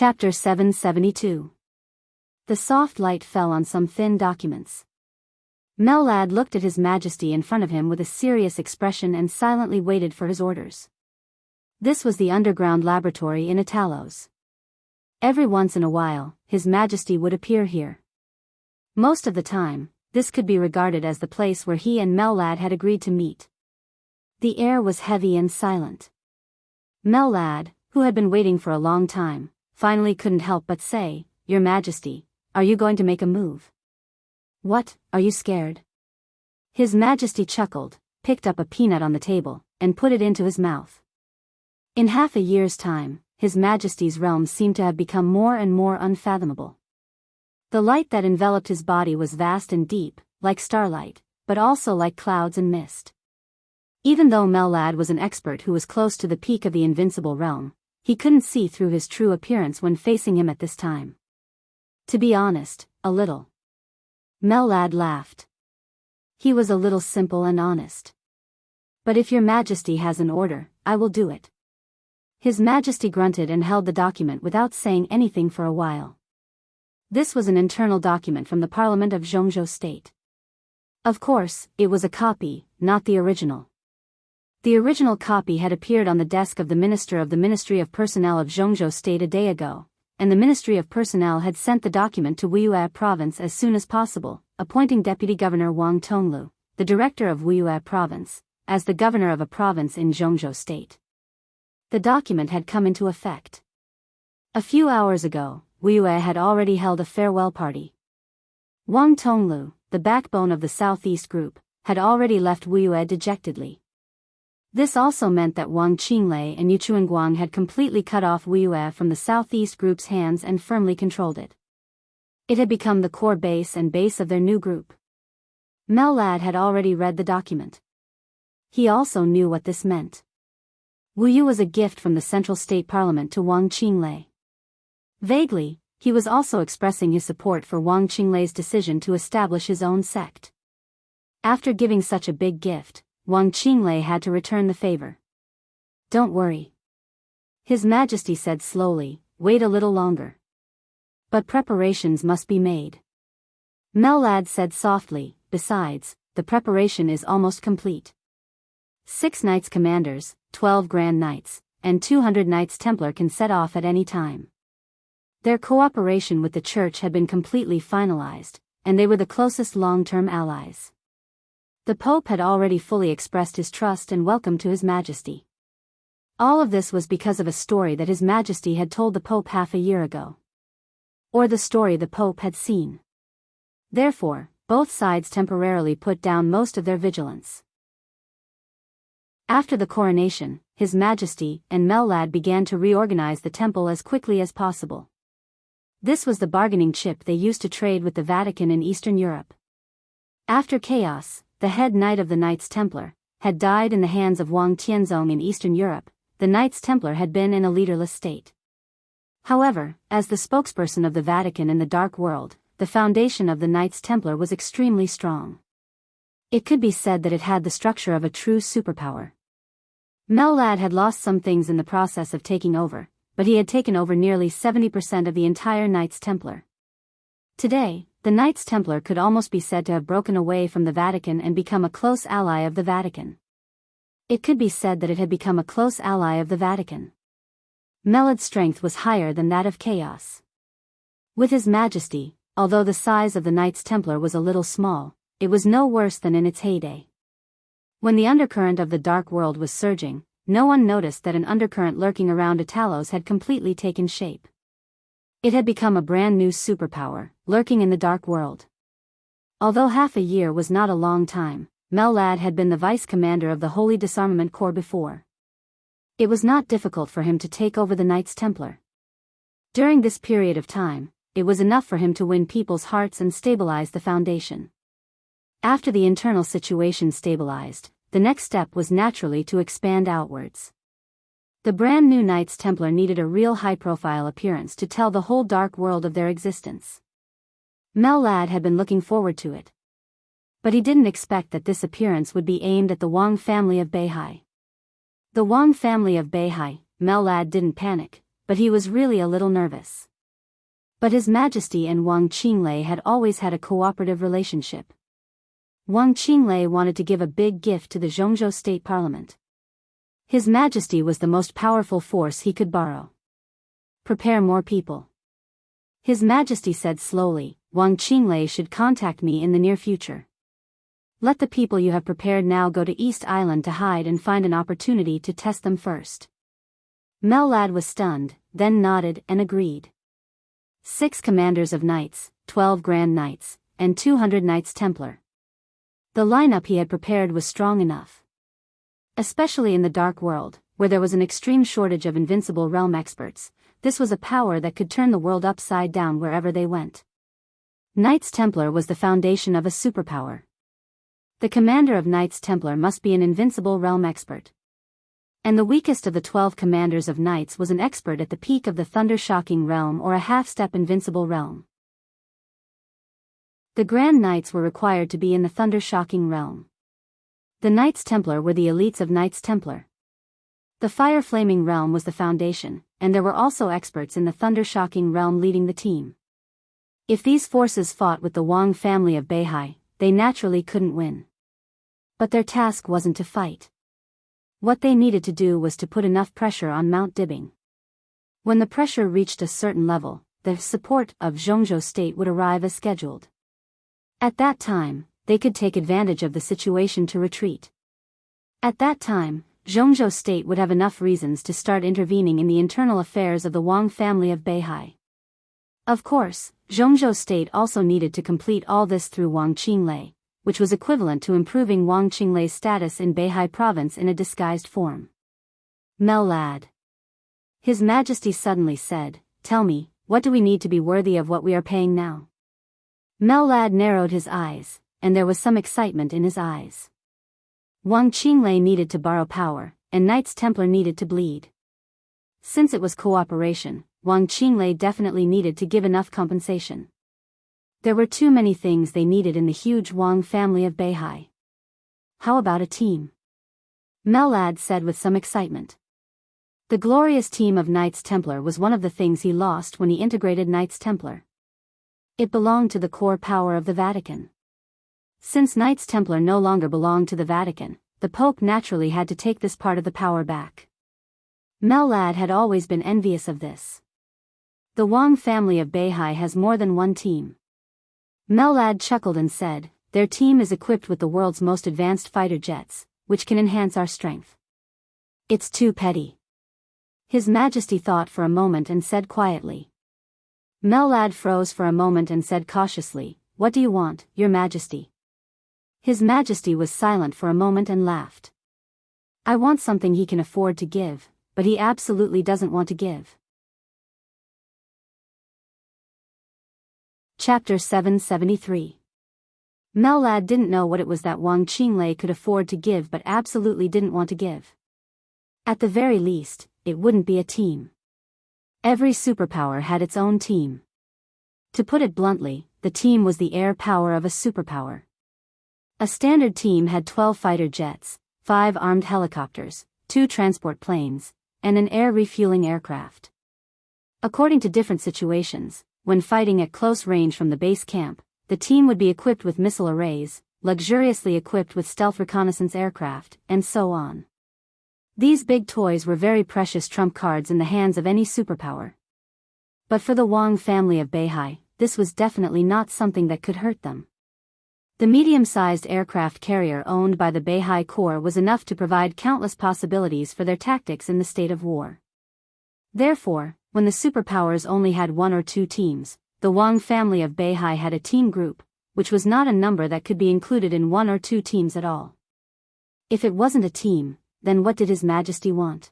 Chapter 772. The soft light fell on some thin documents. Mellad looked at His Majesty in front of him with a serious expression and silently waited for his orders. This was the underground laboratory in Italos. Every once in a while, His Majesty would appear here. Most of the time, this could be regarded as the place where he and Mellad had agreed to meet. The air was heavy and silent. Mellad, who had been waiting for a long time, finally couldn't help but say, "Your Majesty, are you going to make a move?" "What, are you scared?" His Majesty chuckled, picked up a peanut on the table, and put it into his mouth. In half a year's time, His Majesty's realm seemed to have become more and more unfathomable. The light that enveloped his body was vast and deep, like starlight, but also like clouds and mist. Even though Mellad was an expert who was close to the peak of the invincible realm, he couldn't see through his true appearance when facing him at this time. To be honest, a little. Mellad laughed. He was a little simple and honest. "But if your Majesty has an order, I will do it." His Majesty grunted and held the document without saying anything for a while. This was an internal document from the Parliament of Jianghu State. Of course, it was a copy, not the original. The original copy had appeared on the desk of the Minister of the Ministry of Personnel of Jianghu State a day ago, and the Ministry of Personnel had sent the document to Wuxia Province as soon as possible, appointing Deputy Governor Wang Tonglu, the director of Wuxia Province, as the governor of a province in Jianghu State. The document had come into effect. A few hours ago, Wuxia had already held a farewell party. Wang Tonglu, the backbone of the Southeast Group, had already left Wuxia dejectedly. This also meant that Wang Qinglei and Yuchuanguang had completely cut off Wuxia from the Southeast Group's hands and firmly controlled it. It had become the core base and base of their new group. Mellad had already read the document. He also knew what this meant. Wuxia was a gift from the Central State Parliament to Wang Qinglei. Vaguely, he was also expressing his support for Wang Qinglei's decision to establish his own sect. After giving such a big gift, Wang Qinglei had to return the favor. "Don't worry," His Majesty said slowly, "wait a little longer. But preparations must be made." Mellad said softly, "Besides, the preparation is almost complete. 6 Knights Commanders, 12 Grand Knights, and 200 Knights Templar can set off at any time." Their cooperation with the Church had been completely finalized, and they were the closest long-term allies. The Pope had already fully expressed his trust and welcome to His Majesty. All of this was because of a story that His Majesty had told the Pope half a year ago. Or the story the Pope had seen. Therefore, both sides temporarily put down most of their vigilance. After the coronation, His Majesty and Mellad began to reorganize the temple as quickly as possible. This was the bargaining chip they used to trade with the Vatican in Eastern Europe. After chaos, the head knight of the Knights Templar, had died in the hands of Wang Tianzong in Eastern Europe. The Knights Templar had been in a leaderless state. However, as the spokesperson of the Vatican in the Dark World, the foundation of the Knights Templar was extremely strong. It could be said that it had the structure of a true superpower. Mellad had lost some things in the process of taking over, but he had taken over nearly 70% of the entire Knights Templar. Today, the Knights Templar could almost be said to have broken away from the Vatican and become a close ally of the Vatican. It could be said that it had become a close ally of the Vatican. Mellad's strength was higher than that of chaos. With His Majesty, although the size of the Knights Templar was a little small, it was no worse than in its heyday. When the undercurrent of the Dark World was surging, no one noticed that an undercurrent lurking around Italos had completely taken shape. It had become a brand new superpower, lurking in the Dark World. Although half a year was not a long time, Mellad had been the vice commander of the Holy Disarmament Corps before. It was not difficult for him to take over the Knights Templar. During this period of time, it was enough for him to win people's hearts and stabilize the foundation. After the internal situation stabilized, the next step was naturally to expand outwards. The brand new Knights Templar needed a real high-profile appearance to tell the whole Dark World of their existence. Mellad had been looking forward to it. But he didn't expect that this appearance would be aimed at the Wang family of Beihai. The Wang family of Beihai, Mellad didn't panic, but he was really a little nervous. But His Majesty and Wang Qinglei had always had a cooperative relationship. Wang Qinglei wanted to give a big gift to the Jianghu State Parliament. His Majesty was the most powerful force he could borrow. Prepare more people. His Majesty said slowly, Wang Qinglei should contact me in the near future. Let the people you have prepared now go to East Island to hide and find an opportunity to test them first. Mellad was stunned, then nodded and agreed. 6 commanders of knights, 12 grand knights, and 200 knights Templar. The lineup he had prepared was strong enough. Especially in the Dark World, where there was an extreme shortage of invincible realm experts, this was a power that could turn the world upside down wherever they went. Knights Templar was the foundation of a superpower. The commander of Knights Templar must be an invincible realm expert. And the weakest of the 12 commanders of knights was an expert at the peak of the thunder-shocking realm or a half-step invincible realm. The Grand Knights were required to be in the thunder-shocking realm. The Knights Templar were the elites of Knights Templar. The fire-flaming realm was the foundation, and there were also experts in the thunder-shocking realm leading the team. If these forces fought with the Wang family of Beihai, they naturally couldn't win. But their task wasn't to fight. What they needed to do was to put enough pressure on Mount Dibing. When the pressure reached a certain level, the support of Jianghu State would arrive as scheduled. At that time, they could take advantage of the situation to retreat. At that time, Jianghu State would have enough reasons to start intervening in the internal affairs of the Wang family of Beihai. Of course, Jianghu State also needed to complete all this through Wang Qinglei, which was equivalent to improving Wang Qinglei's status in Beihai province in a disguised form. Mellad. His Majesty suddenly said, "Tell me, what do we need to be worthy of what we are paying now?" Mellad narrowed his eyes, and there was some excitement in his eyes. Wang Qinglei needed to borrow power, and Knights Templar needed to bleed. Since it was cooperation, Wang Qinglei definitely needed to give enough compensation. There were too many things they needed in the huge Wang family of Beihai. How about a team? Mellad said with some excitement. The glorious team of Knights Templar was one of the things he lost when he integrated Knights Templar. It belonged to the core power of the Vatican. Since Knights Templar no longer belonged to the Vatican, the Pope naturally had to take this part of the power back. Mellad had always been envious of this. The Wang family of Beihai has more than one team. Mellad chuckled and said, "Their team is equipped with the world's most advanced fighter jets, which can enhance our strength." It's too petty. His Majesty thought for a moment and said quietly. Mellad froze for a moment and said cautiously, "What do you want, Your Majesty?" His Majesty was silent for a moment and laughed. "I want something he can afford to give, but he absolutely doesn't want to give." Chapter 773. Mellad didn't know what it was that Wang Qinglei could afford to give but absolutely didn't want to give. At the very least, it wouldn't be a team. Every superpower had its own team. To put it bluntly, the team was the air power of a superpower. A standard team had 12 fighter jets, 5 armed helicopters, 2 transport planes, and an air refueling aircraft. According to different situations, when fighting at close range from the base camp, the team would be equipped with missile arrays, luxuriously equipped with stealth reconnaissance aircraft, and so on. These big toys were very precious trump cards in the hands of any superpower. But for the Wang family of Beihai, this was definitely not something that could hurt them. The medium-sized aircraft carrier owned by the Beihai Corps was enough to provide countless possibilities for their tactics in the state of war. Therefore, when the superpowers only had 1 or 2 teams, the Wang family of Beihai had a team group, which was not a number that could be included in 1 or 2 teams at all. If it wasn't a team, then what did His Majesty want?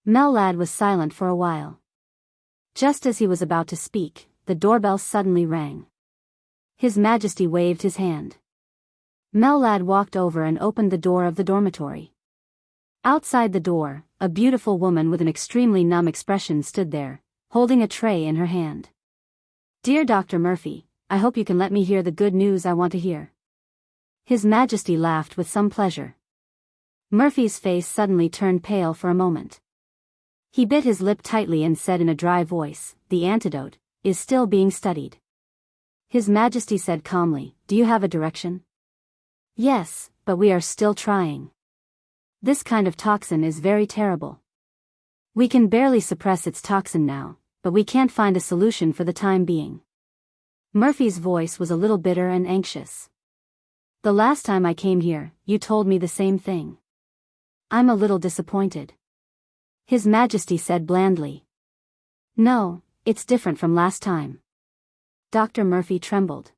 Mellad was silent for a while. Just as he was about to speak, the doorbell suddenly rang. His Majesty waved his hand. Mellad walked over and opened the door of the dormitory. Outside the door, a beautiful woman with an extremely numb expression stood there, holding a tray in her hand. "Dear Dr. Murphy, I hope you can let me hear the good news I want to hear." His Majesty laughed with some pleasure. Murphy's face suddenly turned pale for a moment. He bit his lip tightly and said in a dry voice, "The antidote is still being studied." His Majesty said calmly, "Do you have a direction?" "Yes, but we are still trying. This kind of toxin is very terrible. We can barely suppress its toxin now, but we can't find a solution for the time being." Murphy's voice was a little bitter and anxious. "The last time I came here, you told me the same thing. I'm a little disappointed." His Majesty said blandly. "No, it's different from last time." Dr. Murphy trembled.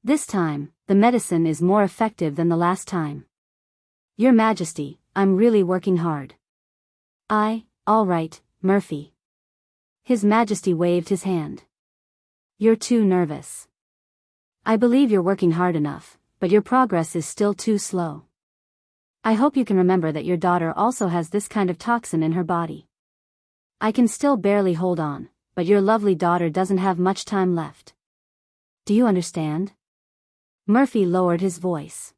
"This time, the medicine is more effective than the last time. Your Majesty, I'm really working hard." All right, Murphy." His Majesty waved his hand. "You're too nervous. I believe you're working hard enough, but your progress is still too slow. I hope you can remember that your daughter also has this kind of toxin in her body. I can still barely hold on, but your lovely daughter doesn't have much time left. Do you understand?" Murphy lowered his voice.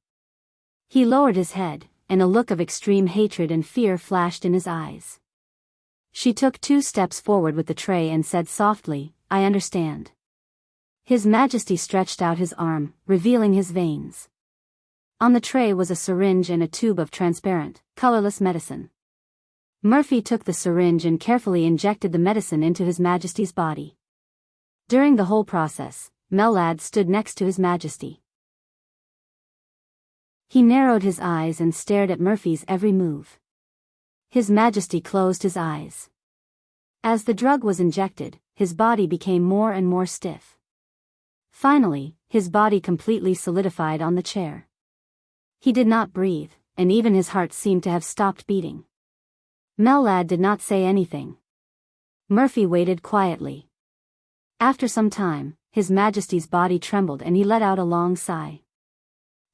He lowered his head, and a look of extreme hatred and fear flashed in his eyes. She took 2 steps forward with the tray and said softly, "I understand." His Majesty stretched out his arm, revealing his veins. On the tray was a syringe and a tube of transparent, colorless medicine. Murphy took the syringe and carefully injected the medicine into His Majesty's body. During the whole process, Mellad stood next to His Majesty. He narrowed his eyes and stared at Murphy's every move. His Majesty closed his eyes. As the drug was injected, his body became more and more stiff. Finally, his body completely solidified on the chair. He did not breathe, and even his heart seemed to have stopped beating. Mellad did not say anything. Murphy waited quietly. After some time, His Majesty's body trembled and he let out a long sigh.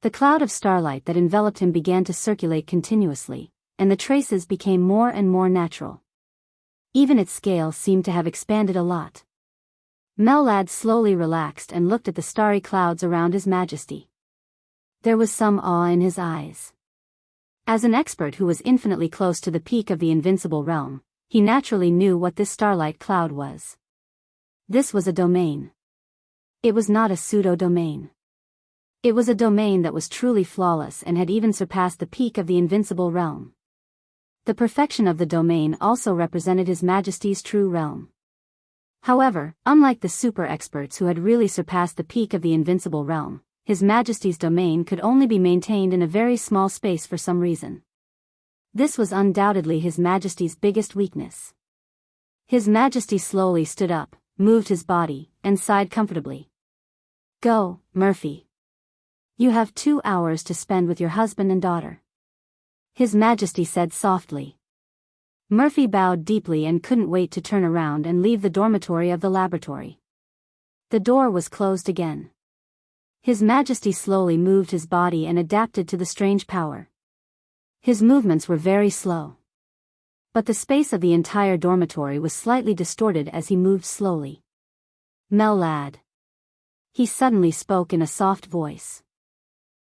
The cloud of starlight that enveloped him began to circulate continuously, and the traces became more and more natural. Even its scale seemed to have expanded a lot. Mellad slowly relaxed and looked at the starry clouds around His Majesty. There was some awe in his eyes. As an expert who was infinitely close to the peak of the invincible realm, he naturally knew what this starlight cloud was. This was a domain. It was not a pseudo-domain. It was a domain that was truly flawless and had even surpassed the peak of the invincible realm. The perfection of the domain also represented His Majesty's true realm. However, unlike the super experts who had really surpassed the peak of the invincible realm, His Majesty's domain could only be maintained in a very small space for some reason. This was undoubtedly His Majesty's biggest weakness. His Majesty slowly stood up, moved his body, and sighed comfortably. "Go, Murphy. You have 2 hours to spend with your husband and daughter," His Majesty said softly. Murphy bowed deeply and couldn't wait to turn around and leave the dormitory of the laboratory. The door was closed again. His Majesty slowly moved his body and adapted to the strange power. His movements were very slow. But the space of the entire dormitory was slightly distorted as he moved slowly. "Mellad." He suddenly spoke in a soft voice.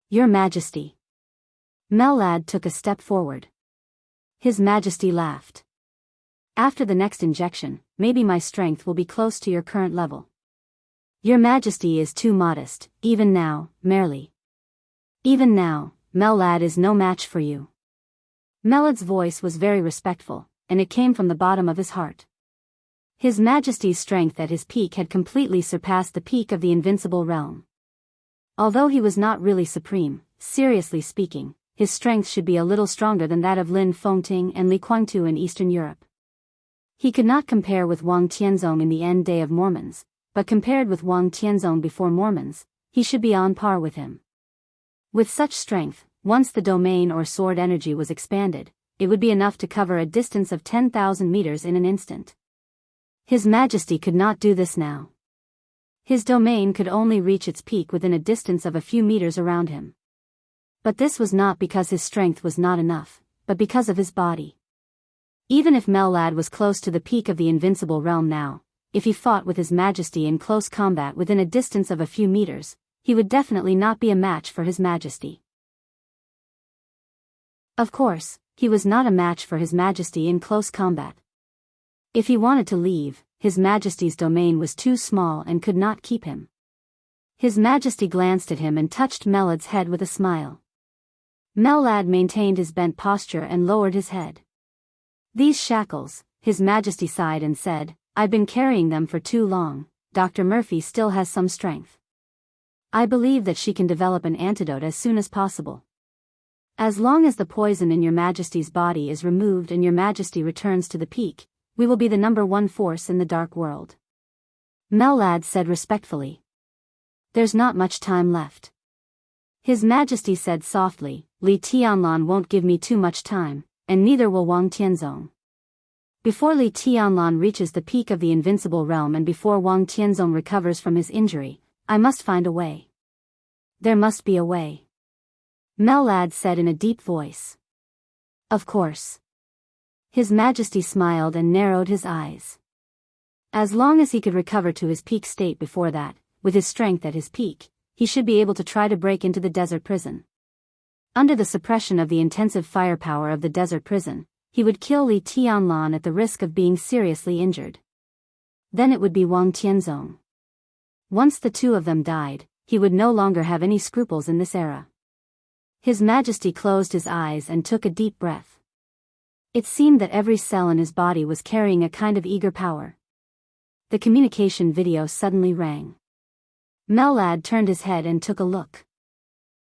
"Your Majesty." Mellad took a step forward. His Majesty laughed. "After the next injection, maybe my strength will be close to your current level. Your Majesty is too modest, even now, merely. Even now, Mellad is no match for you." Mellad's voice was very respectful, and it came from the bottom of his heart. His Majesty's strength at his peak had completely surpassed the peak of the invincible realm. Although he was not really supreme, seriously speaking, his strength should be a little stronger than that of Lin Fengting and Li Guangtu in Eastern Europe. He could not compare with Wang Tianzong in the end day of Mormons, but compared with Wang Tianzong before Mormons, he should be on par with him. With such strength, once the domain or sword energy was expanded, it would be enough to cover a distance of 10,000 meters in an instant. His Majesty could not do this now. His domain could only reach its peak within a distance of a few meters around him. But this was not because his strength was not enough, but because of his body. Even if Mellad was close to the peak of the invincible realm now, if he fought with His Majesty in close combat within a distance of a few meters, he would definitely not be a match for His Majesty. Of course, he was not a match for His Majesty in close combat. If he wanted to leave, His Majesty's domain was too small and could not keep him. His Majesty glanced at him and touched Melad's head with a smile. Melad maintained his bent posture and lowered his head. These shackles, His Majesty sighed and said, I've been carrying them for too long. Dr. Murphy still has some strength. I believe that she can develop an antidote as soon as possible. As long as the poison in Your Majesty's body is removed and Your Majesty returns to the peak, we will be the #1 force in the dark world. Melad said respectfully. There's not much time left. His Majesty said softly, Li Tianlan won't give me too much time, and neither will Wang Tianzong. Before Li Tianlan reaches the peak of the invincible realm and before Wang Tianzong recovers from his injury, I must find a way. There must be a way. Melad said in a deep voice. Of course. His Majesty smiled and narrowed his eyes. As long as he could recover to his peak state before that, with his strength at his peak, he should be able to try to break into the desert prison. Under the suppression of the intensive firepower of the desert prison, he would kill Li Tianlan at the risk of being seriously injured. Then it would be Wang Tianzong. Once the two of them died, he would no longer have any scruples in this era. His Majesty closed his eyes and took a deep breath. It seemed that every cell in his body was carrying a kind of eager power. The communication video suddenly rang. Melad turned his head and took a look.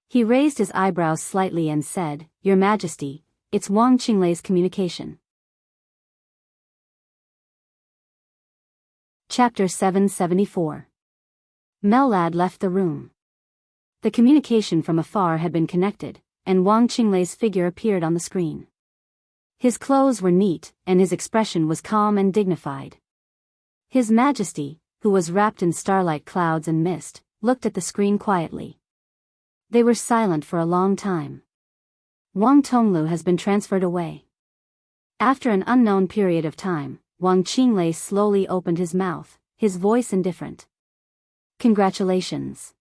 He raised his eyebrows slightly and said, Your Majesty, it's Wang Qinglei's communication. Chapter 774. Melad left the room. The communication from afar had been connected, and Wang Qinglei's figure appeared on the screen. His clothes were neat, and his expression was calm and dignified. His Majesty, who was wrapped in starlight clouds and mist, looked at the screen quietly. They were silent for a long time. Wang Tonglu has been transferred away. After an unknown period of time, Wang Qinglei slowly opened his mouth, his voice indifferent. Congratulations.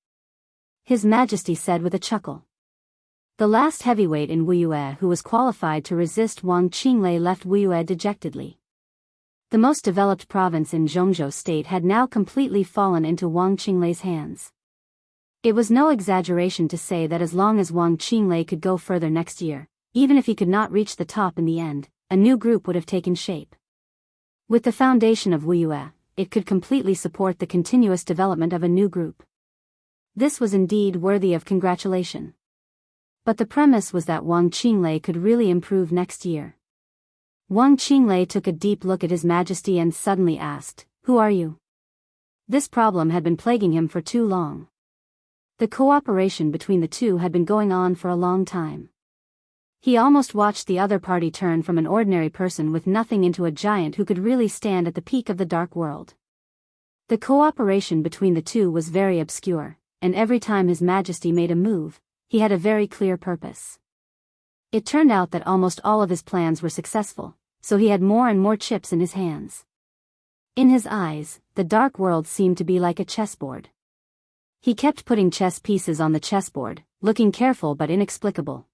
His Majesty said with a chuckle. The last heavyweight in Wuyue who was qualified to resist Wang Qinglei left Wuyue dejectedly. The most developed province in Zhongzhou state had now completely fallen into Wang Qinglei's hands. It was no exaggeration to say that as long as Wang Qinglei could go further next year, even if he could not reach the top in the end, a new group would have taken shape. With the foundation of Wuyue, it could completely support the continuous development of a new group. This was indeed worthy of congratulation. But the premise was that Wang Qinglei could really improve next year. Wang Qinglei took a deep look at His Majesty and suddenly asked, Who are you? This problem had been plaguing him for too long. The cooperation between the two had been going on for a long time. He almost watched the other party turn from an ordinary person with nothing into a giant who could really stand at the peak of the dark world. The cooperation between the two was very obscure, and every time His Majesty made a move, he had a very clear purpose. It turned out that almost all of his plans were successful, so he had more and more chips in his hands. In his eyes, the dark world seemed to be like a chessboard. He kept putting chess pieces on the chessboard, looking careful but inexplicable.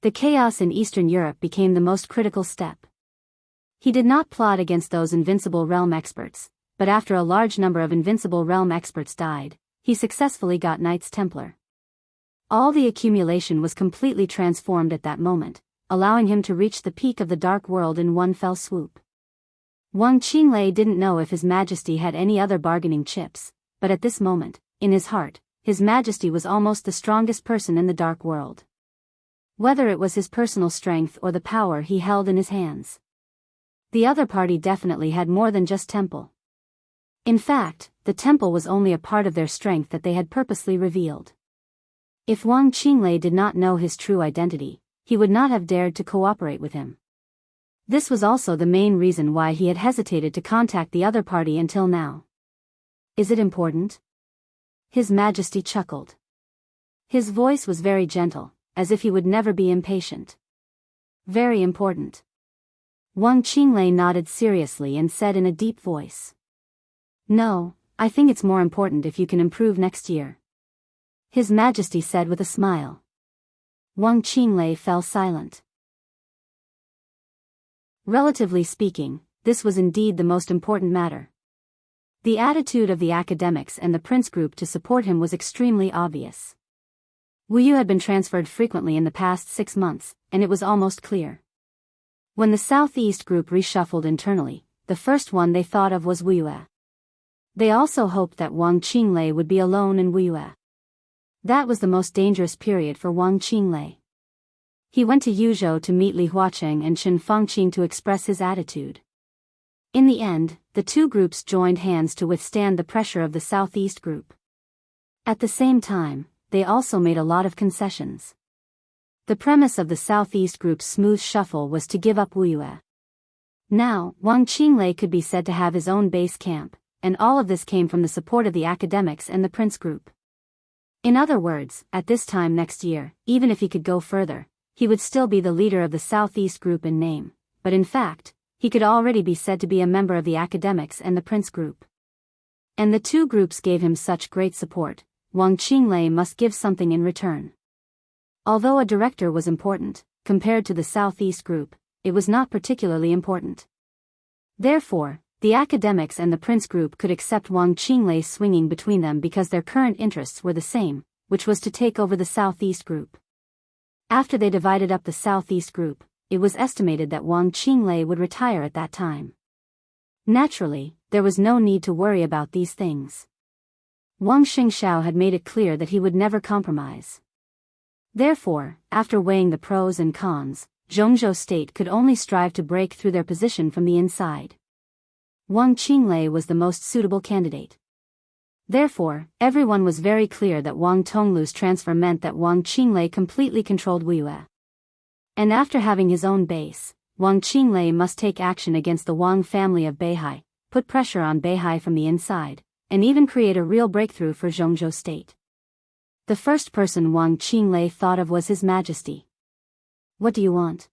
The chaos in Eastern Europe became the most critical step. He did not plot against those Invincible Realm experts, but after a large number of Invincible Realm experts died, he successfully got Knights Templar. All the accumulation was completely transformed at that moment, allowing him to reach the peak of the dark world in one fell swoop. Wang Qinglei didn't know if His Majesty had any other bargaining chips, but at this moment, in his heart, His Majesty was almost the strongest person in the dark world. Whether it was his personal strength or the power he held in his hands. The other party definitely had more than just temple. In fact, the temple was only a part of their strength that they had purposely revealed. If Wang Qinglei did not know his true identity, he would not have dared to cooperate with him. This was also the main reason why he had hesitated to contact the other party until now. Is it important? His Majesty chuckled. His voice was very gentle, as if he would never be impatient. Very important. Wang Qinglei nodded seriously and said in a deep voice. No, I think it's more important if you can improve next year. His Majesty said with a smile. Wang Qinglei fell silent. Relatively speaking, this was indeed the most important matter. The attitude of the academics and the prince group to support him was extremely obvious. Wuyu had been transferred frequently in the past 6 months, and it was almost clear. When the southeast group reshuffled internally, the first one they thought of was Wuyu. They also hoped that Wang Qinglei would be alone in Wuyu. That was the most dangerous period for Wang Qinglei. He went to Yuzhou to meet Li Huacheng and Chen Fengqin to express his attitude. In the end, the two groups joined hands to withstand the pressure of the southeast group. At the same time, they also made a lot of concessions. The premise of the southeast group's smooth shuffle was to give up Wuyu. Now, Wang Qinglei could be said to have his own base camp, and all of this came from the support of the academics and the prince group. In other words, at this time next year, even if he could go further, he would still be the leader of the southeast group in name, but in fact, he could already be said to be a member of the academics and the prince group. And the two groups gave him such great support, Wang Qinglei must give something in return. Although a director was important, compared to the southeast group, it was not particularly important. Therefore, the academics and the prince group could accept Wang Qinglei swinging between them because their current interests were the same, which was to take over the southeast group. After they divided up the southeast group, it was estimated that Wang Qinglei would retire at that time. Naturally, there was no need to worry about these things. Wang Xingxiao had made it clear that he would never compromise. Therefore, after weighing the pros and cons, Jianghu state could only strive to break through their position from the inside. Wang Qinglei was the most suitable candidate. Therefore, everyone was very clear that Wang Tonglu's transfer meant that Wang Qinglei completely controlled Wuyu. And after having his own base, Wang Qinglei must take action against the Wang family of Beihai, put pressure on Beihai from the inside, and even create a real breakthrough for Jianghu state. The first person Wang Qinglei thought of was His Majesty. What do you want?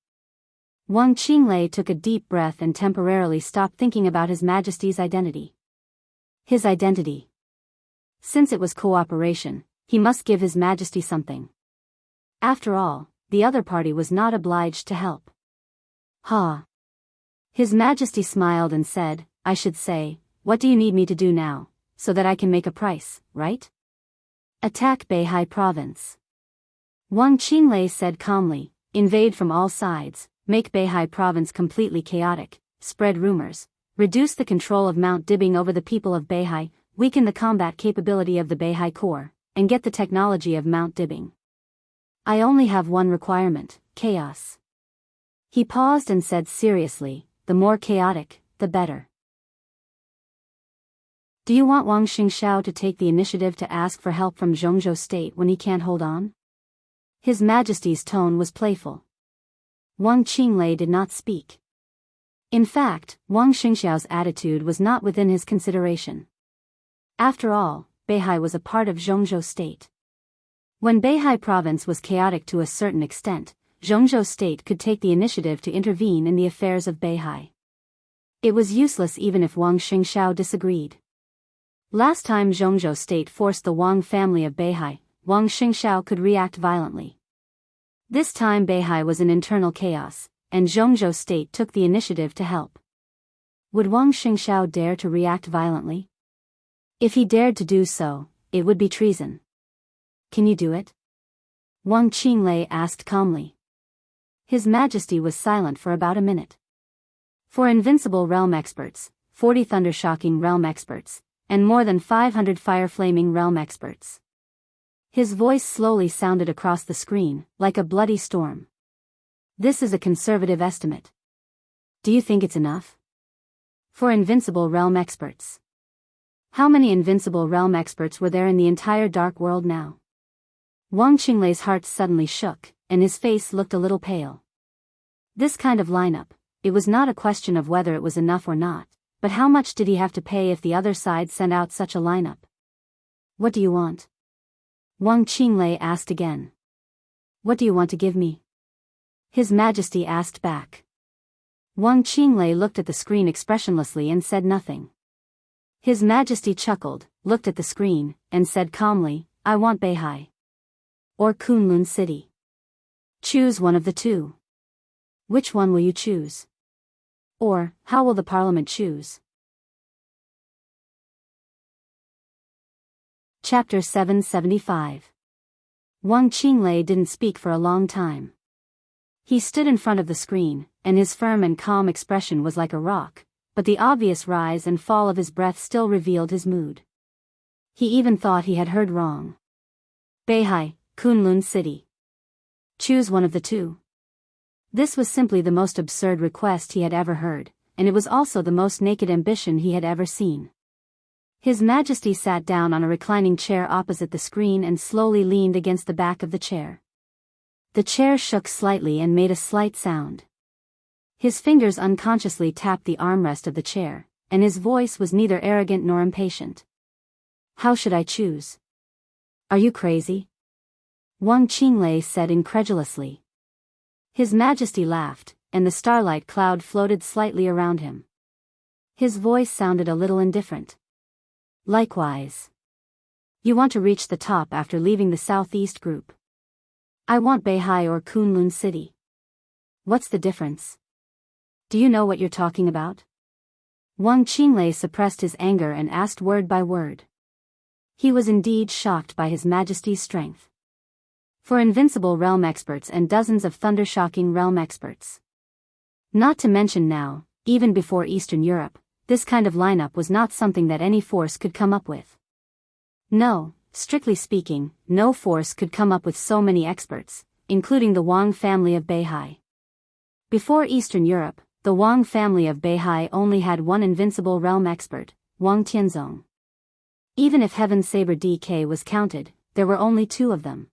Wang Qinglei took a deep breath and temporarily stopped thinking about His Majesty's identity. His identity. Since it was cooperation, he must give His Majesty something. After all, the other party was not obliged to help. Ha! His Majesty smiled and said, I should say, what do you need me to do now, so that I can make a price, right? Attack Beihai province. Wang Qinglei said calmly, invade from all sides, make Beihai province completely chaotic, spread rumors, reduce the control of Mount Dibing over the people of Beihai, weaken the combat capability of the Beihai Corps, and get the technology of Mount Dibing. I only have one requirement, chaos. He paused and said seriously, the more chaotic, the better. Do you want Wang Xingxiao to take the initiative to ask for help from Jianghu state when he can't hold on? His Majesty's tone was playful. Wang Qinglei did not speak. In fact, Wang Xingxiao's attitude was not within his consideration. After all, Beihai was a part of Jianghu state. When Beihai province was chaotic to a certain extent, Jianghu state could take the initiative to intervene in the affairs of Beihai. It was useless even if Wang Xingxiao disagreed. Last time Jianghu state forced the Wang family of Beihai, Wang Xingxiao could react violently. This time Beihai was in internal chaos, and Jianghu state took the initiative to help. Would Wang Xingxiao dare to react violently? If he dared to do so, it would be treason. Can you do it? Wang Qinglei asked calmly. His Majesty was silent for about a minute. For invincible realm experts, 40 thundershocking realm experts, and more than 500 fire-flaming realm experts. His voice slowly sounded across the screen, like a bloody storm. This is a conservative estimate. Do you think it's enough? For invincible realm experts. How many invincible realm experts were there in the entire dark world now? Wang Qinglei's heart suddenly shook, and his face looked a little pale. This kind of lineup, it was not a question of whether it was enough or not, but how much did he have to pay if the other side sent out such a lineup? What do you want? Wang Qinglei asked again. What do you want to give me? His Majesty asked back. Wang Qinglei looked at the screen expressionlessly and said nothing. His Majesty chuckled, looked at the screen, and said calmly, I want Beihai. Or Kunlun City. Choose one of the two. Which one will you choose? Or, how will the parliament choose? Chapter 775. Wang Qinglei didn't speak for a long time. He stood in front of the screen, and his firm and calm expression was like a rock, but the obvious rise and fall of his breath still revealed his mood. He even thought he had heard wrong. Beihai, Kunlun City. Choose one of the two. This was simply the most absurd request he had ever heard, and it was also the most naked ambition he had ever seen. His Majesty sat down on a reclining chair opposite the screen and slowly leaned against the back of the chair. The chair shook slightly and made a slight sound. His fingers unconsciously tapped the armrest of the chair, and his voice was neither arrogant nor impatient. How should I choose? Are you crazy? Wang Qinglei said incredulously. His Majesty laughed, and the starlight cloud floated slightly around him. His voice sounded a little indifferent. Likewise. You want to reach the top after leaving the southeast group. I want Beihai or Kunlun City. What's the difference? Do you know what you're talking about? Wang Qinglei suppressed his anger and asked word by word. He was indeed shocked by His Majesty's strength. For invincible realm experts and dozens of thunder-shocking realm experts. Not to mention now, even before Eastern Europe, this kind of lineup was not something that any force could come up with. No, strictly speaking, no force could come up with so many experts, including the Wang family of Beihai. Before Eastern Europe, the Wang family of Beihai only had one invincible realm expert, Wang Tianzong. Even if Heaven Saber DK was counted, there were only two of them.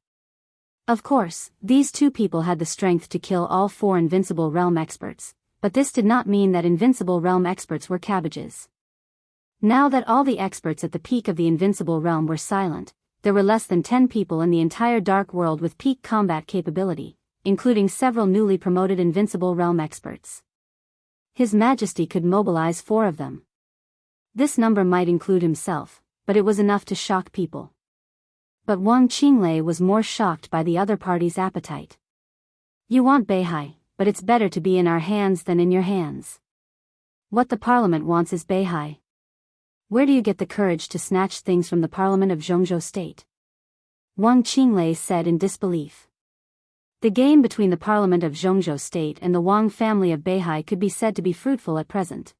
Of course, these two people had the strength to kill all four invincible realm experts, but this did not mean that invincible realm experts were cabbages. Now that all the experts at the peak of the invincible realm were silent, there were less than 10 people in the entire dark world with peak combat capability, including several newly promoted invincible realm experts. His Majesty could mobilize 4 of them. This number might include himself, but it was enough to shock people. But Wang Qinglei was more shocked by the other party's appetite. You want Beihai, but it's better to be in our hands than in your hands. What the parliament wants is Beihai. Where do you get the courage to snatch things from the parliament of Jianghu state? Wang Qinglei said in disbelief. The game between the parliament of Jianghu state and the Wang family of Beihai could be said to be fruitful at present.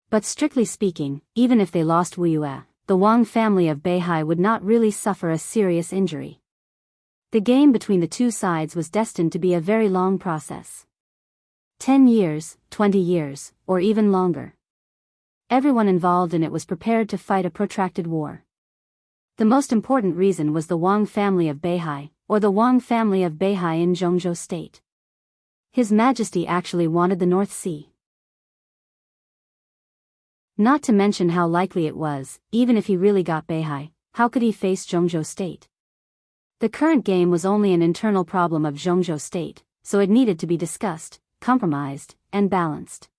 But strictly speaking, even if they lost Wuxia, the Wang family of Beihai would not really suffer a serious injury. The game between the two sides was destined to be a very long process. 10 years, 20 years, or even longer. Everyone involved in it was prepared to fight a protracted war. The most important reason was the Wang family of Beihai, or the Wang family of Beihai in Jianghu state. His Majesty actually wanted the North Sea. Not to mention how likely it was, even if he really got Beihai, how could he face Jianghu state? The current game was only an internal problem of Jianghu state, so it needed to be discussed, compromised, and balanced.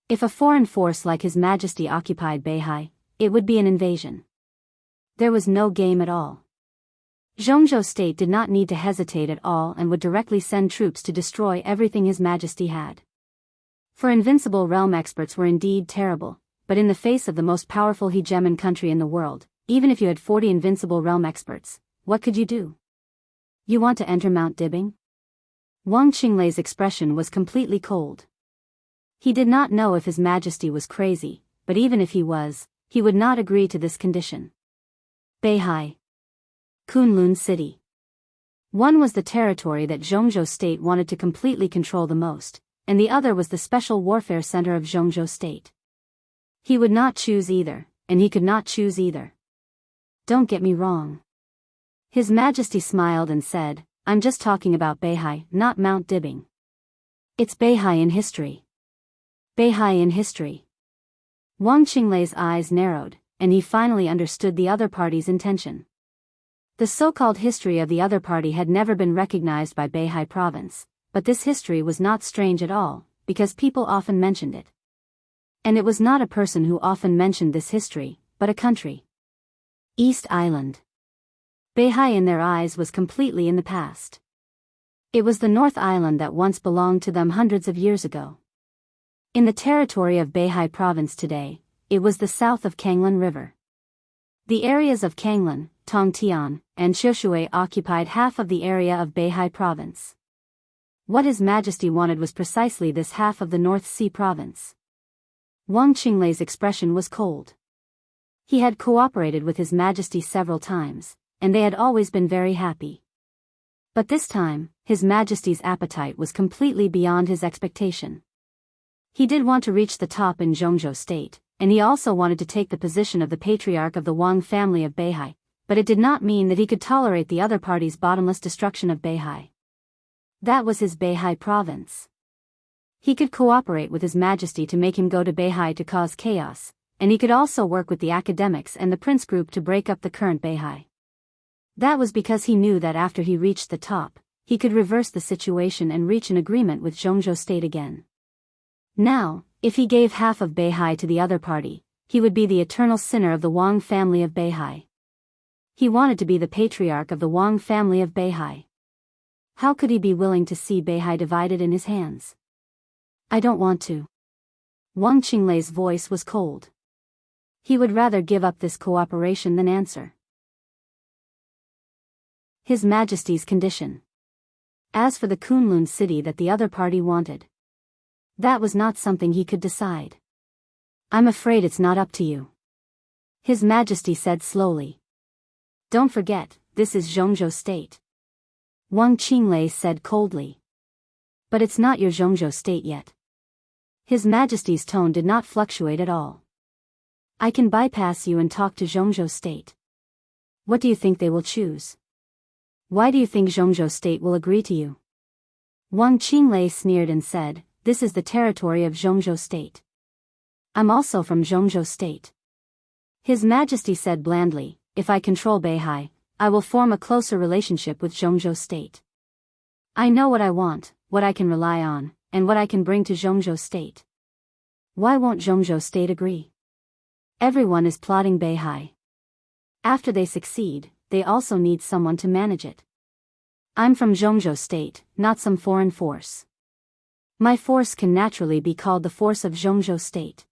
If a foreign force like His Majesty occupied Beihai, it would be an invasion. There was no game at all. Jianghu state did not need to hesitate at all and would directly send troops to destroy everything His Majesty had. For invincible realm experts were indeed terrible, but in the face of the most powerful hegemon country in the world, even if you had 40 invincible realm experts, what could you do? You want to enter Mount Dibbing? Wang Qinglei's expression was completely cold. He did not know if His Majesty was crazy, but even if he was, he would not agree to this condition. Beihai. Kunlun City. One was the territory that Jianghu state wanted to completely control the most, and the other was the special warfare center of Jianghu state. He would not choose either, and he could not choose either. Don't get me wrong. His Majesty smiled and said, I'm just talking about Beihai, not Mount Dibbing. It's Beihai in history. Beihai in history. Wang Qinglei's eyes narrowed, and he finally understood the other party's intention. The so-called history of the other party had never been recognized by Beihai province, but this history was not strange at all, because people often mentioned it. And it was not a person who often mentioned this history, but a country. East Island. Beihai in their eyes was completely in the past. It was the North Island that once belonged to them hundreds of years ago. In the territory of Beihai Province today, it was the south of Kanglan River. The areas of Kanglan, Tongtian, and Shushui occupied half of the area of Beihai Province. What His Majesty wanted was precisely this half of the North Sea Province. Wang Qinglei's expression was cold. He had cooperated with His Majesty several times, and they had always been very happy. But this time, His Majesty's appetite was completely beyond his expectation. He did want to reach the top in Zhongzhou State, and he also wanted to take the position of the patriarch of the Wang family of Beihai, but it did not mean that he could tolerate the other party's bottomless destruction of Beihai. That was his Beihai province. He could cooperate with His Majesty to make him go to Beihai to cause chaos, and he could also work with the academics and the prince group to break up the current Beihai. That was because he knew that after he reached the top, he could reverse the situation and reach an agreement with Zhongzhou State again. Now, if he gave half of Beihai to the other party, he would be the eternal sinner of the Wang family of Beihai. He wanted to be the patriarch of the Wang family of Beihai. How could he be willing to see Beihai divided in his hands? I don't want to. Wang Qinglei's voice was cold. He would rather give up this cooperation than answer. His Majesty's condition. As for the Kunlun city that the other party wanted, that was not something he could decide. I'm afraid it's not up to you. His Majesty said slowly. Don't forget, this is Zhongzhou State. Wang Qinglei said coldly. But it's not your Zhongzhou State yet. His Majesty's tone did not fluctuate at all. I can bypass you and talk to Zhongzhou State. What do you think they will choose? Why do you think Zhongzhou State will agree to you? Wang Qinglei sneered and said, this is the territory of Zhongzhou State. I'm also from Zhongzhou State. His Majesty said blandly, if I control Beihai, I will form a closer relationship with Zhongzhou State. I know what I want, what I can rely on, and what I can bring to Zhongzhou State. Why won't Zhongzhou State agree? Everyone is plotting Beihai. After they succeed, they also need someone to manage it. I'm from Zhongzhou State, not some foreign force. My force can naturally be called the force of Zhongzhou State.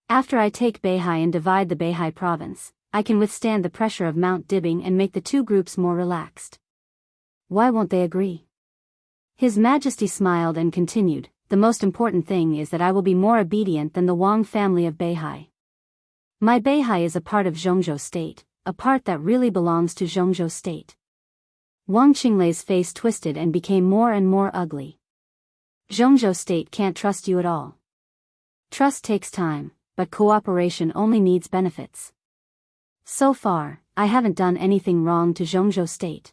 After I take Beihai and divide the Beihai province, I can withstand the pressure of Mount Dibing and make the two groups more relaxed. Why won't they agree? His Majesty smiled and continued, the most important thing is that I will be more obedient than the Wang family of Beihai. My Beihai is a part of Zhongzhou State, a part that really belongs to Zhongzhou State. Wang Qinglei's face twisted and became more and more ugly. Zhongzhou State can't trust you at all. Trust takes time, but cooperation only needs benefits. So far, I haven't done anything wrong to Zhongzhou State.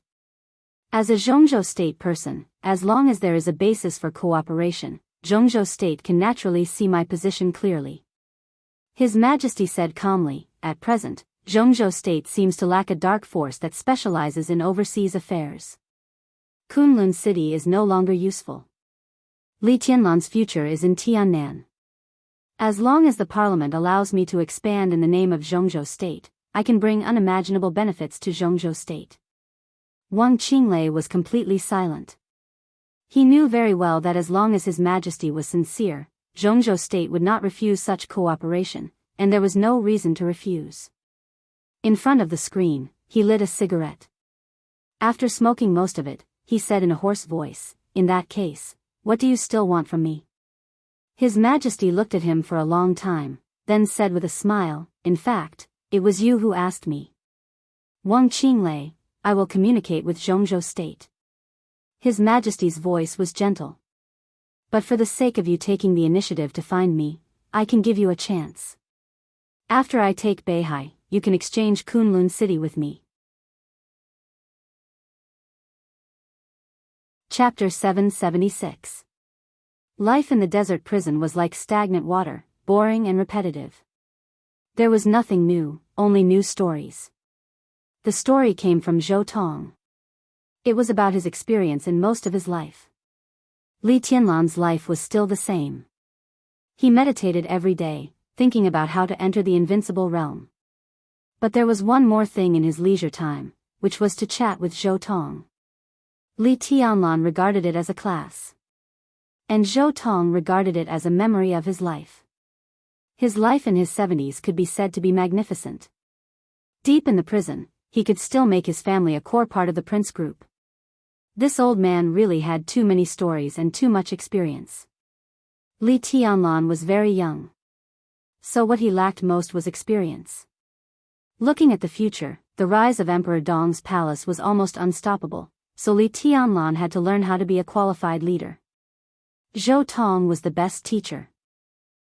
As a Zhongzhou State person, as long as there is a basis for cooperation, Zhongzhou State can naturally see my position clearly. His Majesty said calmly, at present, Zhongzhou State seems to lack a dark force that specializes in overseas affairs. Kunlun City is no longer useful. Li Tianlan's future is in Tiannan. As long as the parliament allows me to expand in the name of Zhongzhou State, I can bring unimaginable benefits to Zhongzhou State. Wang Qinglei was completely silent. He knew very well that as long as His Majesty was sincere, Zhongzhou State would not refuse such cooperation, and there was no reason to refuse. In front of the screen, he lit a cigarette. After smoking most of it, he said in a hoarse voice, in that case, what do you still want from me? His Majesty looked at him for a long time, then said with a smile, in fact, it was you who asked me. Wang Qinglei, I will communicate with Zhongzhou State. His Majesty's voice was gentle. But for the sake of you taking the initiative to find me, I can give you a chance. After I take Beihai, you can exchange Kunlun City with me. Chapter 776. Life in the desert prison was like stagnant water, boring and repetitive. There was nothing new, only new stories. The story came from Zhou Tong. It was about his experience in most of his life. Li Tianlan's life was still the same. He meditated every day, thinking about how to enter the invincible realm. But there was one more thing in his leisure time, which was to chat with Zhou Tong. Li Tianlan regarded it as a class. and Zhou Tong regarded it as a memory of his life. His life in his 70s could be said to be magnificent. Deep in the prison, he could still make his family a core part of the prince group. This old man really had too many stories and too much experience. Li Tianlan was very young. So what he lacked most was experience. Looking at the future, the rise of Emperor Dong's palace was almost unstoppable, so Li Tianlan had to learn how to be a qualified leader. Zhou Tong was the best teacher.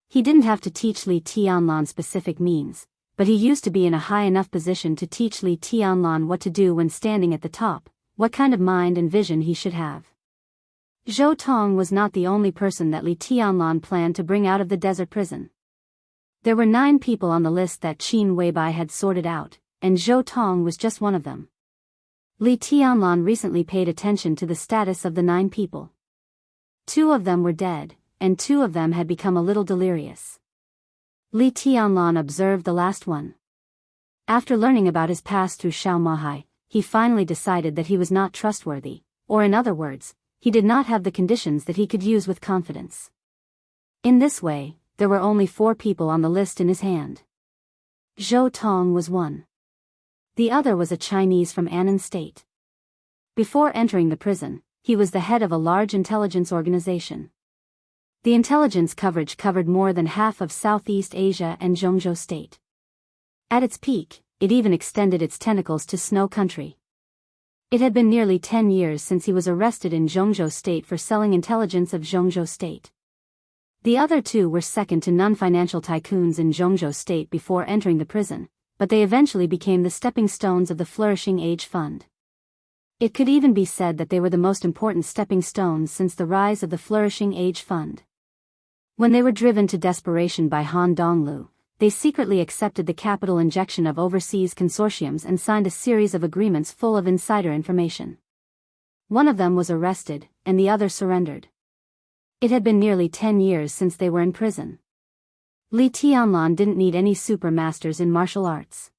He didn't have to teach Li Tianlan specific means, but he used to be in a high enough position to teach Li Tianlan what to do when standing at the top, what kind of mind and vision he should have. Zhou Tong was not the only person that Li Tianlan planned to bring out of the desert prison. There were 9 people on the list that Qin Weibai had sorted out, and Zhou Tong was just one of them. Li Tianlan recently paid attention to the status of the 9 people. 2 of them were dead, and 2 of them had become a little delirious. Li Tianlan observed the last one. After learning about his past through Xiao Mahai, he finally decided that he was not trustworthy, or in other words, he did not have the conditions that he could use with confidence. In this way, there were only 4 people on the list in his hand. Zhou Tong was one. The other was a Chinese from Annan State. Before entering the prison, he was the head of a large intelligence organization. The intelligence coverage covered more than half of Southeast Asia and Jianghu State. At its peak, it even extended its tentacles to Snow Country. It had been nearly 10 years since he was arrested in Jianghu State for selling intelligence of Jianghu State. The other 2 were second to none financial tycoons in Jianghu State before entering the prison, but they eventually became the stepping stones of the Flourishing Age Fund. It could even be said that they were the most important stepping stones since the rise of the Flourishing Age Fund. When they were driven to desperation by Han Donglu, they secretly accepted the capital injection of overseas consortiums and signed a series of agreements full of insider information. One of them was arrested, and the other surrendered. It had been nearly 10 years since they were in prison. Li Tianlan didn't need any super masters in martial arts.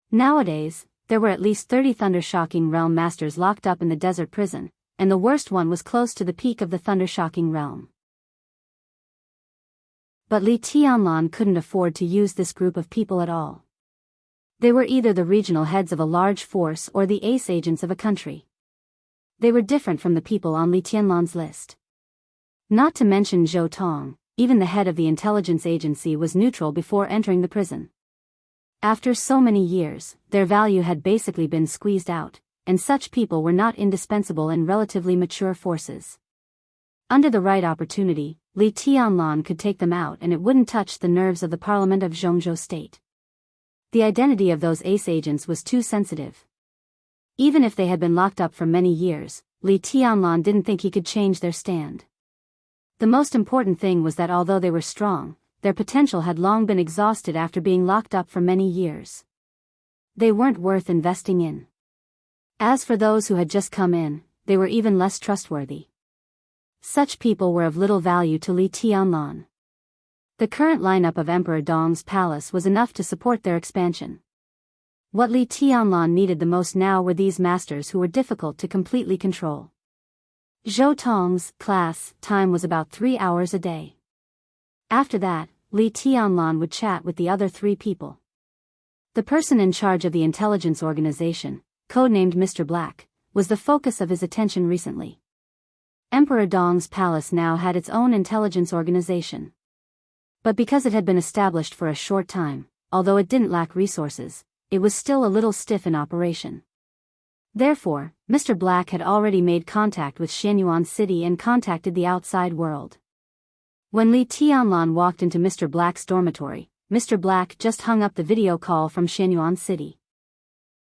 Nowadays, there were at least 30 Thunder-Shocking Realm masters locked up in the desert prison, and the worst one was close to the peak of the Thunder-Shocking Realm. But Li Tianlan couldn't afford to use this group of people at all. They were either the regional heads of a large force or the ace agents of a country. They were different from the people on Li Tianlan's list. Not to mention Zhou Tong, even the head of the intelligence agency was neutral before entering the prison. After so many years, their value had basically been squeezed out, and such people were not indispensable in relatively mature forces. Under the right opportunity, Li Tianlan could take them out and it wouldn't touch the nerves of the parliament of Jianghu State. The identity of those ace agents was too sensitive. Even if they had been locked up for many years, Li Tianlan didn't think he could change their stand. The most important thing was that although they were strong, their potential had long been exhausted after being locked up for many years. They weren't worth investing in. As for those who had just come in, they were even less trustworthy. Such people were of little value to Li Tianlan. The current lineup of Emperor Dong's palace was enough to support their expansion. What Li Tianlan needed the most now were these masters who were difficult to completely control. Zhou Tong's class time was about 3 hours a day. After that, Li Tianlan would chat with the other 3 people. The person in charge of the intelligence organization, codenamed Mr. Black, was the focus of his attention recently. Emperor Dong's palace now had its own intelligence organization. But because it had been established for a short time, although it didn't lack resources, it was still a little stiff in operation. Therefore, Mr. Black had already made contact with Xianyuan City and contacted the outside world. When Li Tianlan walked into Mr. Black's dormitory, Mr. Black just hung up the video call from Xianyuan City.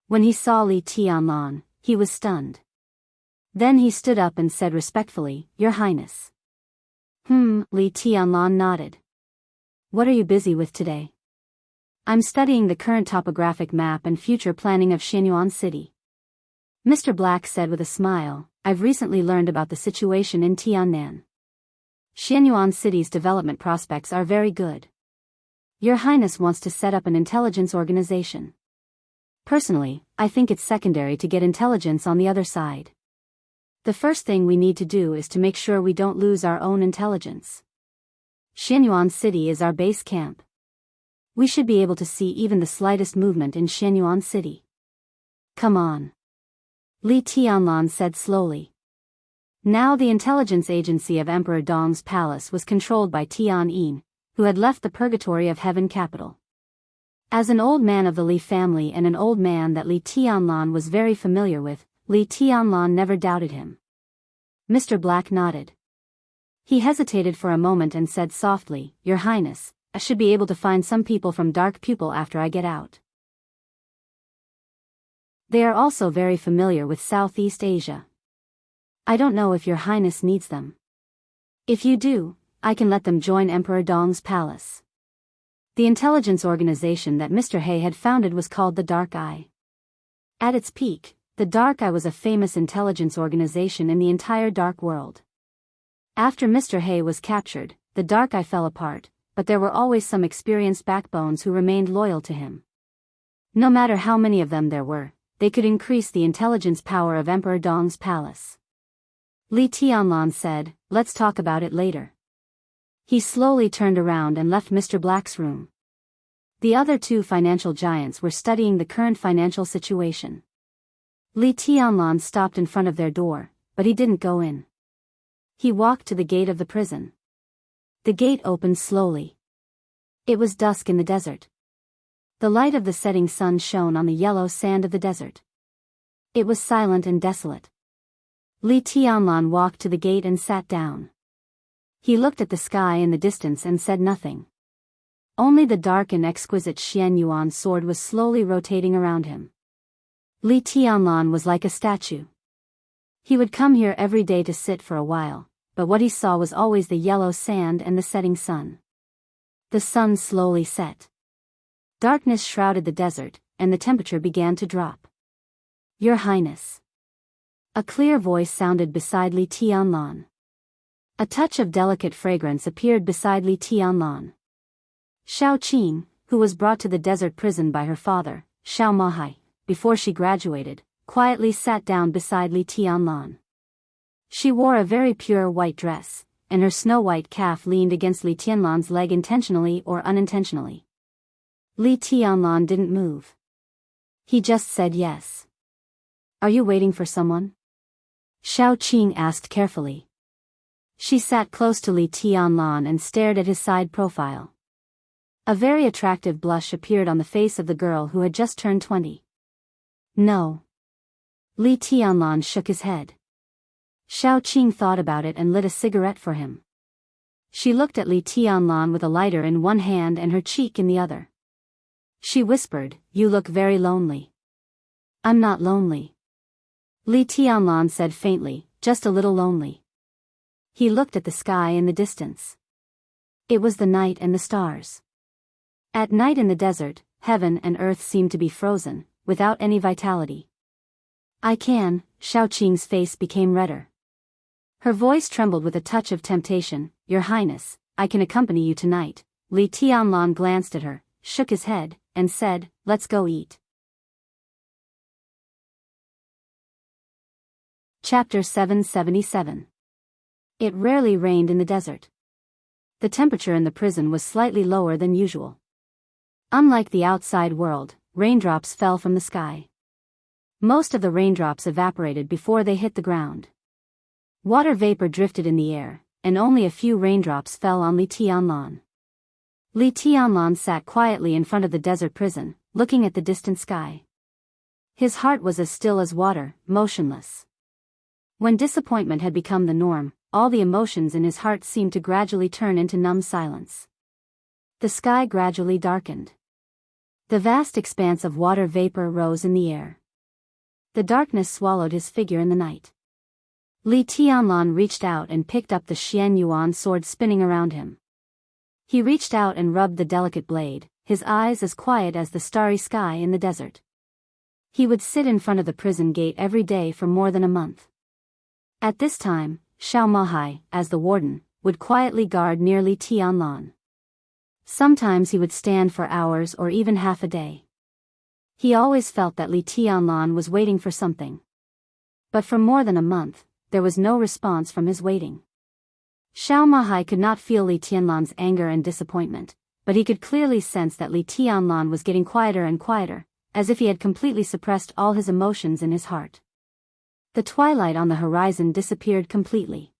When he saw Li Tianlan, he was stunned. Then he stood up and said respectfully, "Your Highness." Li Tianlan nodded. "What are you busy with today?" "I'm studying the current topographic map and future planning of Xianyuan City." Mr. Black said with a smile, "I've recently learned about the situation in Tiannan. Xianyuan City's development prospects are very good. Your Highness wants to set up an intelligence organization. Personally, I think it's secondary to get intelligence on the other side. The first thing we need to do is to make sure we don't lose our own intelligence. Xianyuan City is our base camp. We should be able to see even the slightest movement in Xianyuan City. Come on. Li Tianlan said slowly. Now the intelligence agency of Emperor Dong's palace was controlled by Tian Yin, who had left the purgatory of heaven capital. As an old man of the Li family and an old man that Li Tianlan was very familiar with, Li Tianlan never doubted him. Mr. Black nodded. He hesitated for a moment and said softly, "Your Highness, I should be able to find some people from Dark Pupil after I get out. They are also very familiar with Southeast Asia. I don't know if Your Highness needs them. If you do, I can let them join Emperor Dong's palace." The intelligence organization that Mr. He had founded was called the Dark Eye. At its peak, the Dark Eye was a famous intelligence organization in the entire Dark World. After Mr. He was captured, the Dark Eye fell apart, but there were always some experienced backbones who remained loyal to him. No matter how many of them there were, they could increase the intelligence power of Emperor Dong's palace. Li Tianlan said, "Let's talk about it later." He slowly turned around and left Mr. Black's room. The other two financial giants were studying the current financial situation. Li Tianlan stopped in front of their door, but he didn't go in. He walked to the gate of the prison. The gate opened slowly. It was dusk in the desert. The light of the setting sun shone on the yellow sand of the desert. It was silent and desolate. Li Tianlan walked to the gate and sat down. He looked at the sky in the distance and said nothing. Only the dark and exquisite Xianyuan sword was slowly rotating around him. Li Tianlan was like a statue. He would come here every day to sit for a while, but what he saw was always the yellow sand and the setting sun. The sun slowly set. Darkness shrouded the desert, and the temperature began to drop. "Your Highness." A clear voice sounded beside Li Tianlan. A touch of delicate fragrance appeared beside Li Tianlan. Xiao Qing, who was brought to the desert prison by her father, Xiao Mahai, before she graduated, quietly sat down beside Li Tianlan. She wore a very pure white dress, and her snow-white calf leaned against Li Tianlan's leg intentionally or unintentionally. Li Tianlan didn't move. He just said yes. "Are you waiting for someone?" Xiao Qing asked carefully. She sat close to Li Tianlan and stared at his side profile. A very attractive blush appeared on the face of the girl who had just turned 20. "No." Li Tianlan shook his head. Xiao Qing thought about it and lit a cigarette for him. She looked at Li Tianlan with a lighter in one hand and her cheek in the other. She whispered, "You look very lonely." "I'm not lonely." Li Tianlan said faintly, "Just a little lonely." He looked at the sky in the distance. It was the night and the stars. At night in the desert, heaven and earth seemed to be frozen, without any vitality. "I can," Xiao Qing's face became redder. Her voice trembled with a touch of temptation. "Your Highness, I can accompany you tonight." Li Tianlan glanced at her, shook his head, and said, "Let's go eat." Chapter 777. It rarely rained in the desert. The temperature in the prison was slightly lower than usual. Unlike the outside world, raindrops fell from the sky. Most of the raindrops evaporated before they hit the ground. Water vapor drifted in the air, and only a few raindrops fell on Li Tianlan. Li Tianlan sat quietly in front of the desert prison, looking at the distant sky. His heart was as still as water, motionless. When disappointment had become the norm, all the emotions in his heart seemed to gradually turn into numb silence. The sky gradually darkened. The vast expanse of water vapor rose in the air. The darkness swallowed his figure in the night. Li Tianlan reached out and picked up the Xianyuan sword spinning around him. He reached out and rubbed the delicate blade, his eyes as quiet as the starry sky in the desert. He would sit in front of the prison gate every day for more than a month. At this time, Xiao Mahai, as the warden, would quietly guard near Li Tianlan. Sometimes he would stand for hours or even half a day. He always felt that Li Tianlan was waiting for something. But for more than a month, there was no response from his waiting. Xiao Mahai could not feel Li Tianlan's anger and disappointment, but he could clearly sense that Li Tianlan was getting quieter and quieter, as if he had completely suppressed all his emotions in his heart. The twilight on the horizon disappeared completely.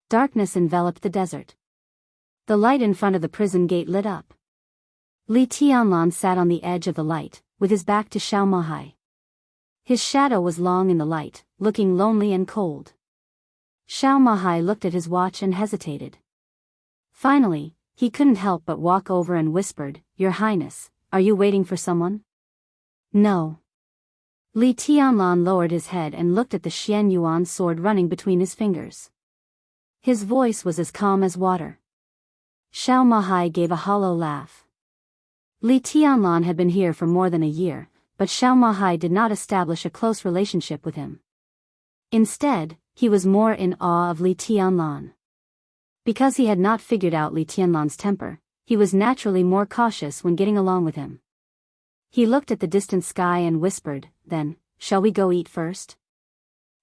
Darkness enveloped the desert. The light in front of the prison gate lit up. Li Tianlan sat on the edge of the light, with his back to Xiao Mahai. His shadow was long in the light, looking lonely and cold. Xiao Mahai looked at his watch and hesitated. Finally, he couldn't help but walk over and whispered, "Your Highness, are you waiting for someone?" "No." Li Tianlan lowered his head and looked at the Xian Yuan sword running between his fingers. His voice was as calm as water. Xiao Mahai gave a hollow laugh. Li Tianlan had been here for more than a year, but Xiao Mahai did not establish a close relationship with him. Instead, he was more in awe of Li Tianlan. Because he had not figured out Li Tianlan's temper, he was naturally more cautious when getting along with him. He looked at the distant sky and whispered, "Then, shall we go eat first?"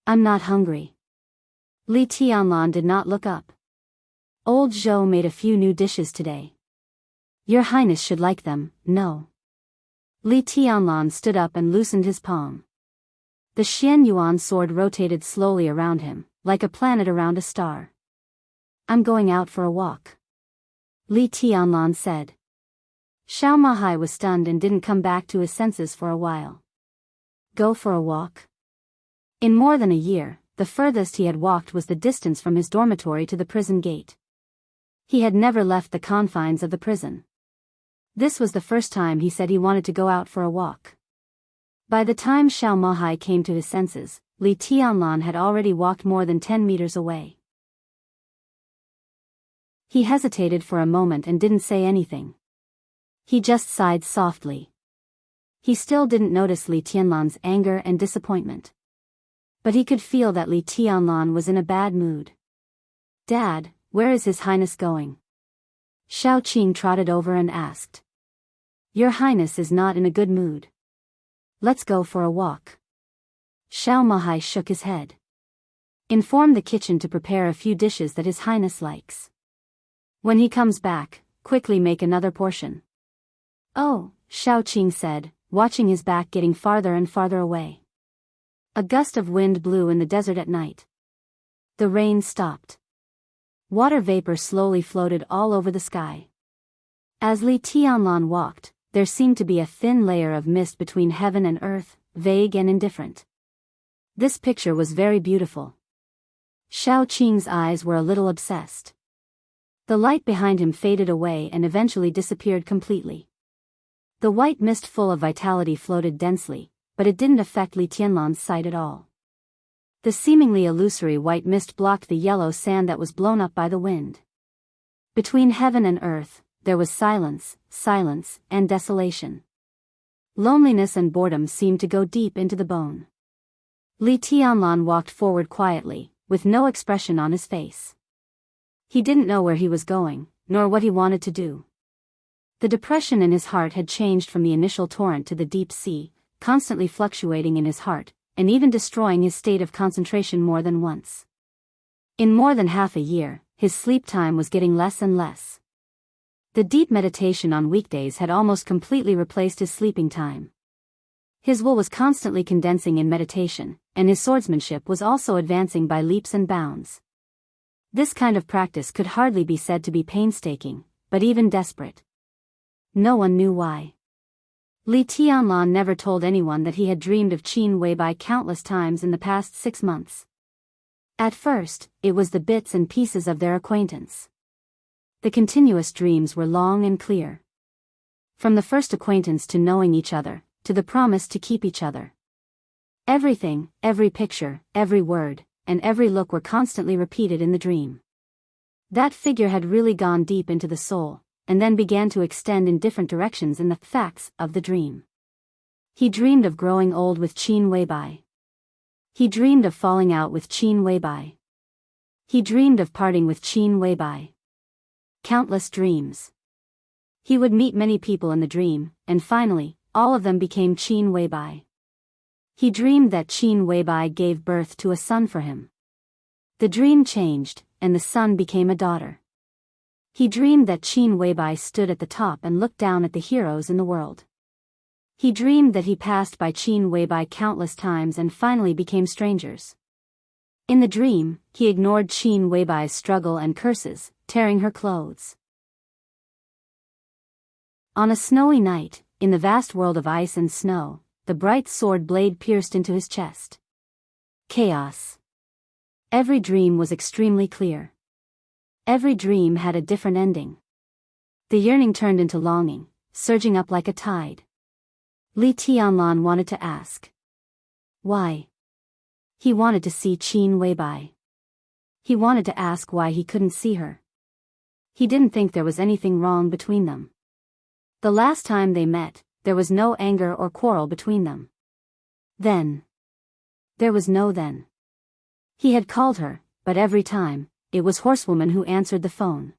"I'm not hungry." Li Tianlan did not look up. "Old Zhou made a few new dishes today. Your Highness should like them, no?" Li Tianlan stood up and loosened his palm. The Xian Yuan sword rotated slowly around him, like a planet around a star. "I'm going out for a walk," Li Tianlan said. Xiao Mahai was stunned and didn't come back to his senses for a while. Go for a walk? In more than a year, the furthest he had walked was the distance from his dormitory to the prison gate. He had never left the confines of the prison. This was the first time he said he wanted to go out for a walk. By the time Xiao Mahai came to his senses, Li Tianlan had already walked more than 10 meters away. He hesitated for a moment and didn't say anything. He just sighed softly. He still didn't notice Li Tianlan's anger and disappointment. But he could feel that Li Tianlan was in a bad mood. "Dad, where is His Highness going?" Xiao Qing trotted over and asked. "Your Highness is not in a good mood. Let's go for a walk." Xiao Mahai shook his head. "Inform the kitchen to prepare a few dishes that His Highness likes. When he comes back, quickly make another portion." "Oh," Xiao Qing said, watching his back getting farther and farther away. A gust of wind blew in the desert at night. The rain stopped. Water vapor slowly floated all over the sky. As Li Tianlan walked, there seemed to be a thin layer of mist between heaven and earth, vague and indifferent. This picture was very beautiful. Xiao Qing's eyes were a little obsessed. The light behind him faded away and eventually disappeared completely. The white mist full of vitality floated densely, but it didn't affect Li Tianlan's sight at all. The seemingly illusory white mist blocked the yellow sand that was blown up by the wind. Between heaven and earth, there was silence, and desolation. Loneliness and boredom seemed to go deep into the bone. Li Tianlan walked forward quietly, with no expression on his face. He didn't know where he was going, nor what he wanted to do. The depression in his heart had changed from the initial torrent to the deep sea, constantly fluctuating in his heart, and even destroying his state of concentration more than once. In more than half a year, his sleep time was getting less and less. The deep meditation on weekdays had almost completely replaced his sleeping time. His will was constantly condensing in meditation, and his swordsmanship was also advancing by leaps and bounds. This kind of practice could hardly be said to be painstaking, but even desperate. No one knew why. Li Tianlan never told anyone that he had dreamed of Qin Weibai countless times in the past 6 months. At first, it was the bits and pieces of their acquaintance. The continuous dreams were long and clear. From the first acquaintance to knowing each other, to the promise to keep each other. Everything, every picture, every word, and every look were constantly repeated in the dream. That figure had really gone deep into the soul, and then began to extend in different directions in the facts of the dream. He dreamed of growing old with Qin Weibai. He dreamed of falling out with Qin Weibai. He dreamed of parting with Qin Weibai. Countless dreams. He would meet many people in the dream, and finally, all of them became Qin Weibai. He dreamed that Qin Weibai gave birth to a son for him. The dream changed, and the son became a daughter. He dreamed that Qin Weibai stood at the top and looked down at the heroes in the world. He dreamed that he passed by Qin Weibai countless times and finally became strangers. In the dream, he ignored Qin Weibai's struggle and curses, tearing her clothes. On a snowy night, in the vast world of ice and snow, the bright sword blade pierced into his chest. Chaos. Every dream was extremely clear. Every dream had a different ending. The yearning turned into longing, surging up like a tide. Li Tianlan wanted to ask. Why? He wanted to see Qin Weibai. He wanted to ask why he couldn't see her. He didn't think there was anything wrong between them. The last time they met, there was no anger or quarrel between them. Then. There was no then. He had called her, but every time, it was Horsewoman who answered the phone.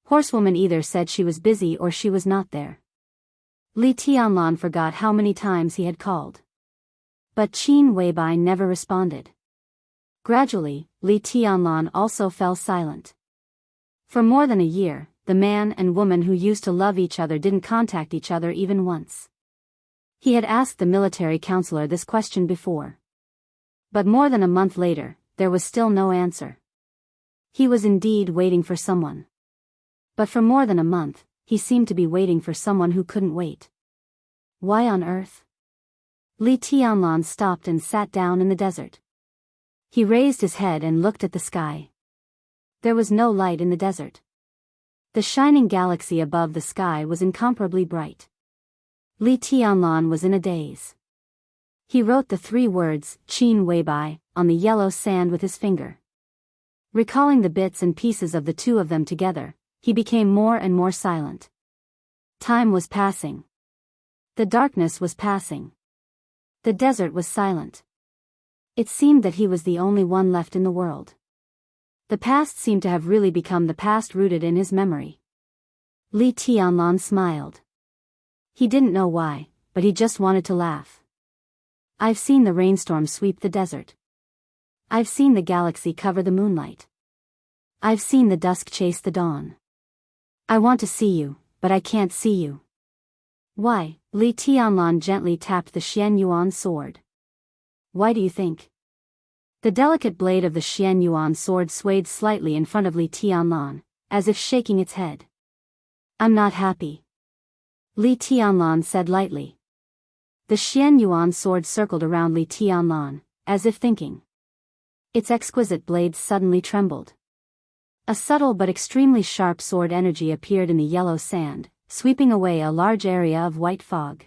Horsewoman either said she was busy or she was not there. Li Tianlan forgot how many times he had called. But Qin Weibai never responded. Gradually, Li Tianlan also fell silent. For more than a year, the man and woman who used to love each other didn't contact each other even once. He had asked the military counselor this question before. But more than a month later, there was still no answer. He was indeed waiting for someone. But for more than a month, he seemed to be waiting for someone who couldn't wait. Why on earth? Li Tianlan stopped and sat down in the desert. He raised his head and looked at the sky. There was no light in the desert. The shining galaxy above the sky was incomparably bright. Li Tianlan was in a daze. He wrote the 3 words, Qin Weibai, on the yellow sand with his finger. Recalling the bits and pieces of the two of them together, he became more and more silent. Time was passing. The darkness was passing. The desert was silent. It seemed that he was the only one left in the world. The past seemed to have really become the past rooted in his memory. Li Tianlan smiled. He didn't know why, but he just wanted to laugh. I've seen the rainstorm sweep the desert. I've seen the galaxy cover the moonlight. I've seen the dusk chase the dawn. I want to see you, but I can't see you. Why? Li Tianlan gently tapped the Xianyuan sword. Why do you think? The delicate blade of the Xianyuan sword swayed slightly in front of Li Tianlan, as if shaking its head. I'm not happy. Li Tianlan said lightly. The Xianyuan sword circled around Li Tianlan, as if thinking. Its exquisite blade suddenly trembled. A subtle but extremely sharp sword energy appeared in the yellow sand, sweeping away a large area of white fog.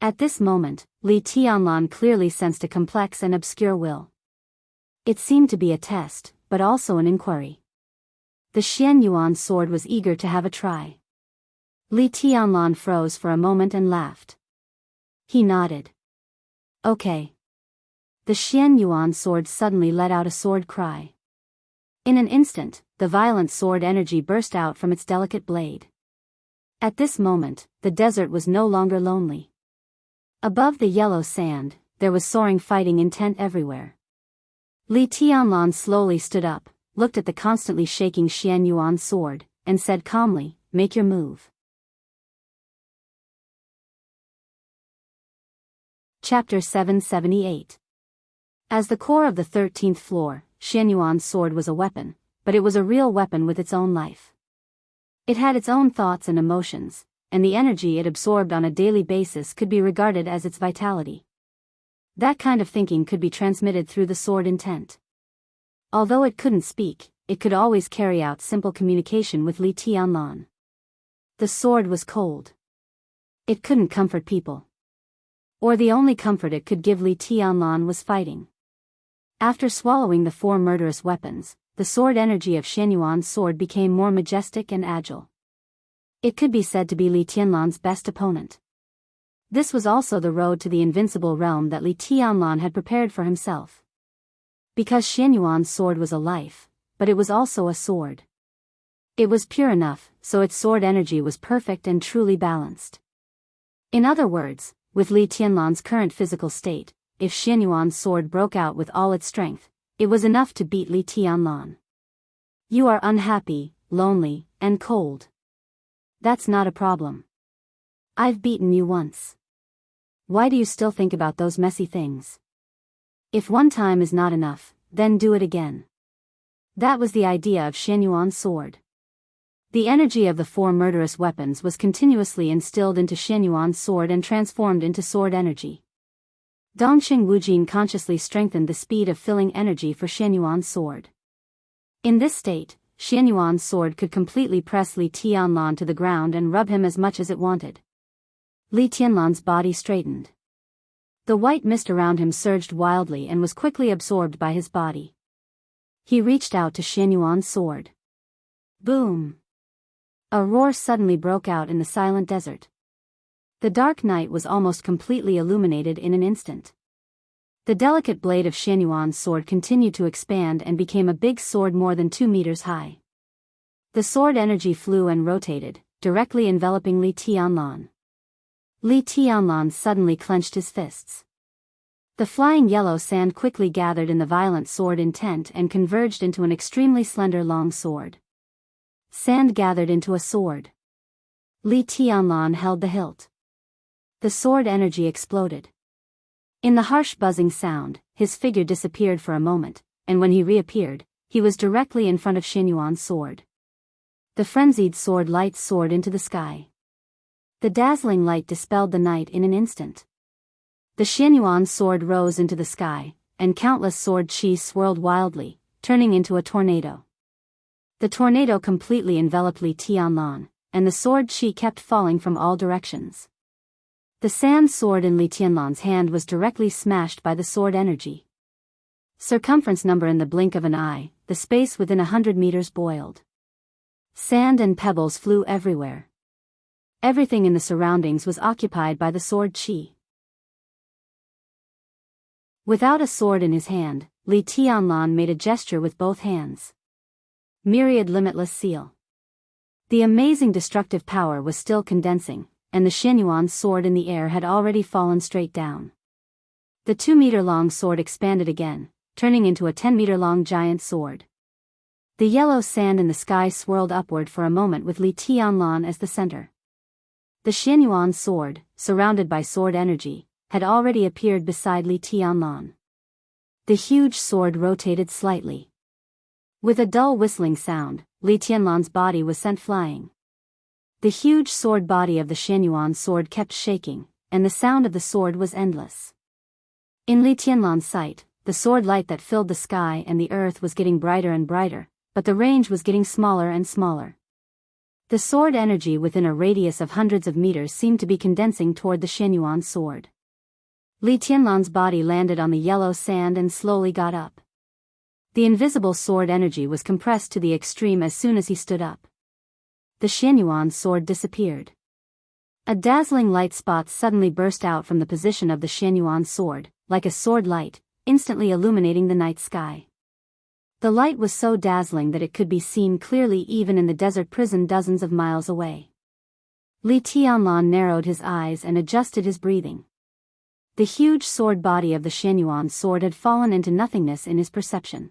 At this moment, Li Tianlan clearly sensed a complex and obscure will. It seemed to be a test, but also an inquiry. The Xianyuan sword was eager to have a try. Li Tianlan froze for a moment and laughed. He nodded. Okay. The Xianyuan sword suddenly let out a sword cry. In an instant, the violent sword energy burst out from its delicate blade. At this moment, the desert was no longer lonely. Above the yellow sand, there was soaring fighting intent everywhere. Li Tianlan slowly stood up, looked at the constantly shaking Xianyuan sword, and said calmly, "Make your move." Chapter 778. As the core of the 13th floor, Xianyuan's sword was a weapon, but it was a real weapon with its own life. It had its own thoughts and emotions, and the energy it absorbed on a daily basis could be regarded as its vitality. That kind of thinking could be transmitted through the sword intent. Although it couldn't speak, it could always carry out simple communication with Li Tianlan. The sword was cold. It couldn't comfort people. Or the only comfort it could give Li Tianlan was fighting. After swallowing the 4 murderous weapons, the sword energy of Xianyuan's sword became more majestic and agile. It could be said to be Li Tianlan's best opponent. This was also the road to the invincible realm that Li Tianlan had prepared for himself. Because Xianyuan's sword was a life, but it was also a sword. It was pure enough, so its sword energy was perfect and truly balanced. In other words, with Li Tianlan's current physical state, if Xianyuan's sword broke out with all its strength, It was enough to beat Li Tianlan. You are unhappy, lonely, and cold. That's not a problem. I've beaten you once. Why do you still think about those messy things? If one time is not enough, then do it again. That was the idea of Xianyuan's sword. The energy of the 4 murderous weapons was continuously instilled into Xianyuan's sword and transformed into sword energy. Dongxing Wujin consciously strengthened the speed of filling energy for Xianyuan's sword. In this state, Xianyuan's sword could completely press Li Tianlan to the ground and rub him as much as it wanted. Li Tianlan's body straightened. The white mist around him surged wildly and was quickly absorbed by his body. He reached out to Xianyuan's sword. Boom! A roar suddenly broke out in the silent desert. The dark night was almost completely illuminated in an instant. The delicate blade of Xianyuan's sword continued to expand and became a big sword more than 2 meters high. The sword energy flew and rotated, directly enveloping Li Tianlan. Li Tianlan suddenly clenched his fists. The flying yellow sand quickly gathered in the violent sword intent and converged into an extremely slender long sword. Sand gathered into a sword. Li Tianlan held the hilt. The sword energy exploded. In the harsh buzzing sound, his figure disappeared for a moment, and when he reappeared, he was directly in front of Xianyuan's sword. The frenzied sword light soared into the sky. The dazzling light dispelled the night in an instant. The Xianyuan sword rose into the sky, and countless sword chi swirled wildly, turning into a tornado. The tornado completely enveloped Li Tianlan, and the sword chi kept falling from all directions. The sand sword in Li Tianlan's hand was directly smashed by the sword energy. Circumference number in the blink of an eye, the space within 100 meters boiled. Sand and pebbles flew everywhere. Everything in the surroundings was occupied by the sword chi. Without a sword in his hand, Li Tianlan made a gesture with both hands. Myriad limitless seal. The amazing destructive power was still condensing, and the Xianyuan sword in the air had already fallen straight down. The 2-meter-long sword expanded again, turning into a 10-meter-long giant sword. The yellow sand in the sky swirled upward for a moment with Li Tianlan as the center. The Xianyuan sword, surrounded by sword energy, had already appeared beside Li Tianlan. The huge sword rotated slightly. With a dull whistling sound, Li Tianlan's body was sent flying. The huge sword body of the Xianyuan sword kept shaking, and the sound of the sword was endless. In Li Tianlan's sight, the sword light that filled the sky and the earth was getting brighter and brighter, but the range was getting smaller and smaller. The sword energy within a radius of hundreds of meters seemed to be condensing toward the Xianyuan sword. Li Tianlan's body landed on the yellow sand and slowly got up. The invisible sword energy was compressed to the extreme as soon as he stood up. The Xianyuan sword disappeared. A dazzling light spot suddenly burst out from the position of the Xianyuan sword, like a sword light, instantly illuminating the night sky. The light was so dazzling that it could be seen clearly even in the desert prison dozens of miles away. Li Tianlan narrowed his eyes and adjusted his breathing. The huge sword body of the Xianyuan sword had fallen into nothingness in his perception.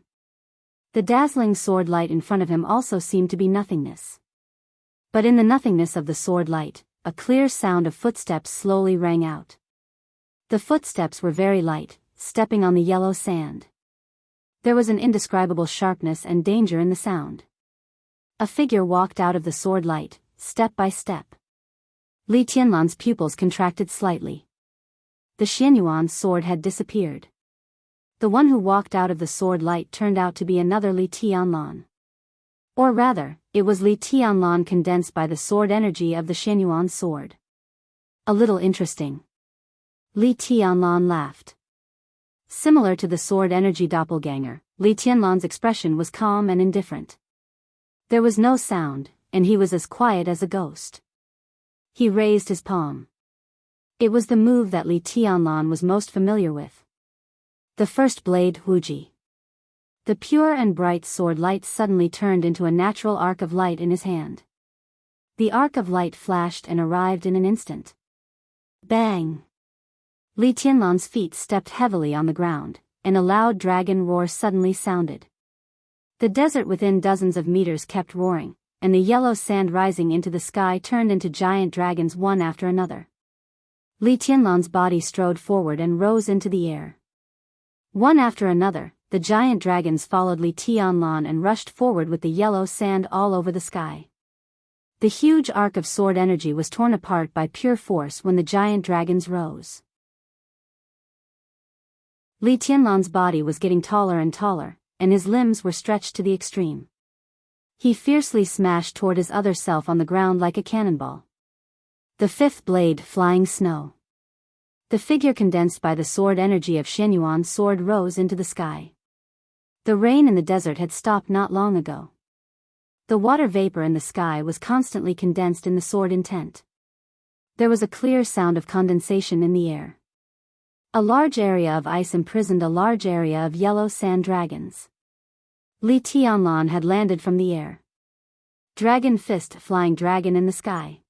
The dazzling sword light in front of him also seemed to be nothingness. But in the nothingness of the sword light, a clear sound of footsteps slowly rang out. The footsteps were very light, stepping on the yellow sand. There was an indescribable sharpness and danger in the sound. A figure walked out of the sword light, step by step. Li Tianlan's pupils contracted slightly. The Xianyuan sword had disappeared. The one who walked out of the sword light turned out to be another Li Tianlan. Or rather, it was Li Tianlan condensed by the sword energy of the Xianyuan sword. A little interesting. Li Tianlan laughed. Similar to the sword energy doppelganger, Li Tianlan's expression was calm and indifferent. There was no sound, and he was as quiet as a ghost. He raised his palm. It was the move that Li Tianlan was most familiar with. The first blade Huji. The pure and bright sword light suddenly turned into a natural arc of light in his hand. The arc of light flashed and arrived in an instant. Bang! Li Tianlan's feet stepped heavily on the ground, and a loud dragon roar suddenly sounded. The desert within dozens of meters kept roaring, and the yellow sand rising into the sky turned into giant dragons one after another. Li Tianlan's body strode forward and rose into the air. One after another, the giant dragons followed Li Tianlan and rushed forward with the yellow sand all over the sky. The huge arc of sword energy was torn apart by pure force when the giant dragons rose. Li Tianlan's body was getting taller and taller, and his limbs were stretched to the extreme. He fiercely smashed toward his other self on the ground like a cannonball. The fifth blade, flying snow. The figure condensed by the sword energy of Xianyuan's sword rose into the sky. The rain in the desert had stopped not long ago. The water vapor in the sky was constantly condensed in the sword intent. There was a clear sound of condensation in the air. A large area of ice imprisoned a large area of yellow sand dragons. Li Tianlan had landed from the air. Dragon fist, flying dragon in the sky.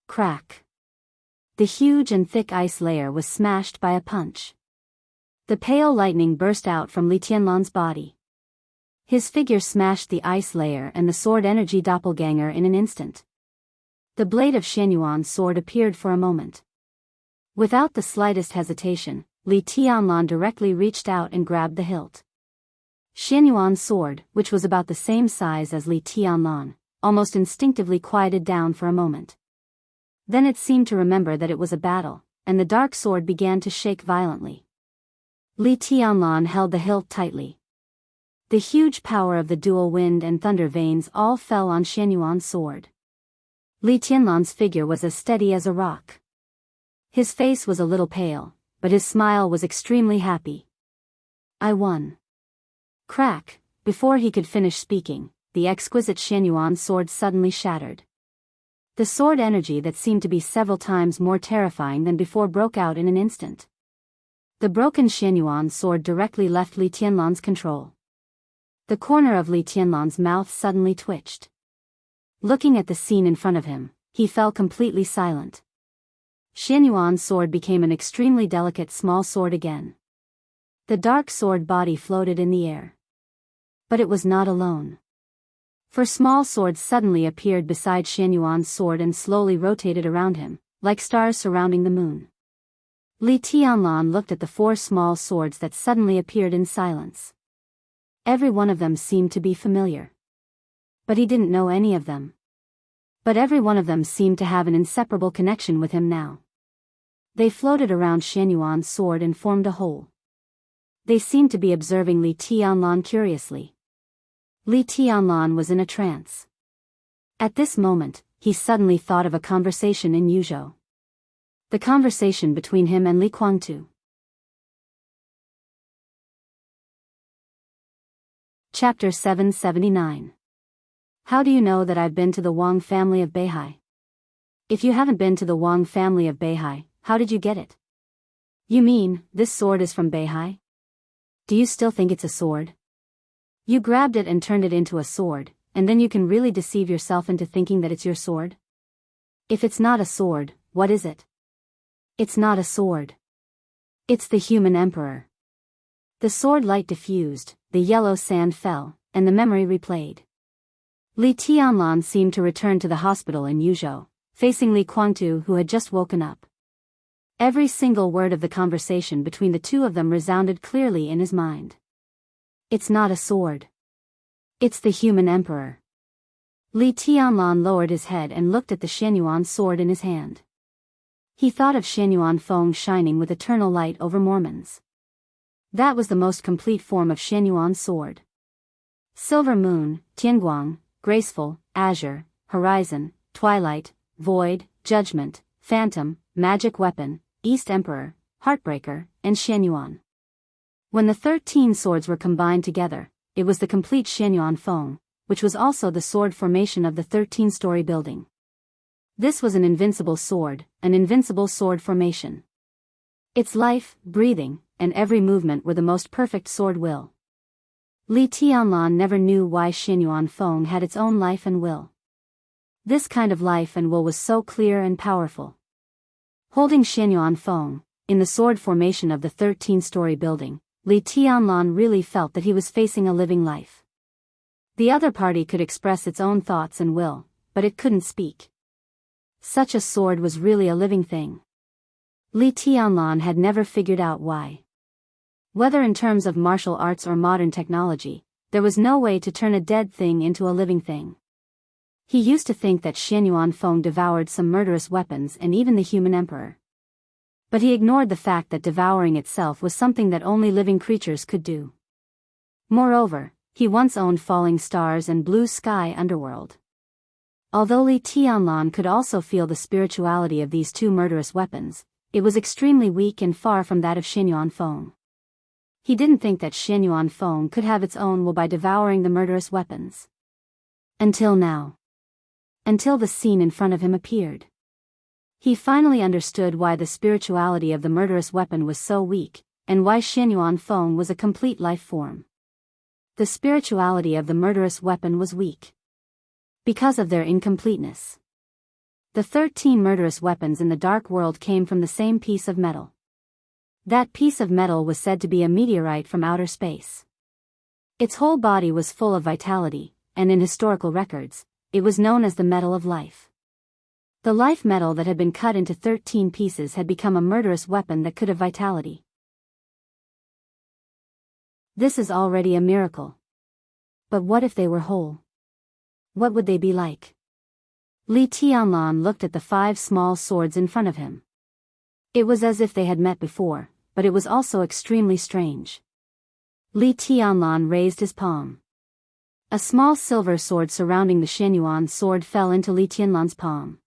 Crack. The huge and thick ice layer was smashed by a punch. The pale lightning burst out from Li Tianlan's body. His figure smashed the ice layer and the sword energy doppelganger in an instant. The blade of Xianyuan's sword appeared for a moment. Without the slightest hesitation, Li Tianlan directly reached out and grabbed the hilt. Xianyuan's sword, which was about the same size as Li Tianlan, almost instinctively quieted down for a moment. Then it seemed to remember that it was a battle, and the dark sword began to shake violently. Li Tianlan held the hilt tightly. The huge power of the dual wind and thunder veins all fell on Xianyuan's sword. Li Tianlan's figure was as steady as a rock. His face was a little pale, but his smile was extremely happy. I won. Crack! Before he could finish speaking, the exquisite Xianyuan's sword suddenly shattered. The sword energy that seemed to be several times more terrifying than before broke out in an instant. The broken Xianyuan's sword directly left Li Tianlan's control. The corner of Li Tianlan's mouth suddenly twitched. Looking at the scene in front of him, he fell completely silent. Xianyuan's sword became an extremely delicate small sword again. The dark sword body floated in the air. But it was not alone. For small swords suddenly appeared beside Xianyuan's sword and slowly rotated around him, like stars surrounding the moon. Li Tianlan looked at the four small swords that suddenly appeared in silence. Every one of them seemed to be familiar. But he didn't know any of them. But every one of them seemed to have an inseparable connection with him now. They floated around Xianyuan's sword and formed a whole. They seemed to be observing Li Tianlan curiously. Li Tianlan was in a trance. At this moment, he suddenly thought of a conversation in Yuzhou. The conversation between him and Li Guangtu. Chapter 779. How do you know that I've been to the Wang family of Beihai? If you haven't been to the Wang family of Beihai, how did you get it? You mean, this sword is from Beihai? Do you still think it's a sword? You grabbed it and turned it into a sword, and then you can really deceive yourself into thinking that it's your sword? If it's not a sword, what is it? It's not a sword. It's the human emperor. The sword light diffused, the yellow sand fell, and the memory replayed. Li Tianlan seemed to return to the hospital in Yuzhou, facing Li Guangtu who had just woken up. Every single word of the conversation between the two of them resounded clearly in his mind. It's not a sword. It's the human emperor. Li Tianlan lowered his head and looked at the Xianyuan sword in his hand. He thought of Xianyuan Feng shining with eternal light over Mormons. That was the most complete form of Xianyuan's sword. Silver moon, Tianguang, graceful, azure, horizon, twilight, void, judgment, phantom, magic weapon, East Emperor, Heartbreaker, and Xianyuan. When the 13 swords were combined together, it was the complete Xianyuan Feng, which was also the sword formation of the 13-story building. This was an invincible sword formation. Its life, breathing, and every movement were the most perfect sword will. Li Tianlan never knew why Xianyuan Feng had its own life and will. This kind of life and will was so clear and powerful. Holding Xianyuan Feng, in the sword formation of the 13-story building, Li Tianlan really felt that he was facing a living life. The other party could express its own thoughts and will, but it couldn't speak. Such a sword was really a living thing. Li Tianlan had never figured out why. Whether in terms of martial arts or modern technology, there was no way to turn a dead thing into a living thing. He used to think that Xianyuan Feng devoured some murderous weapons and even the human emperor. But he ignored the fact that devouring itself was something that only living creatures could do. Moreover, he once owned falling stars and blue sky underworld. Although Li Tianlan could also feel the spirituality of these two murderous weapons, it was extremely weak and far from that of Xianyuan Feng. He didn't think that Xianyuan Feng could have its own will by devouring the murderous weapons. Until now. Until the scene in front of him appeared. He finally understood why the spirituality of the murderous weapon was so weak, and why Xianyuan Feng was a complete life form. The spirituality of the murderous weapon was weak. Because of their incompleteness. The 13 murderous weapons in the dark world came from the same piece of metal. That piece of metal was said to be a meteorite from outer space. Its whole body was full of vitality, and in historical records, it was known as the metal of life. The life metal that had been cut into 13 pieces had become a murderous weapon that could have vitality. This is already a miracle. But what if they were whole? What would they be like? Li Tianlan looked at the 5 small swords in front of him. It was as if they had met before, but it was also extremely strange. Li Tianlan raised his palm. A small silver sword surrounding the Xianyuan sword fell into Li Tianlan's palm.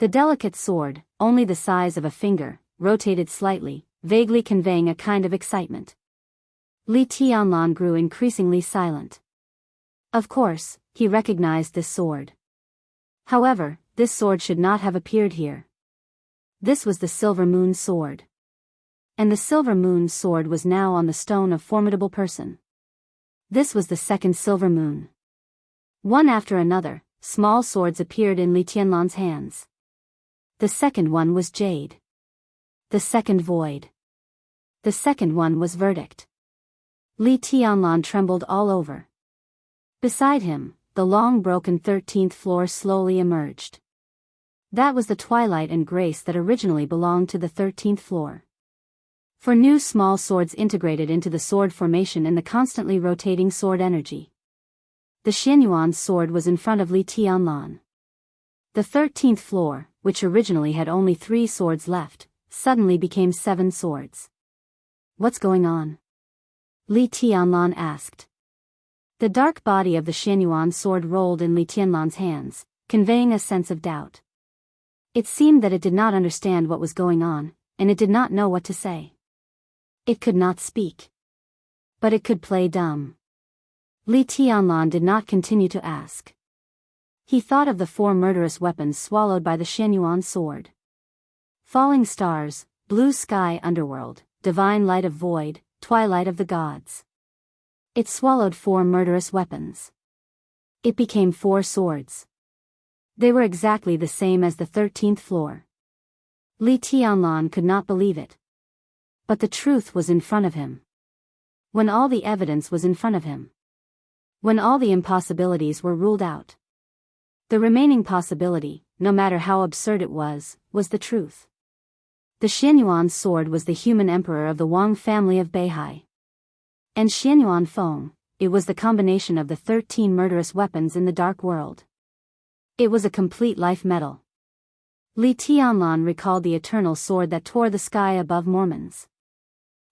The delicate sword, only the size of a finger, rotated slightly, vaguely conveying a kind of excitement. Li Tianlan grew increasingly silent. Of course, he recognized this sword. However, this sword should not have appeared here. This was the Silver Moon sword. And the Silver Moon sword was now on the stone of formidable person. This was the second Silver Moon. One after another, small swords appeared in Li Tianlan's hands. The second one was Jade. The second Void. The second one was Verdict. Li Tianlan trembled all over. Beside him, the long broken 13th floor slowly emerged. That was the twilight and grace that originally belonged to the 13th floor. For new small swords integrated into the sword formation in the constantly rotating sword energy. The Xianyuan sword was in front of Li Tianlan. The 13th floor, which originally had only 3 swords left, suddenly became 7 swords. What's going on? Li Tianlan asked. The dark body of the Xianyuan sword rolled in Li Tianlan's hands, conveying a sense of doubt. It seemed that it did not understand what was going on, and it did not know what to say. It could not speak. But it could play dumb. Li Tianlan did not continue to ask. He thought of the 4 murderous weapons swallowed by the Xianyuan sword. Falling stars, blue sky underworld, divine light of void, twilight of the gods. It swallowed 4 murderous weapons. It became 4 swords. They were exactly the same as the 13th floor. Li Tianlan could not believe it. But the truth was in front of him. When all the evidence was in front of him. When all the impossibilities were ruled out. The remaining possibility, no matter how absurd it was the truth. The Xianyuan sword was the human emperor of the Wang family of Beihai. And Xianyuan Feng, it was the combination of the 13 murderous weapons in the dark world. It was a complete life metal. Li Tianlan recalled the eternal sword that tore the sky above Mormons.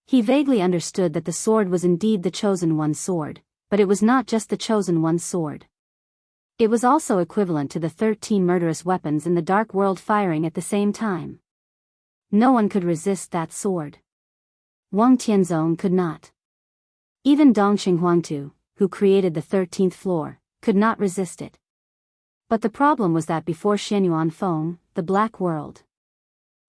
He vaguely understood that the sword was indeed the chosen one's sword, but it was not just the chosen one's sword. It was also equivalent to the 13 murderous weapons in the dark world firing at the same time. No one could resist that sword. Wang Tianzong could not. Even Dongqing Huangtu, who created the 13th floor, could not resist it. But the problem was that before Xianyuan Feng, the black world.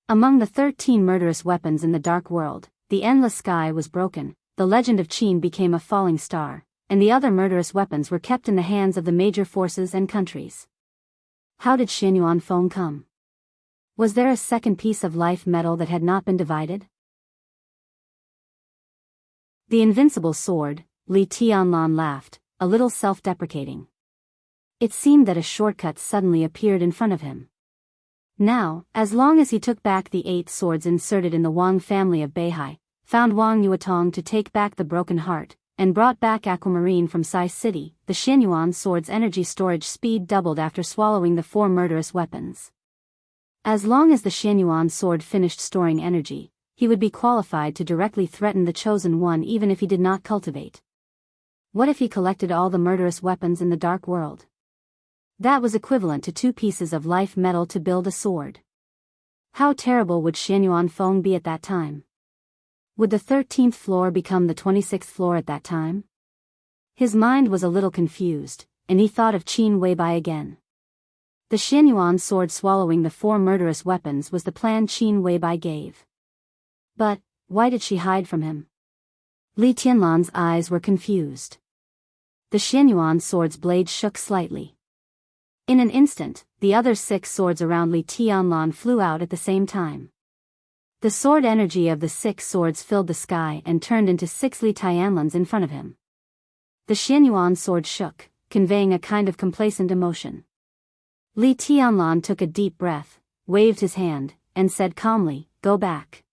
Among the 13 murderous weapons in the dark world, the endless sky was broken, the legend of Qin became a falling star, and the other murderous weapons were kept in the hands of the major forces and countries. How did Xianyuan Feng come? Was there a second piece of life metal that had not been divided? The invincible sword, Li Tianlan laughed, a little self-deprecating. It seemed that a shortcut suddenly appeared in front of him. Now, as long as he took back the 8 swords inserted in the Wang family of Beihai, found Wang Yuetong to take back the broken heart, and brought back Aquamarine from Sai City, the Xianyuan sword's energy storage speed doubled after swallowing the 4 murderous weapons. As long as the Xianyuan sword finished storing energy, he would be qualified to directly threaten the Chosen One even if he did not cultivate. What if he collected all the murderous weapons in the dark world? That was equivalent to 2 pieces of life metal to build a sword. How terrible would Xianyuan Feng be at that time? Would the 13th floor become the 26th floor at that time? His mind was a little confused, and he thought of Qin Weibai again. The Xianyuan sword swallowing the 4 murderous weapons was the plan Qin Weibai gave. But, why did she hide from him? Li Tianlan's eyes were confused. The Xianyuan sword's blade shook slightly. In an instant, the other 6 swords around Li Tianlan flew out at the same time. The sword energy of the 6 swords filled the sky and turned into 6 Li Tianlans in front of him. The Xianyuan sword shook, conveying a kind of complacent emotion. Li Tianlan took a deep breath, waved his hand, and said calmly, "Go back."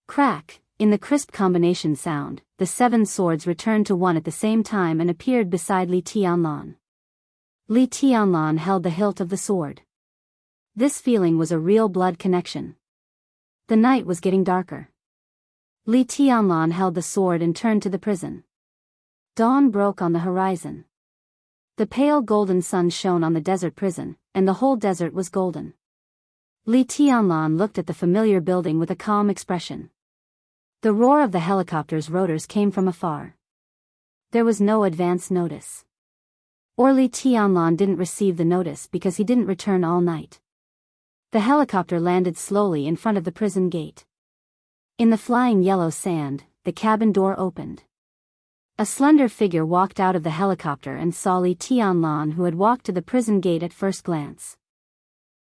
Crack, in the crisp combination sound, the 7 swords returned to one at the same time and appeared beside Li Tianlan. Li Tianlan held the hilt of the sword. This feeling was a real blood connection. The night was getting darker. Li Tianlan held the sword and turned to the prison. Dawn broke on the horizon. The pale golden sun shone on the desert prison, and the whole desert was golden. Li Tianlan looked at the familiar building with a calm expression. The roar of the helicopter's rotors came from afar. There was no advance notice. Or Li Tianlan didn't receive the notice because he didn't return all night. The helicopter landed slowly in front of the prison gate. In the flying yellow sand, the cabin door opened. A slender figure walked out of the helicopter and saw Li Tianlan, who had walked to the prison gate at first glance.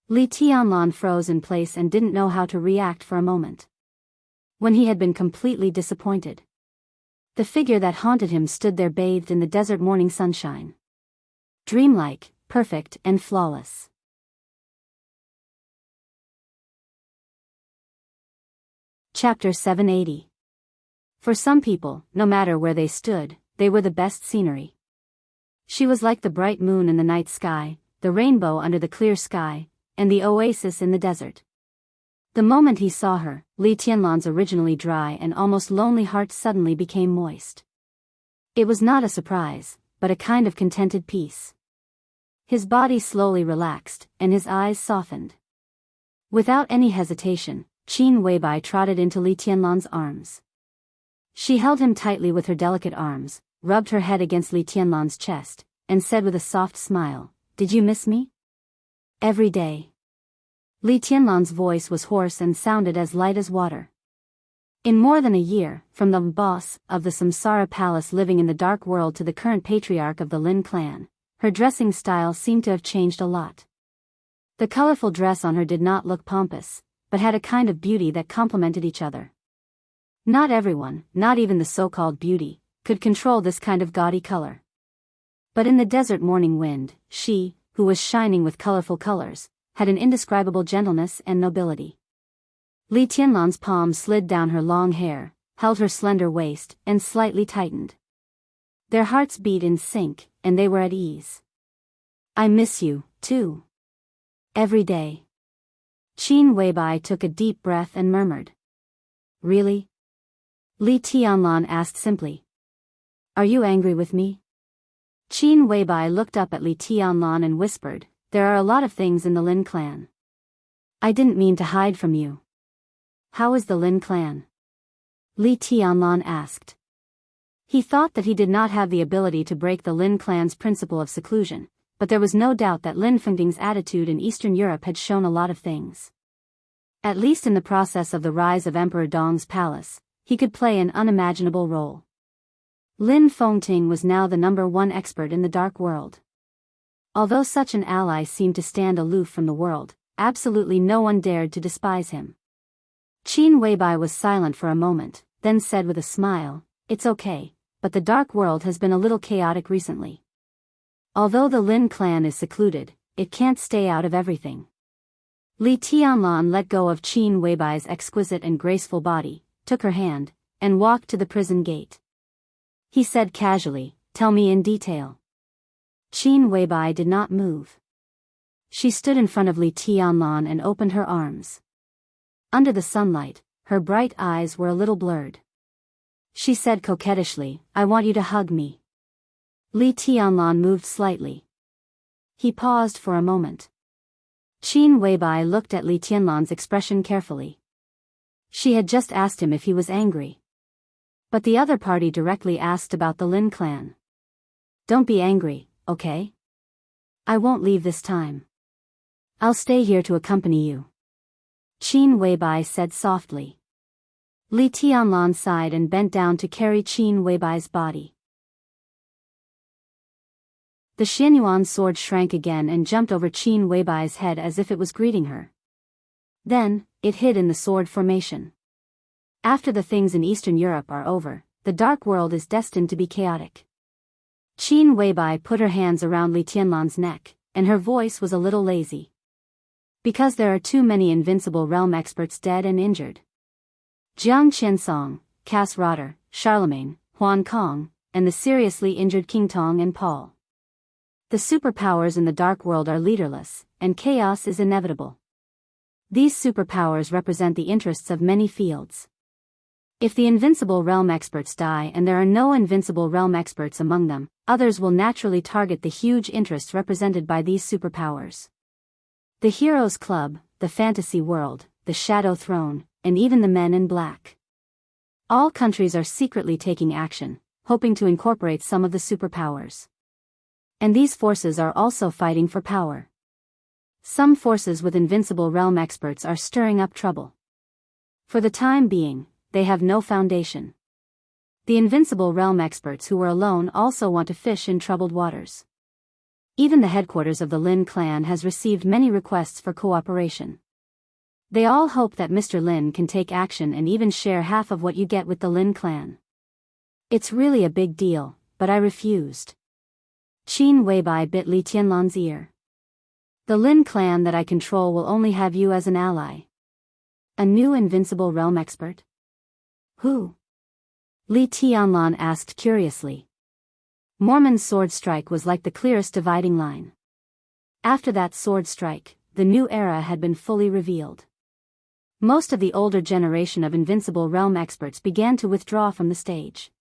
Li Tianlan froze in place and didn't know how to react for a moment. When he had been completely disappointed. The figure that haunted him stood there bathed in the desert morning sunshine. Dreamlike, perfect, and flawless. Chapter 780. For some people, no matter where they stood, they were the best scenery. She was like the bright moon in the night sky, the rainbow under the clear sky, and the oasis in the desert. The moment he saw her, Li Tianlan's originally dry and almost lonely heart suddenly became moist. It was not a surprise, but a kind of contented peace. His body slowly relaxed, and his eyes softened. Without any hesitation, Qin Weibai trotted into Li Tianlan's arms. She held him tightly with her delicate arms, rubbed her head against Li Tianlan's chest, and said with a soft smile, "Did you miss me?" "Every day." Li Tianlan's voice was hoarse and sounded as light as water. In more than a year, from the boss of the Samsara Palace living in the dark world to the current patriarch of the Lin clan, her dressing style seemed to have changed a lot. The colorful dress on her did not look pompous, but had a kind of beauty that complemented each other. Not everyone, not even the so-called beauty, could control this kind of gaudy color. But in the desert morning wind, she, who was shining with colorful colors, had an indescribable gentleness and nobility. Li Tianlan's palm slid down her long hair, held her slender waist, and slightly tightened. Their hearts beat in sync, and they were at ease. "I miss you, too. Every day." Qin Weibai took a deep breath and murmured. "Really?" Li Tianlan asked simply. "Are you angry with me?" Qin Weibai looked up at Li Tianlan and whispered, "There are a lot of things in the Lin clan. I didn't mean to hide from you." "How is the Lin clan?" Li Tianlan asked. He thought that he did not have the ability to break the Lin clan's principle of seclusion, but there was no doubt that Lin Fengding's attitude in Eastern Europe had shown a lot of things. At least in the process of the rise of Emperor Dong's palace, he could play an unimaginable role. Lin Fengting was now the #1 expert in the dark world. Although such an ally seemed to stand aloof from the world, absolutely no one dared to despise him. Qin Weibai was silent for a moment, then said with a smile, it's okay, but the dark world has been a little chaotic recently. Although the Lin clan is secluded, it can't stay out of everything. Li Tianlan let go of Qin Weibai's exquisite and graceful body, took her hand, and walked to the prison gate. He said casually, "Tell me in detail." Qin Weibai did not move. She stood in front of Li Tianlan and opened her arms. Under the sunlight, her bright eyes were a little blurred. She said coquettishly, "I want you to hug me." Li Tianlan moved slightly. He paused for a moment. Qin Weibai looked at Li Tianlan's expression carefully. She had just asked him if he was angry. But the other party directly asked about the Lin clan. "Don't be angry, okay? I won't leave this time. I'll stay here to accompany you," Qin Weibai said softly. Li Tianlan sighed and bent down to carry Qin Weibai's body. The Xianyuan sword shrank again and jumped over Qin Weibai's head as if it was greeting her. Then, it hid in the sword formation. After the things in Eastern Europe are over, the dark world is destined to be chaotic. Qin Weibai put her hands around Li Tianlan's neck, and her voice was a little lazy. "Because there are too many invincible realm experts dead and injured. Jiang Qinsong, Cass Rotter, Charlemagne, Huan Kong, and the seriously injured King Tong and Paul. The superpowers in the dark world are leaderless, and chaos is inevitable. These superpowers represent the interests of many fields. If the invincible realm experts die and there are no invincible realm experts among them, others will naturally target the huge interests represented by these superpowers. The Heroes Club, the Fantasy World, the Shadow Throne, and even the Men in Black. All countries are secretly taking action, hoping to incorporate some of the superpowers. And these forces are also fighting for power. Some forces with invincible realm experts are stirring up trouble. For the time being, they have no foundation. The invincible realm experts who were alone also want to fish in troubled waters. Even the headquarters of the Lin clan has received many requests for cooperation. They all hope that Mr. Lin can take action and even share half of what you get with the Lin clan. It's really a big deal, but I refused. Qin Weibai bit Li Tianlan's ear. The Lin clan that I control will only have you as an ally. A new invincible realm expert? Who? Li Tianlan asked curiously. Mormon's sword strike was like the clearest dividing line. After that sword strike, the new era had been fully revealed. Most of the older generation of invincible realm experts began to withdraw from the stage.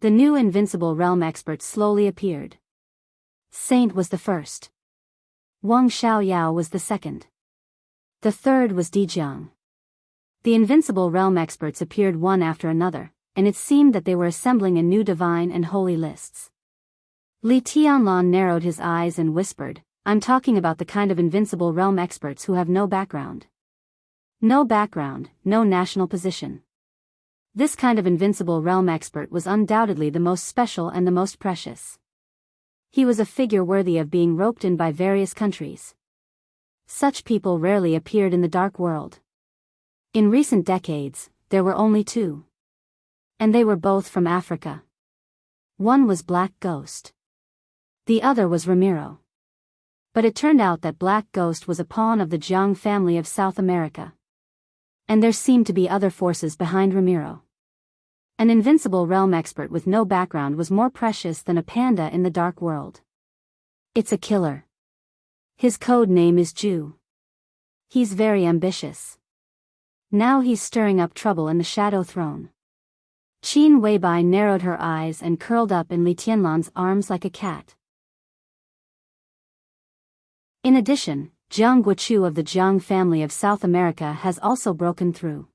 The new invincible realm experts slowly appeared. Saint was the first. Wang Xiaoyao was the second. The third was Dijiang. The invincible realm experts appeared one after another, and it seemed that they were assembling a new divine and holy lists. Li Tianlan narrowed his eyes and whispered, "I'm talking about the kind of invincible realm experts who have no background. No background, no national position. This kind of invincible realm expert was undoubtedly the most special and the most precious. He was a figure worthy of being roped in by various countries. Such people rarely appeared in the dark world. In recent decades, there were only two. And they were both from Africa. One was Black Ghost. The other was Ramiro. But it turned out that Black Ghost was a pawn of the Jiang family of South America. And there seemed to be other forces behind Ramiro. An invincible realm expert with no background was more precious than a panda in the dark world. It's a killer. His code name is Ju. He's very ambitious. Now he's stirring up trouble in the Shadow Throne." Qin Weibai narrowed her eyes and curled up in Li Tianlan's arms like a cat. In addition, Jiang Guochu of the Jiang family of South America has also broken through.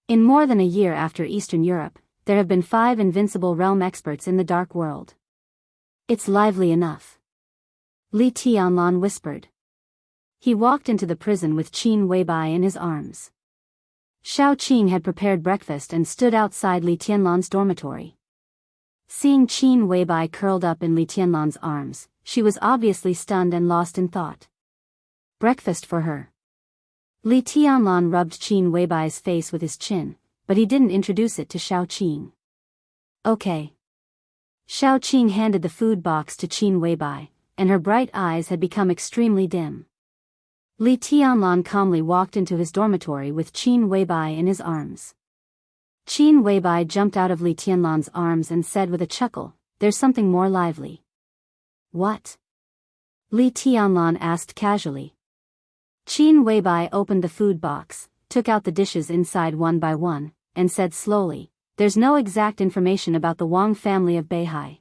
In more than a year after Eastern Europe, there have been 5 invincible realm experts in the dark world. It's lively enough. Li Tianlan whispered. He walked into the prison with Qin Weibai in his arms. Xiao Qing had prepared breakfast and stood outside Li Tianlan's dormitory. Seeing Qin Weibai curled up in Li Tianlan's arms, she was obviously stunned and lost in thought. Breakfast for her. Li Tianlan rubbed Qin Weibai's face with his chin, but he didn't introduce it to Xiao Qing. Okay. Xiao Qing handed the food box to Qin Weibai, and her bright eyes had become extremely dim. Li Tianlan calmly walked into his dormitory with Qin Weibai in his arms. Qin Weibai jumped out of Li Tianlan's arms and said with a chuckle, "There's something more lively." "What?" Li Tianlan asked casually. Qin Weibai opened the food box, took out the dishes inside one by one, and said slowly, "There's no exact information about the Wang family of Beihai.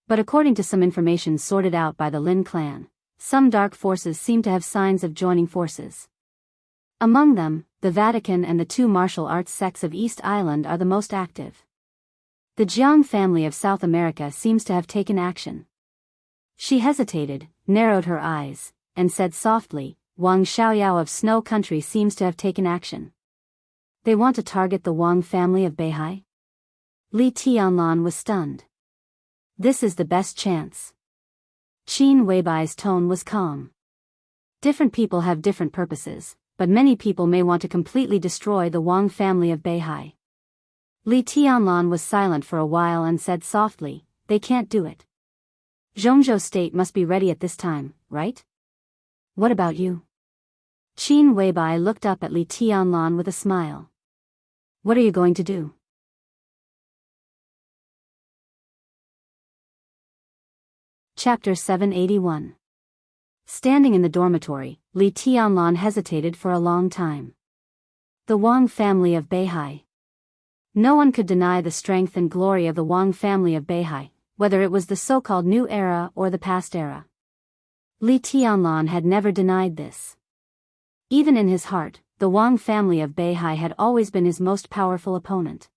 But according to some information sorted out by the Lin clan, some dark forces seem to have signs of joining forces. Among them, the Vatican and the two martial arts sects of East Island are the most active. The Jiang family of South America seems to have taken action." She hesitated, narrowed her eyes, and said softly, "Wang Xiaoyao of Snow Country seems to have taken action. They want to target the Wang family of Beihai?" Li Tianlan was stunned. "This is the best chance." Qin Weibai's tone was calm. "Different people have different purposes, but many people may want to completely destroy the Wang family of Beihai." Li Tianlan was silent for a while and said softly, "They can't do it. Zhongzhou State must be ready at this time, right? What about you?" Qin Weibai looked up at Li Tianlan with a smile. "What are you going to do?" Chapter 781. Standing in the dormitory, Li Tianlan hesitated for a long time. The Wang family of Beihai. No one could deny the strength and glory of the Wang family of Beihai, whether it was the so-called new era or the past era. Li Tianlan had never denied this. Even in his heart, the Wang family of Beihai had always been his most powerful opponent.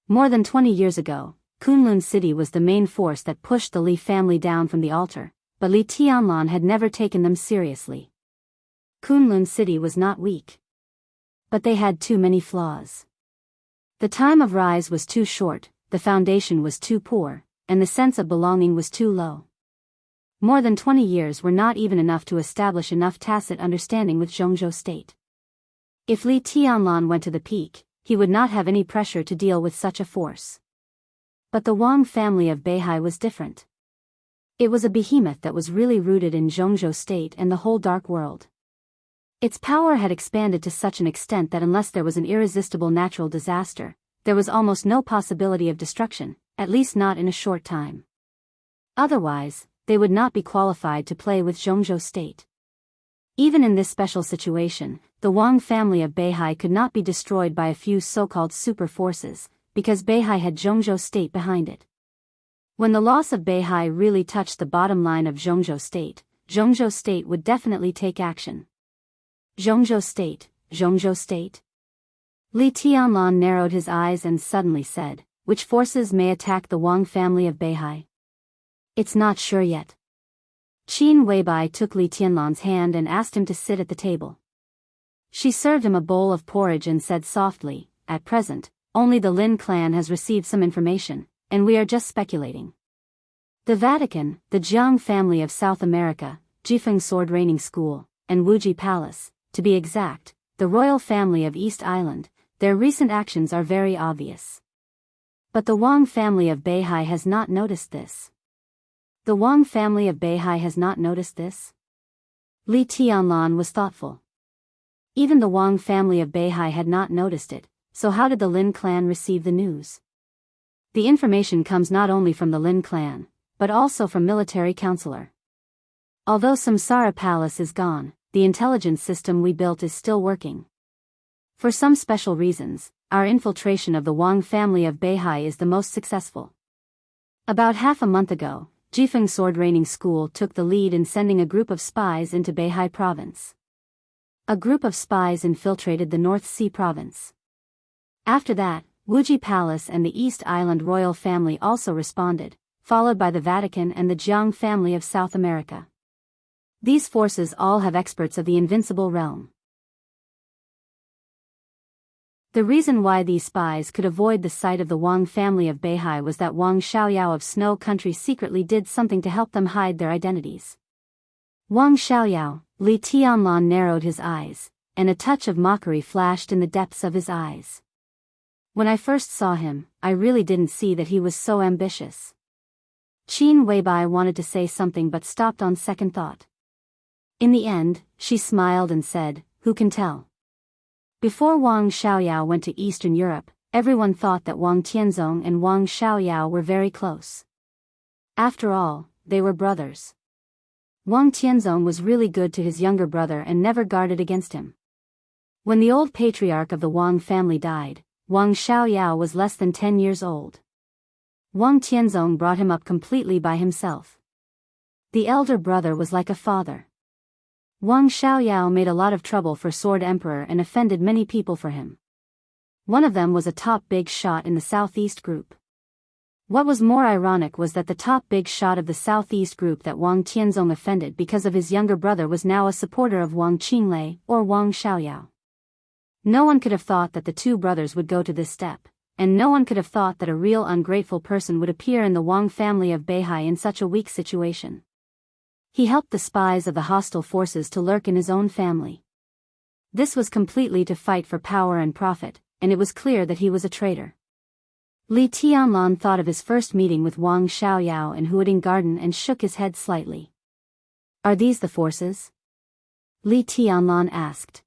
More than 20 years ago, Kunlun City was the main force that pushed the Li family down from the altar, but Li Tianlan had never taken them seriously. Kunlun City was not weak, but they had too many flaws. The time of rise was too short, the foundation was too poor, and the sense of belonging was too low. More than 20 years were not even enough to establish enough tacit understanding with Zhongzhou State. If Li Tianlan went to the peak, he would not have any pressure to deal with such a force. But the Wang family of Beihai was different. It was a behemoth that was really rooted in Zhongzhou State and the whole dark world. Its power had expanded to such an extent that unless there was an irresistible natural disaster, there was almost no possibility of destruction, at least not in a short time. Otherwise, they would not be qualified to play with Zhongzhou State. Even in this special situation, the Wang family of Beihai could not be destroyed by a few so-called super forces, because Beihai had Zhongzhou State behind it. When the loss of Beihai really touched the bottom line of Zhongzhou State would definitely take action. Zhongzhou State. Li Tianlan narrowed his eyes and suddenly said, "Which forces may attack the Wang family of Beihai?" "It's not sure yet." Qin Weibai took Li Tianlan's hand and asked him to sit at the table. She served him a bowl of porridge and said softly, "At present, only the Lin clan has received some information, and we are just speculating. The Vatican, the Jiang family of South America, Jifeng Sword Training School, and Wuxia Palace, to be exact, the royal family of East Island, their recent actions are very obvious. But the Wang family of Beihai has not noticed this." "The Wang family of Beihai has not noticed this?" Li Tianlan was thoughtful. Even the Wang family of Beihai had not noticed it, so how did the Lin clan receive the news? The information comes not only from the Lin clan, but also from military counselor. Although Samsara Palace is gone, the intelligence system we built is still working. For some special reasons, our infiltration of the Wang family of Beihai is the most successful. About half a month ago, Jifeng Sword Training School took the lead in sending a group of spies into Beihai province. A group of spies infiltrated the North Sea province. After that, Wuxia Palace and the East Island royal family also responded, followed by the Vatican and the Jiang family of South America. These forces all have experts of the invincible realm. The reason why these spies could avoid the sight of the Wang family of Beihai was that Wang Xiaoyao of Snow Country secretly did something to help them hide their identities. Wang Xiaoyao, Li Tianlan narrowed his eyes, and a touch of mockery flashed in the depths of his eyes. When I first saw him, I really didn't see that he was so ambitious. Qin Weibai wanted to say something but stopped on second thought. In the end, she smiled and said, "Who can tell?" Before Wang Xiaoyao went to Eastern Europe, everyone thought that Wang Tianzong and Wang Xiaoyao were very close. After all, they were brothers. Wang Tianzong was really good to his younger brother and never guarded against him. When the old patriarch of the Wang family died, Wang Xiaoyao was less than 10 years old. Wang Tianzong brought him up completely by himself. The elder brother was like a father. Wang Xiaoyao made a lot of trouble for Sword Emperor and offended many people for him. One of them was a top big shot in the Southeast group. What was more ironic was that the top big shot of the Southeast group that Wang Tianzong offended because of his younger brother was now a supporter of Wang Qinglei or Wang Xiaoyao. No one could have thought that the two brothers would go to this step, and no one could have thought that a real ungrateful person would appear in the Wang family of Beihai in such a weak situation. He helped the spies of the hostile forces to lurk in his own family. This was completely to fight for power and profit, and it was clear that he was a traitor. Li Tianlan thought of his first meeting with Wang Xiaoyao in Huading Garden and shook his head slightly. "Are these the forces?" Li Tianlan asked.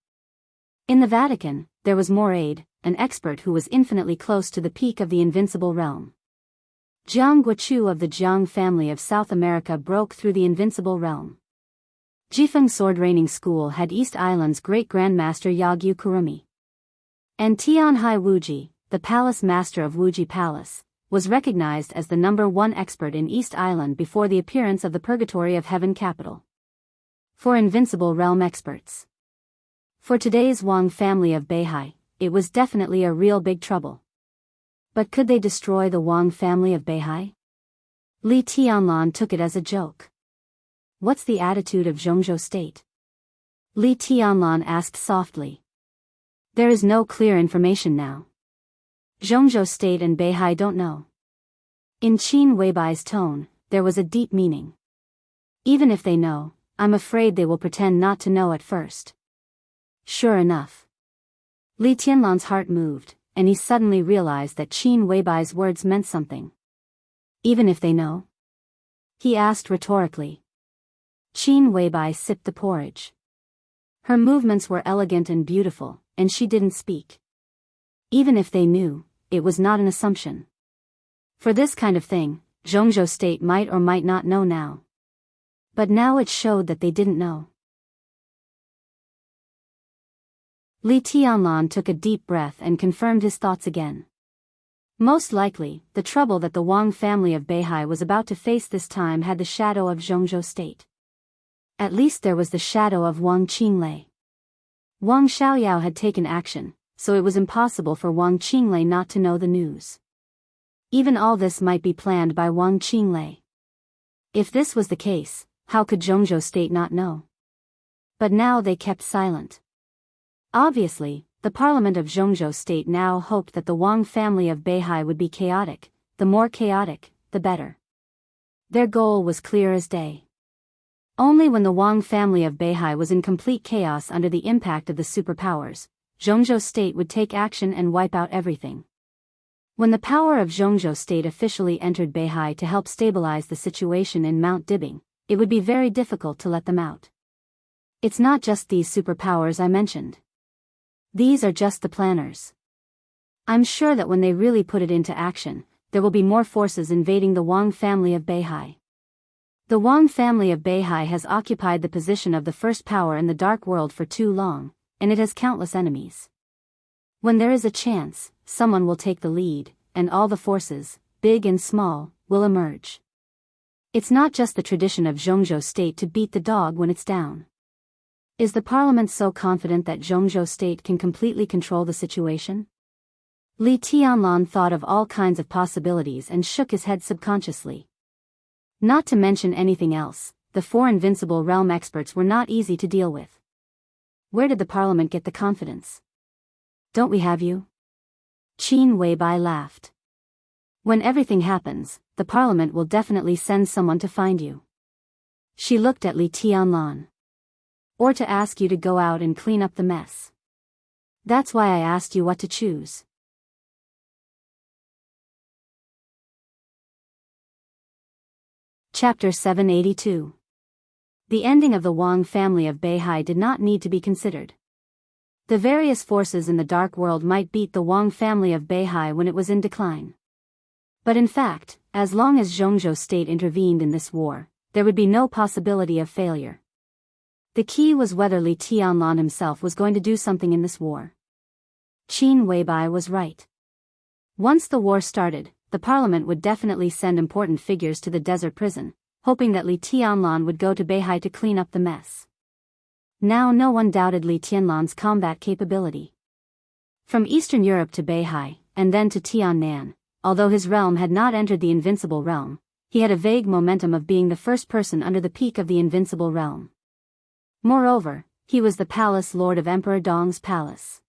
In the Vatican, there was Moraid, an expert who was infinitely close to the peak of the invincible realm. Jianghu of the Jiang family of South America broke through the invincible realm. Jifeng Sword Raining School had East Island's great grandmaster Yagyu Kurumi. And Tianhai Wuji, the palace master of Wuji Palace, was recognized as the #1 expert in East Island before the appearance of the Purgatory of Heaven capital. For invincible realm experts. For today's Wang family of Beihai, it was definitely a real big trouble. But could they destroy the Wang family of Beihai? Li Tianlan took it as a joke. What's the attitude of Zhongzhou state? Li Tianlan asked softly. There is no clear information now. Zhongzhou state and Beihai don't know. In Qin Weibai's tone, there was a deep meaning. Even if they know, I'm afraid they will pretend not to know at first. Sure enough. Li Tianlan's heart moved, and he suddenly realized that Qin Weibai's words meant something. Even if they know? He asked rhetorically. Qin Weibai sipped the porridge. Her movements were elegant and beautiful, and she didn't speak. Even if they knew, it was not an assumption. For this kind of thing, Zhongzhou state might or might not know now. But now it showed that they didn't know. Li Tianlan took a deep breath and confirmed his thoughts again. Most likely, the trouble that the Wang family of Beihai was about to face this time had the shadow of Zhongzhou state. At least there was the shadow of Wang Qinglei. Wang Xiaoyao had taken action, so it was impossible for Wang Qinglei not to know the news. Even all this might be planned by Wang Qinglei. If this was the case, how could Zhongzhou state not know? But now they kept silent. Obviously, the parliament of Zhongzhou state now hoped that the Wang family of Beihai would be chaotic. The more chaotic, the better. Their goal was clear as day. Only when the Wang family of Beihai was in complete chaos under the impact of the superpowers, Zhongzhou state would take action and wipe out everything. When the power of Zhongzhou state officially entered Beihai to help stabilize the situation in Mount Dibing, it would be very difficult to let them out. It's not just these superpowers I mentioned. These are just the planners. I'm sure that when they really put it into action, there will be more forces invading the Wang family of Beihai. The Wang family of Beihai has occupied the position of the first power in the dark world for too long, and it has countless enemies. When there is a chance, someone will take the lead, and all the forces, big and small, will emerge. It's not just the tradition of Zhongzhou state to beat the dog when it's down. Is the parliament so confident that Zhongzhou state can completely control the situation? Li Tianlan thought of all kinds of possibilities and shook his head subconsciously. Not to mention anything else, the 4 invincible realm experts were not easy to deal with. Where did the parliament get the confidence? Don't we have you? Qin Weibai laughed. When everything happens, the parliament will definitely send someone to find you. She looked at Li Tianlan. Or to ask you to go out and clean up the mess. That's why I asked you what to choose. Chapter 782. The ending of the Wang family of Beihai did not need to be considered. The various forces in the dark world might beat the Wang family of Beihai when it was in decline. But in fact, as long as Jianghu state intervened in this war, there would be no possibility of failure. The key was whether Li Tianlan himself was going to do something in this war. Qin Weibai was right. Once the war started, the parliament would definitely send important figures to the desert prison, hoping that Li Tianlan would go to Beihai to clean up the mess. Now no one doubted Li Tianlan's combat capability. From Eastern Europe to Beihai, and then to Tiannan, although his realm had not entered the invincible realm, he had a vague momentum of being the first person under the peak of the invincible realm. Moreover, he was the palace lord of Emperor Dong's palace.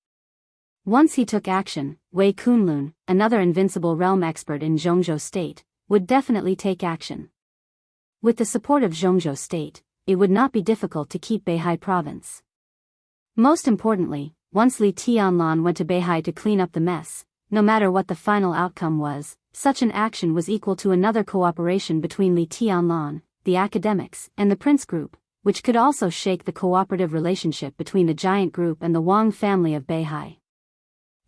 Once he took action, Wei Kunlun, another invincible realm expert in Jianghu state, would definitely take action. With the support of Jianghu state, it would not be difficult to keep Beihai province. Most importantly, once Li Tianlan went to Beihai to clean up the mess, no matter what the final outcome was, such an action was equal to another cooperation between Li Tianlan, the academics, and the Prince Group, which could also shake the cooperative relationship between the giant group and the Wang family of Beihai.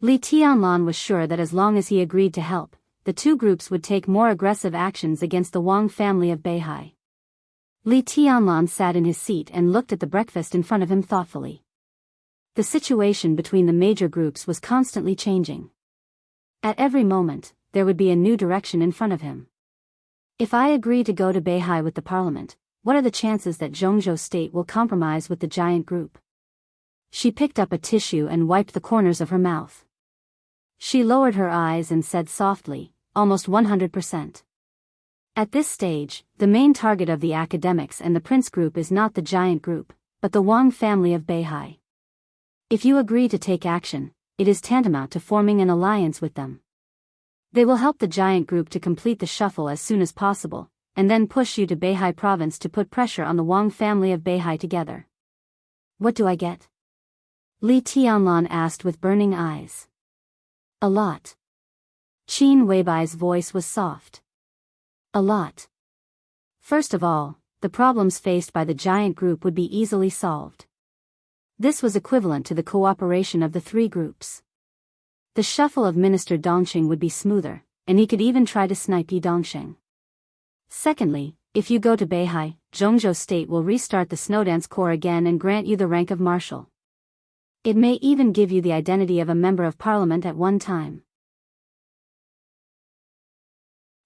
Li Tianlan was sure that as long as he agreed to help, the two groups would take more aggressive actions against the Wang family of Beihai. Li Tianlan sat in his seat and looked at the breakfast in front of him thoughtfully. The situation between the major groups was constantly changing. At every moment, there would be a new direction in front of him. If I agree to go to Beihai with the parliament, what are the chances that Jianghu state will compromise with the giant group? She picked up a tissue and wiped the corners of her mouth. She lowered her eyes and said softly, almost 100%. At this stage, the main target of the academics and the Prince Group is not the giant group, but the Wang family of Beihai. If you agree to take action, it is tantamount to forming an alliance with them. They will help the giant group to complete the shuffle as soon as possible, and then push you to Beihai province to put pressure on the Wang family of Beihai together. What do I get? Li Tianlan asked with burning eyes. A lot. Qin Weibai's voice was soft. A lot. First of all, the problems faced by the giant group would be easily solved. This was equivalent to the cooperation of the three groups. The shuffle of Minister Dongqing would be smoother, and he could even try to snipe Yi Dongsheng. Secondly, if you go to Beihai, Jianghu state will restart the Snowdance Corps again and grant you the rank of marshal. It may even give you the identity of a member of parliament at one time.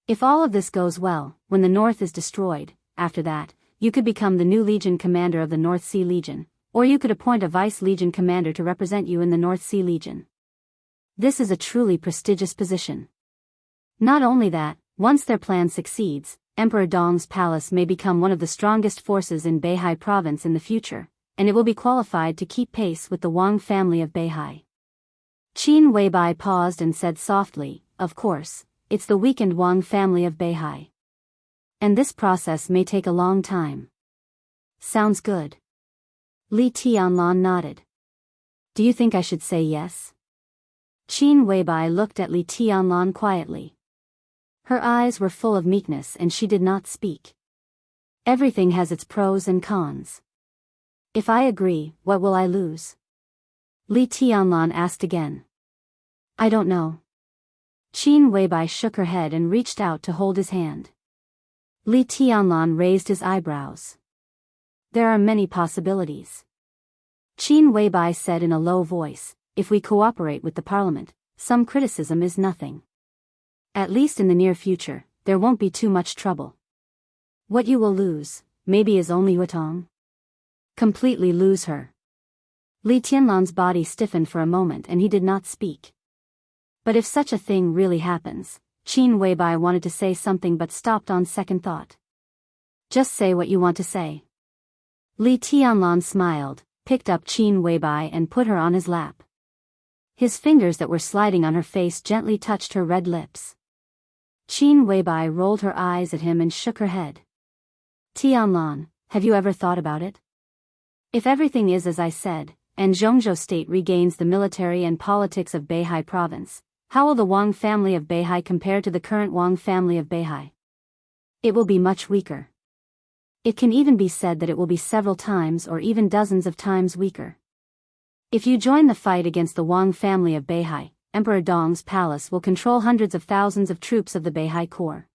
If all of this goes well, when the north is destroyed, after that, you could become the new legion commander of the North Sea Legion, or you could appoint a vice legion commander to represent you in the North Sea Legion. This is a truly prestigious position. Not only that, once their plan succeeds, Emperor Dong's palace may become one of the strongest forces in Beihai province in the future, and it will be qualified to keep pace with the Wang family of Beihai. Qin Weibai paused and said softly, of course, it's the weakened Wang family of Beihai. And this process may take a long time. Sounds good. Li Tianlan nodded. Do you think I should say yes? Qin Weibai looked at Li Tianlan quietly. Her eyes were full of meekness and she did not speak. Everything has its pros and cons. If I agree, what will I lose? Li Tianlan asked again. I don't know. Qin Weibai shook her head and reached out to hold his hand. Li Tianlan raised his eyebrows. There are many possibilities. Qin Weibai said in a low voice, if we cooperate with the parliament, some criticism is nothing. At least in the near future, there won't be too much trouble. What you will lose, maybe is only Yutong. Completely lose her. Li Tianlan's body stiffened for a moment and he did not speak. But if such a thing really happens, Qin Weibai wanted to say something but stopped on second thought. Just say what you want to say. Li Tianlan smiled, picked up Qin Weibai and put her on his lap. His fingers that were sliding on her face gently touched her red lips. Qin Weibai rolled her eyes at him and shook her head. Tianlan, have you ever thought about it? If everything is as I said, and Jianghu state regains the military and politics of Beihai province, how will the Wang family of Beihai compare to the current Wang family of Beihai? It will be much weaker. It can even be said that it will be several times or even dozens of times weaker. If you join the fight against the Wang family of Beihai, Emperor Dong's palace will control hundreds of thousands of troops of the Beihai Corps.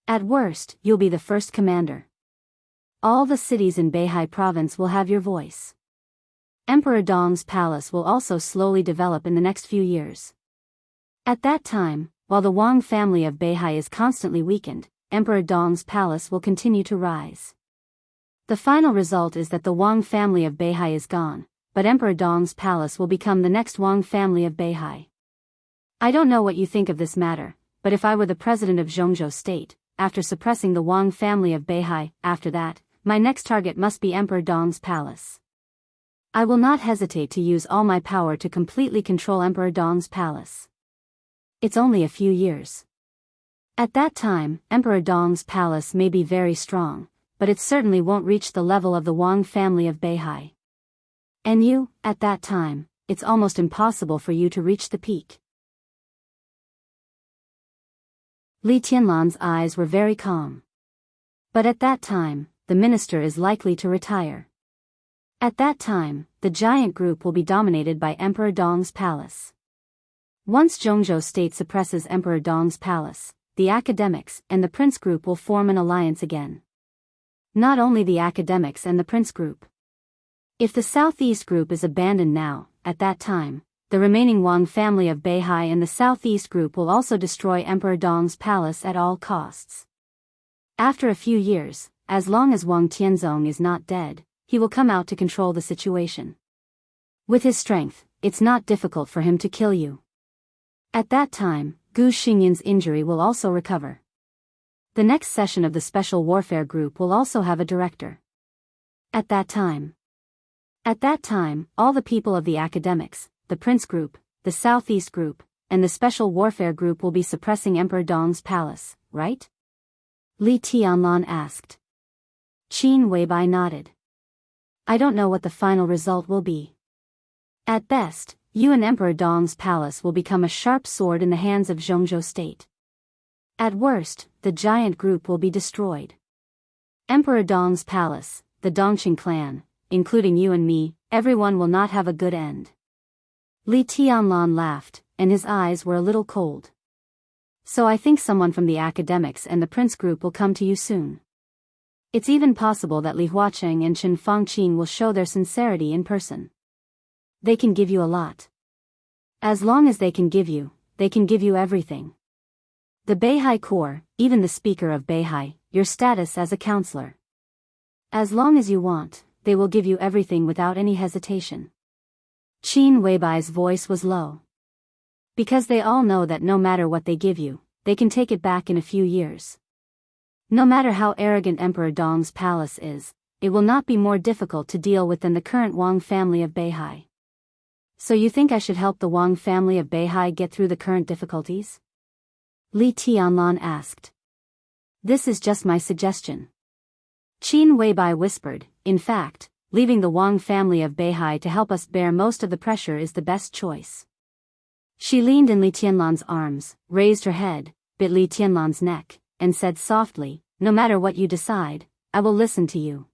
At worst, you'll be the first commander. All the cities in Beihai province will have your voice. Emperor Dong's palace will also slowly develop in the next few years. At that time, while the Wang family of Beihai is constantly weakened, Emperor Dong's palace will continue to rise. The final result is that the Wang family of Beihai is gone, but Emperor Dong's palace will become the next Wang family of Beihai. I don't know what you think of this matter, but if I were the president of Jianghu state, after suppressing the Wang family of Beihai, after that, my next target must be Emperor Dong's palace. I will not hesitate to use all my power to completely control Emperor Dong's palace. It's only a few years. At that time, Emperor Dong's palace may be very strong, but it certainly won't reach the level of the Wang family of Beihai. And you, at that time, it's almost impossible for you to reach the peak. Li Tianlan's eyes were very calm. But at that time, the minister is likely to retire. At that time, the giant group will be dominated by Emperor Dong's palace. Once Jianghu state suppresses Emperor Dong's palace, the academics and the prince group will form an alliance again. Not only the academics and the prince group. If the southeast group is abandoned now, at that time, the remaining Wang family of Beihai and the southeast group will also destroy Emperor Dong's palace at all costs. After a few years, as long as Wang Tianzong is not dead, he will come out to control the situation. With his strength, it's not difficult for him to kill you. At that time, Gu Xingyan's injury will also recover. The next session of the Special Warfare Group will also have a director. At that time, all the people of the academics, the Prince Group, the Southeast Group, and the Special Warfare Group will be suppressing Emperor Dong's palace, right? Li Tianlan asked. Qin Weibai nodded. I don't know what the final result will be. At best, you and Emperor Dong's palace will become a sharp sword in the hands of Jianghu state. At worst, the giant group will be destroyed. Emperor Dong's palace, the Dongqing clan, including you and me, everyone will not have a good end. Li Tianlan laughed, and his eyes were a little cold. So I think someone from the academics and the prince group will come to you soon. It's even possible that Li Huacheng and Chen Fangqing will show their sincerity in person. They can give you a lot. As long as they can give you everything. The Beihai Corps, even the speaker of Beihai, your status as a counselor. As long as you want, they will give you everything without any hesitation. Qin Weibai's voice was low. Because they all know that no matter what they give you, they can take it back in a few years. No matter how arrogant Emperor Dong's palace is, it will not be more difficult to deal with than the current Wang family of Beihai. So you think I should help the Wang family of Beihai get through the current difficulties? Li Tianlan asked. This is just my suggestion. Qin Weibai whispered, in fact, leaving the Wang family of Beihai to help us bear most of the pressure is the best choice. She leaned in Li Tianlan's arms, raised her head, bit Li Tianlan's neck, and said softly, no matter what you decide, I will listen to you.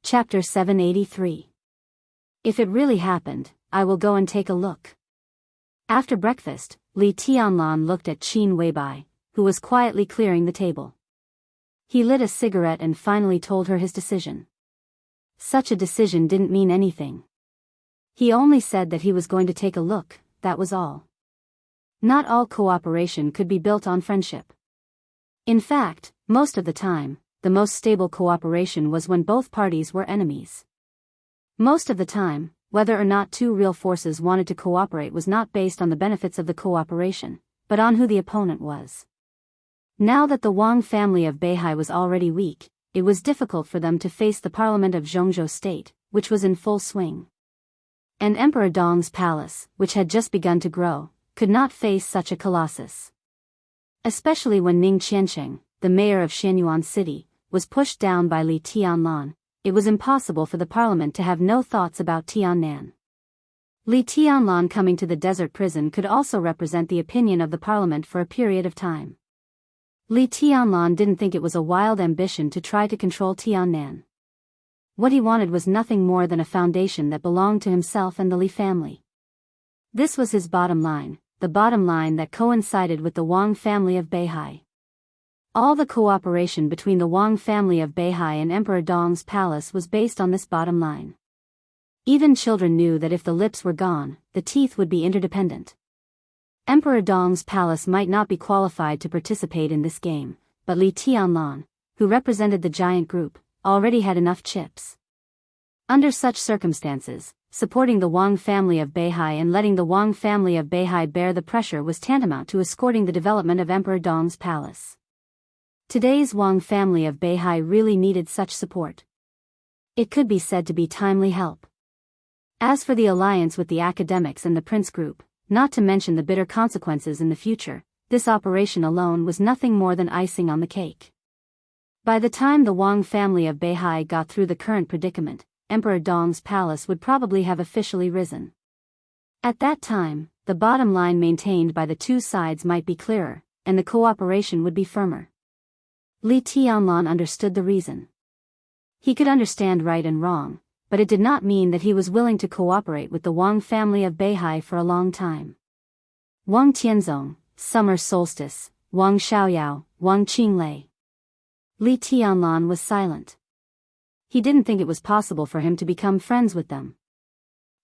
Chapter 783. If it really happened, I will go and take a look. After breakfast, Li Tianlan looked at Qin Weibai, who was quietly clearing the table. He lit a cigarette and finally told her his decision. Such a decision didn't mean anything. He only said that he was going to take a look, that was all. Not all cooperation could be built on friendship. In fact, most of the time, the most stable cooperation was when both parties were enemies. Most of the time, whether or not two real forces wanted to cooperate was not based on the benefits of the cooperation, but on who the opponent was. Now that the Wang family of Beihai was already weak, it was difficult for them to face the parliament of Jianghu state, which was in full swing. And Emperor Dong's palace, which had just begun to grow, could not face such a colossus. Especially when Ning Qiansheng, the mayor of Xianyuan City, was pushed down by Li Tianlan, it was impossible for the parliament to have no thoughts about Tiannan. Li Tianlan coming to the desert prison could also represent the opinion of the parliament for a period of time. Li Tianlan didn't think it was a wild ambition to try to control Tiannan. What he wanted was nothing more than a foundation that belonged to himself and the Li family. This was his bottom line, the bottom line that coincided with the Wang family of Beihai. All the cooperation between the Wang family of Beihai and Emperor Dong's palace was based on this bottom line. Even children knew that if the lips were gone, the teeth would be interdependent. Emperor Dong's palace might not be qualified to participate in this game, but Li Tianlan, who represented the giant group, already had enough chips. Under such circumstances, supporting the Wang family of Beihai and letting the Wang family of Beihai bear the pressure was tantamount to escorting the development of Emperor Dong's palace. Today's Wang family of Beihai really needed such support. It could be said to be timely help. As for the alliance with the academics and the prince group, not to mention the bitter consequences in the future, this operation alone was nothing more than icing on the cake. By the time the Wang family of Beihai got through the current predicament, Emperor Dong's palace would probably have officially risen. At that time, the bottom line maintained by the two sides might be clearer, and the cooperation would be firmer. Li Tianlan understood the reason. He could understand right and wrong, but it did not mean that he was willing to cooperate with the Wang family of Beihai for a long time. Wang Tianzong, Summer Solstice, Wang Xiaoyao, Wang Qinglei. Li Tianlan was silent. He didn't think it was possible for him to become friends with them.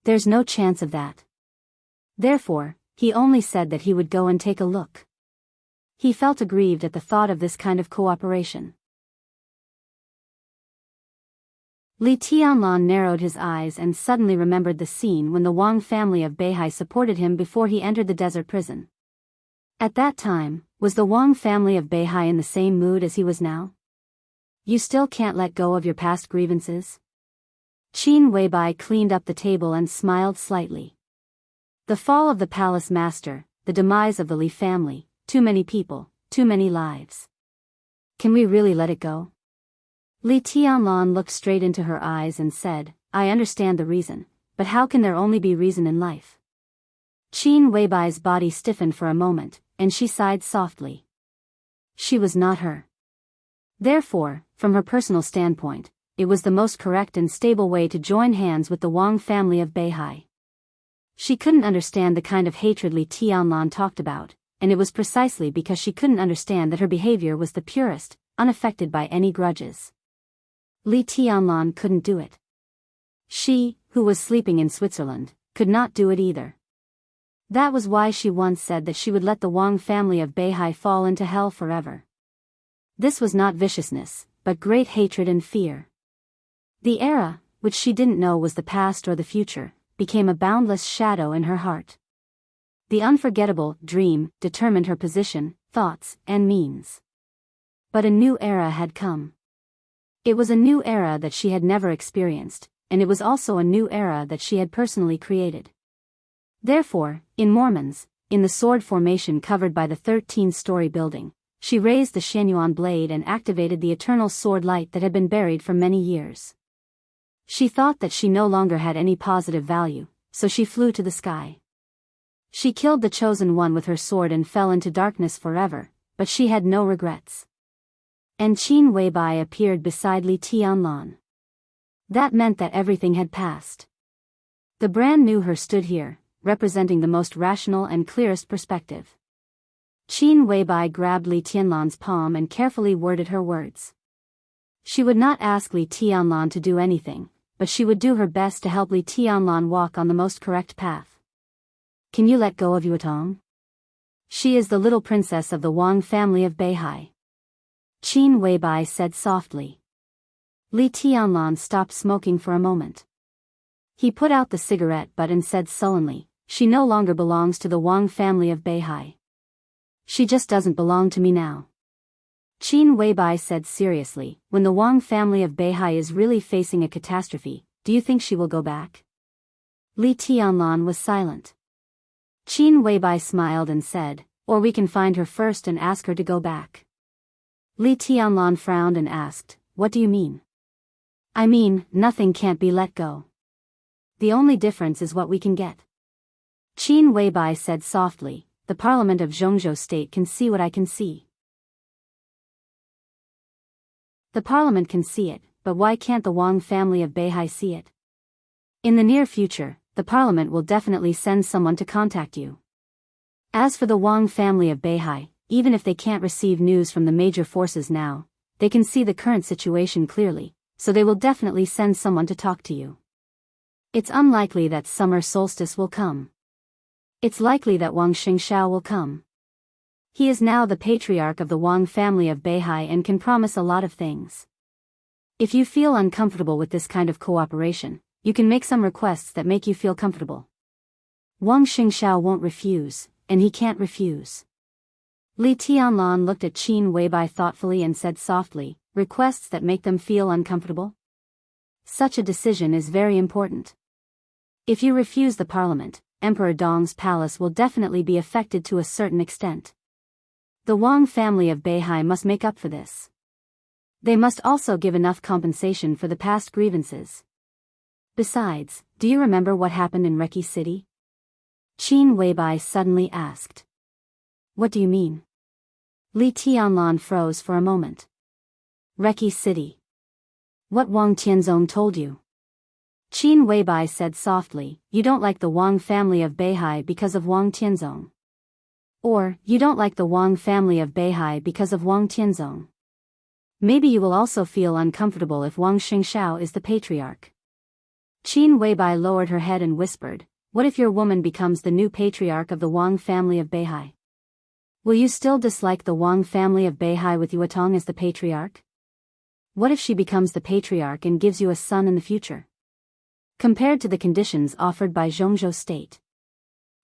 There's no chance of that. Therefore, he only said that he would go and take a look. He felt aggrieved at the thought of this kind of cooperation. Li Tianlan narrowed his eyes and suddenly remembered the scene when the Wang family of Beihai supported him before he entered the desert prison. At that time, was the Wang family of Beihai in the same mood as he was now? You still can't let go of your past grievances? Qin Weibai cleaned up the table and smiled slightly. The fall of the palace master, the demise of the Li family, too many people, too many lives. Can we really let it go? Li Tianlan looked straight into her eyes and said, I understand the reason, but how can there only be reason in life? Qin Weibai's body stiffened for a moment, and she sighed softly. She was not her. Therefore, from her personal standpoint, it was the most correct and stable way to join hands with the Wang family of Beihai. She couldn't understand the kind of hatred Li Tianlan talked about, and it was precisely because she couldn't understand that her behavior was the purest, unaffected by any grudges. Li Tianlan couldn't do it. She, who was sleeping in Switzerland, could not do it either. That was why she once said that she would let the Wang family of Beihai fall into hell forever. This was not viciousness, but great hatred and fear. The era, which she didn't know was the past or the future, became a boundless shadow in her heart. The unforgettable dream determined her position, thoughts, and means. But a new era had come. It was a new era that she had never experienced, and it was also a new era that she had personally created. Therefore, in Mormons, in the sword formation covered by the 13-story building, she raised the Shenyuan blade and activated the eternal sword light that had been buried for many years. She thought that she no longer had any positive value, so she flew to the sky. She killed the chosen one with her sword and fell into darkness forever, but she had no regrets. And Qin Weibai appeared beside Li Tianlan. That meant that everything had passed. The brand new her stood here, representing the most rational and clearest perspective. Qin Weibai grabbed Li Tianlan's palm and carefully worded her words. She would not ask Li Tianlan to do anything, but she would do her best to help Li Tianlan walk on the most correct path. Can you let go of Yuetong? She is the little princess of the Wang family of Beihai. Qin Weibai said softly. Li Tianlan stopped smoking for a moment. He put out the cigarette butt and said sullenly, she no longer belongs to the Wang family of Beihai. She just doesn't belong to me now. Qin Weibai said seriously, when the Wang family of Beihai is really facing a catastrophe, do you think she will go back? Li Tianlan was silent. Qin Weibai smiled and said, or we can find her first and ask her to go back. Li Tianlan frowned and asked, what do you mean? I mean, nothing can't be let go. The only difference is what we can get. Qin Weibai said softly, the parliament of Jianghu state can see what I can see. The parliament can see it, but why can't the Wang family of Beihai see it? In the near future, the parliament will definitely send someone to contact you. As for the Wang family of Beihai, even if they can't receive news from the major forces now, they can see the current situation clearly, so they will definitely send someone to talk to you. It's unlikely that summer solstice will come. It's likely that Wang Xianxia will come. He is now the patriarch of the Wang family of Beihai and can promise a lot of things. If you feel uncomfortable with this kind of cooperation, you can make some requests that make you feel comfortable. Wang Xianxia won't refuse, and he can't refuse. Li Tianlan looked at Qin Weibai thoughtfully and said softly, requests that make them feel uncomfortable? Such a decision is very important. If you refuse the parliament, Emperor Dong's palace will definitely be affected to a certain extent. The Wang family of Beihai must make up for this. They must also give enough compensation for the past grievances. Besides, do you remember what happened in Reki City? Qin Weibai suddenly asked. What do you mean? Li Tianlan froze for a moment. Reki City. What Wang Tianzong told you? Qin Weibai said softly, you don't like the Wang family of Beihai because of Wang Tianzong. Or, you don't like the Wang family of Beihai because of Wang Tianzong. Maybe you will also feel uncomfortable if Wang Xianxia is the patriarch. Qin Weibai lowered her head and whispered, what if your woman becomes the new patriarch of the Wang family of Beihai? Will you still dislike the Wang family of Beihai with Yuetong as the patriarch? What if she becomes the patriarch and gives you a son in the future? Compared to the conditions offered by Jianghu state.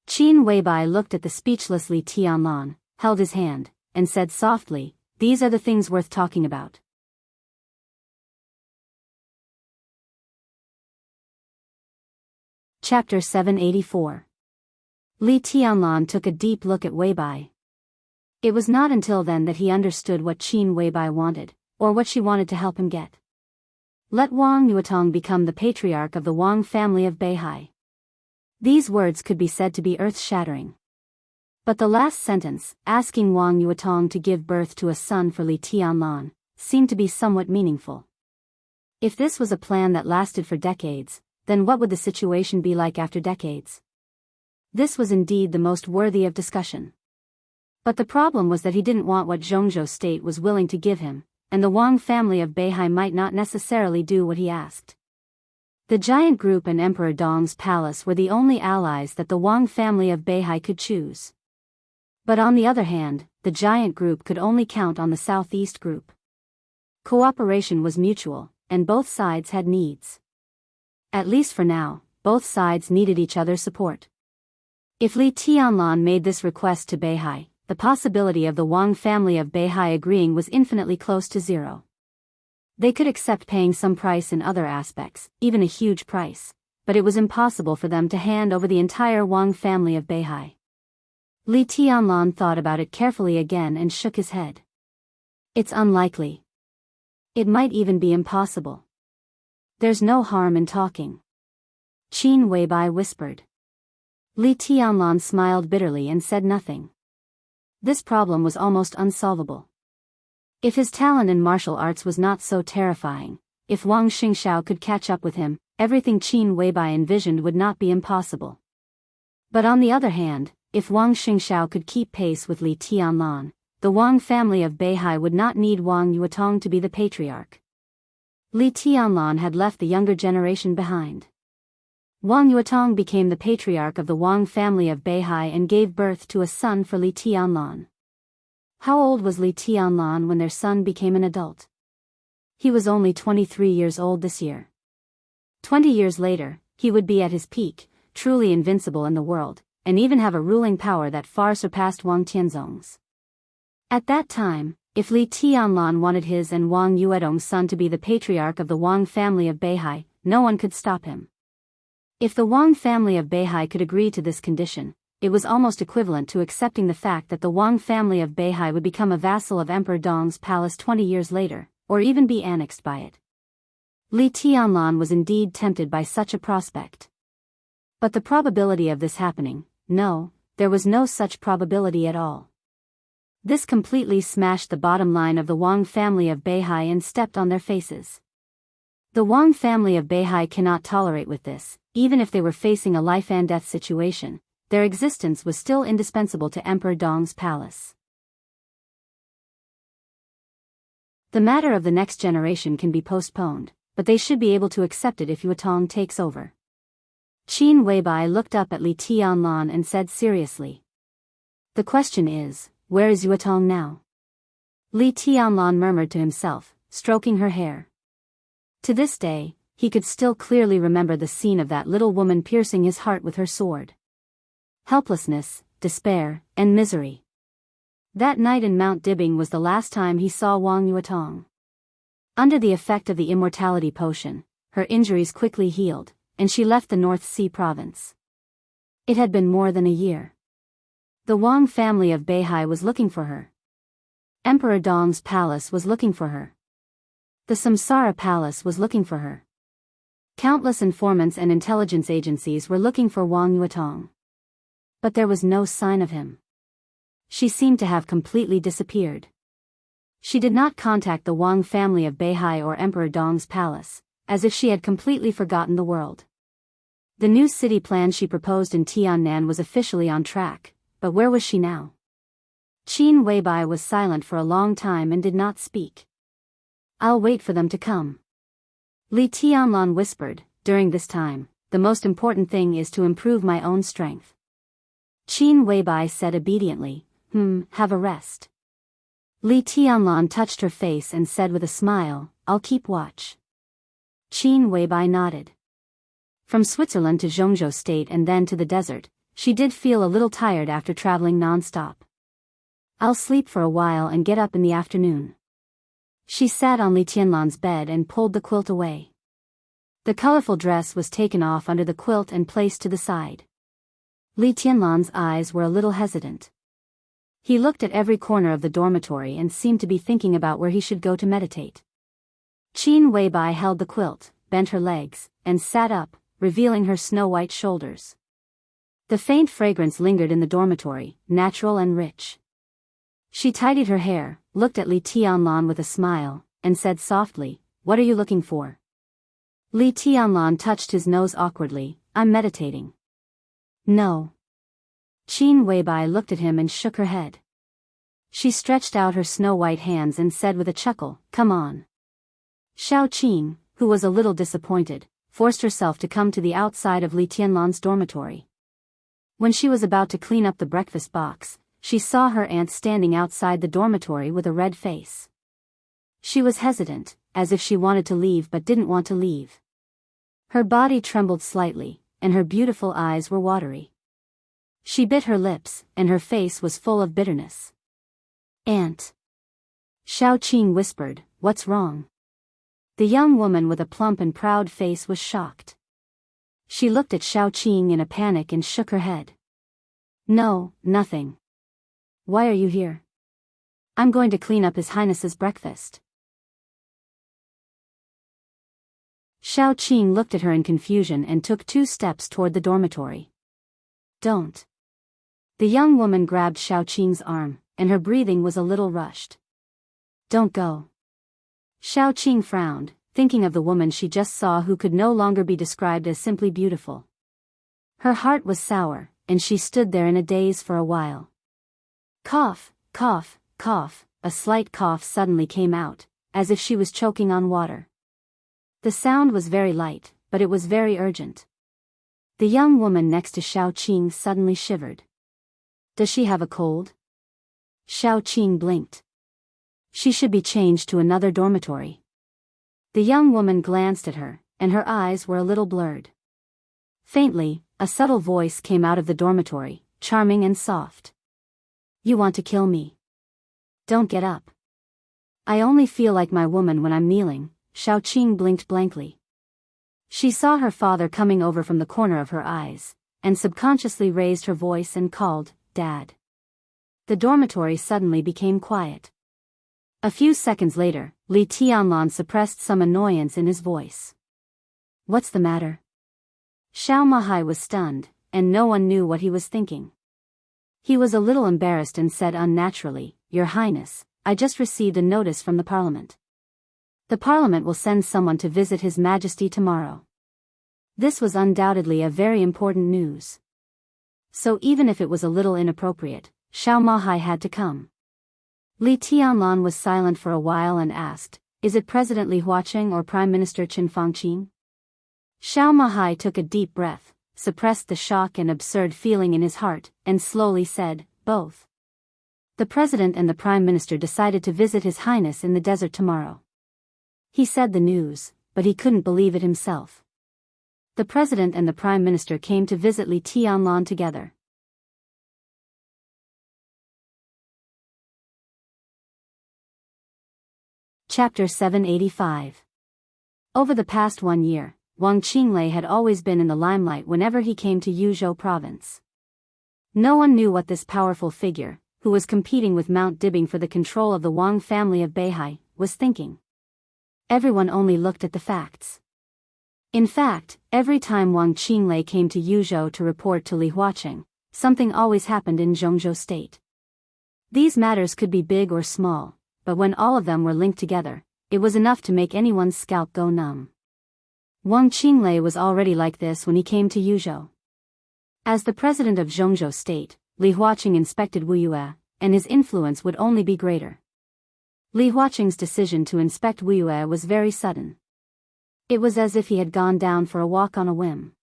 Qin Weibai looked at the speechless Li Tianlan, held his hand, and said softly, these are the things worth talking about. Chapter 784. Li Tianlan took a deep look at Weibai. It was not until then that he understood what Qin Weibai wanted, or what she wanted to help him get. Let Wang Yuetong become the patriarch of the Wang family of Beihai. These words could be said to be earth-shattering. But the last sentence, asking Wang Yuetong to give birth to a son for Li Tianlan, seemed to be somewhat meaningful. If this was a plan that lasted for decades, then what would the situation be like after decades? This was indeed the most worthy of discussion. But the problem was that he didn't want what Jianghu state was willing to give him, and the Wang family of Beihai might not necessarily do what he asked. The giant group and Emperor Dong's palace were the only allies that the Wang family of Beihai could choose. But on the other hand, the giant group could only count on the southeast group. Cooperation was mutual, and both sides had needs. At least for now, both sides needed each other's support. If Li Tianlan made this request to Beihai, the possibility of the Wang family of Beihai agreeing was infinitely close to zero. They could accept paying some price in other aspects, even a huge price, but it was impossible for them to hand over the entire Wang family of Beihai. Li Tianlan thought about it carefully again and shook his head. It's unlikely. It might even be impossible. There's no harm in talking. Qin Weibai whispered. Li Tianlan smiled bitterly and said nothing. This problem was almost unsolvable. If his talent in martial arts was not so terrifying, if Wang Xianxia could catch up with him, everything Qin Weibai envisioned would not be impossible. But on the other hand, if Wang Xianxia could keep pace with Li Tianlan, the Wang family of Beihai would not need Wang Yuetong to be the patriarch. Li Tianlan had left the younger generation behind. Wang Yuetong became the patriarch of the Wang family of Beihai and gave birth to a son for Li Tianlan. How old was Li Tianlan when their son became an adult? He was only 23 years old this year. 20 years later, he would be at his peak, truly invincible in the world, and even have a ruling power that far surpassed Wang Tianzong's. At that time, if Li Tianlan wanted his and Wang Yuetong's son to be the patriarch of the Wang family of Beihai, no one could stop him. If the Wang family of Beihai could agree to this condition, it was almost equivalent to accepting the fact that the Wang family of Beihai would become a vassal of Emperor Dong's palace 20 years later, or even be annexed by it. Li Tianlan was indeed tempted by such a prospect. But the probability of this happening, no, there was no such probability at all. This completely smashed the bottom line of the Wang family of Beihai and stepped on their faces. The Wang family of Beihai cannot tolerate with this, even if they were facing a life-and-death situation, their existence was still indispensable to Emperor Dong's palace. The matter of the next generation can be postponed, but they should be able to accept it if Yuetong takes over. Qin Weibai looked up at Li Tianlan and said seriously. The question is, where is Yuetong now? Li Tianlan murmured to himself, stroking her hair. To this day, he could still clearly remember the scene of that little woman piercing his heart with her sword. Helplessness, despair, and misery. That night in Mount Dibbing was the last time he saw Wang Yuetong. Under the effect of the immortality potion, her injuries quickly healed, and she left the North Sea province. It had been more than a year. The Wang family of Beihai was looking for her. Emperor Dong's palace was looking for her. The Samsara palace was looking for her. Countless informants and intelligence agencies were looking for Wang Yuetong. But there was no sign of him. She seemed to have completely disappeared. She did not contact the Wang family of Beihai or Emperor Dong's palace, as if she had completely forgotten the world. The new city plan she proposed in Tiannan was officially on track, but where was she now? Qin Weibai was silent for a long time and did not speak. I'll wait for them to come. Li Tianlan whispered, during this time, the most important thing is to improve my own strength. Qin Weibai said obediently, have a rest. Li Tianlan touched her face and said with a smile, I'll keep watch. Qin Weibai nodded. From Switzerland to Zhongzhou State and then to the desert, she did feel a little tired after traveling non-stop. I'll sleep for a while and get up in the afternoon. She sat on Li Tianlan's bed and pulled the quilt away. The colorful dress was taken off under the quilt and placed to the side. Li Tianlan's eyes were a little hesitant. He looked at every corner of the dormitory and seemed to be thinking about where he should go to meditate. Qin Weibai held the quilt, bent her legs, and sat up, revealing her snow-white shoulders. The faint fragrance lingered in the dormitory, natural and rich. She tidied her hair, looked at Li Tianlan with a smile, and said softly, What are you looking for? Li Tianlan touched his nose awkwardly, I'm meditating. No. Qin Weibai looked at him and shook her head. She stretched out her snow-white hands and said with a chuckle, Come on. Xiao Qing, who was a little disappointed, forced herself to come to the outside of Li Tianlan's dormitory. When she was about to clean up the breakfast box, she saw her aunt standing outside the dormitory with a red face. She was hesitant, as if she wanted to leave but didn't want to leave. Her body trembled slightly, and her beautiful eyes were watery. She bit her lips, and her face was full of bitterness. Aunt. Xiao Qing whispered, What's wrong? The young woman with a plump and proud face was shocked. She looked at Xiao Qing in a panic and shook her head. No, nothing. Why are you here? I'm going to clean up His Highness's breakfast. Xiao Qing looked at her in confusion and took 2 steps toward the dormitory. Don't. The young woman grabbed Xiao Qing's arm, and her breathing was a little rushed. Don't go. Xiao Qing frowned, thinking of the woman she just saw who could no longer be described as simply beautiful. Her heart was sour, and she stood there in a daze for a while. Cough, cough, cough, a slight cough suddenly came out, as if she was choking on water. The sound was very light, but it was very urgent. The young woman next to Xiao Qing suddenly shivered. Does she have a cold? Xiao Qing blinked. She should be changed to another dormitory. The young woman glanced at her, and her eyes were a little blurred. Faintly, a subtle voice came out of the dormitory, charming and soft. You want to kill me? Don't get up. I only feel like my woman when I'm kneeling. Xiao Qing blinked blankly. She saw her father coming over from the corner of her eyes, and subconsciously raised her voice and called, Dad. The dormitory suddenly became quiet. A few seconds later, Li Tianlan suppressed some annoyance in his voice. What's the matter? Xiao Mahai was stunned, and no one knew what he was thinking. He was a little embarrassed and said unnaturally, "Your Highness, I just received a notice from the Parliament. The Parliament will send someone to visit His Majesty tomorrow." This was undoubtedly a very important news. So even if it was a little inappropriate, Xiao Mahai had to come. Li Tianlan was silent for a while and asked, "Is it President Li Huaqing or Prime Minister Qin Fangqin?" Xiao Mahai took a deep breath, suppressed the shock and absurd feeling in his heart, and slowly said, "Both. The President and the Prime Minister decided to visit His Highness in the desert tomorrow." He said the news, but he couldn't believe it himself. The President and the Prime Minister came to visit Li Tianlan together. Chapter 785. Over the past 1 year, Wang Qinglei had always been in the limelight whenever he came to Yuzhou province. No one knew what this powerful figure, who was competing with Mount Dibing for the control of the Wang family of Beihai, was thinking. Everyone only looked at the facts. In fact, every time Wang Qinglei came to Yuzhou to report to Li Huaqing, something always happened in Jianghu state. These matters could be big or small, but when all of them were linked together, it was enough to make anyone's scalp go numb. Wang Qinglei was already like this when he came to Yuzhou. As the president of Jianghu state, Li Huaqing inspected Wuxia, and his influence would only be greater. Li Huaqing's decision to inspect Wuxia was very sudden. It was as if he had gone down for a walk on a whim.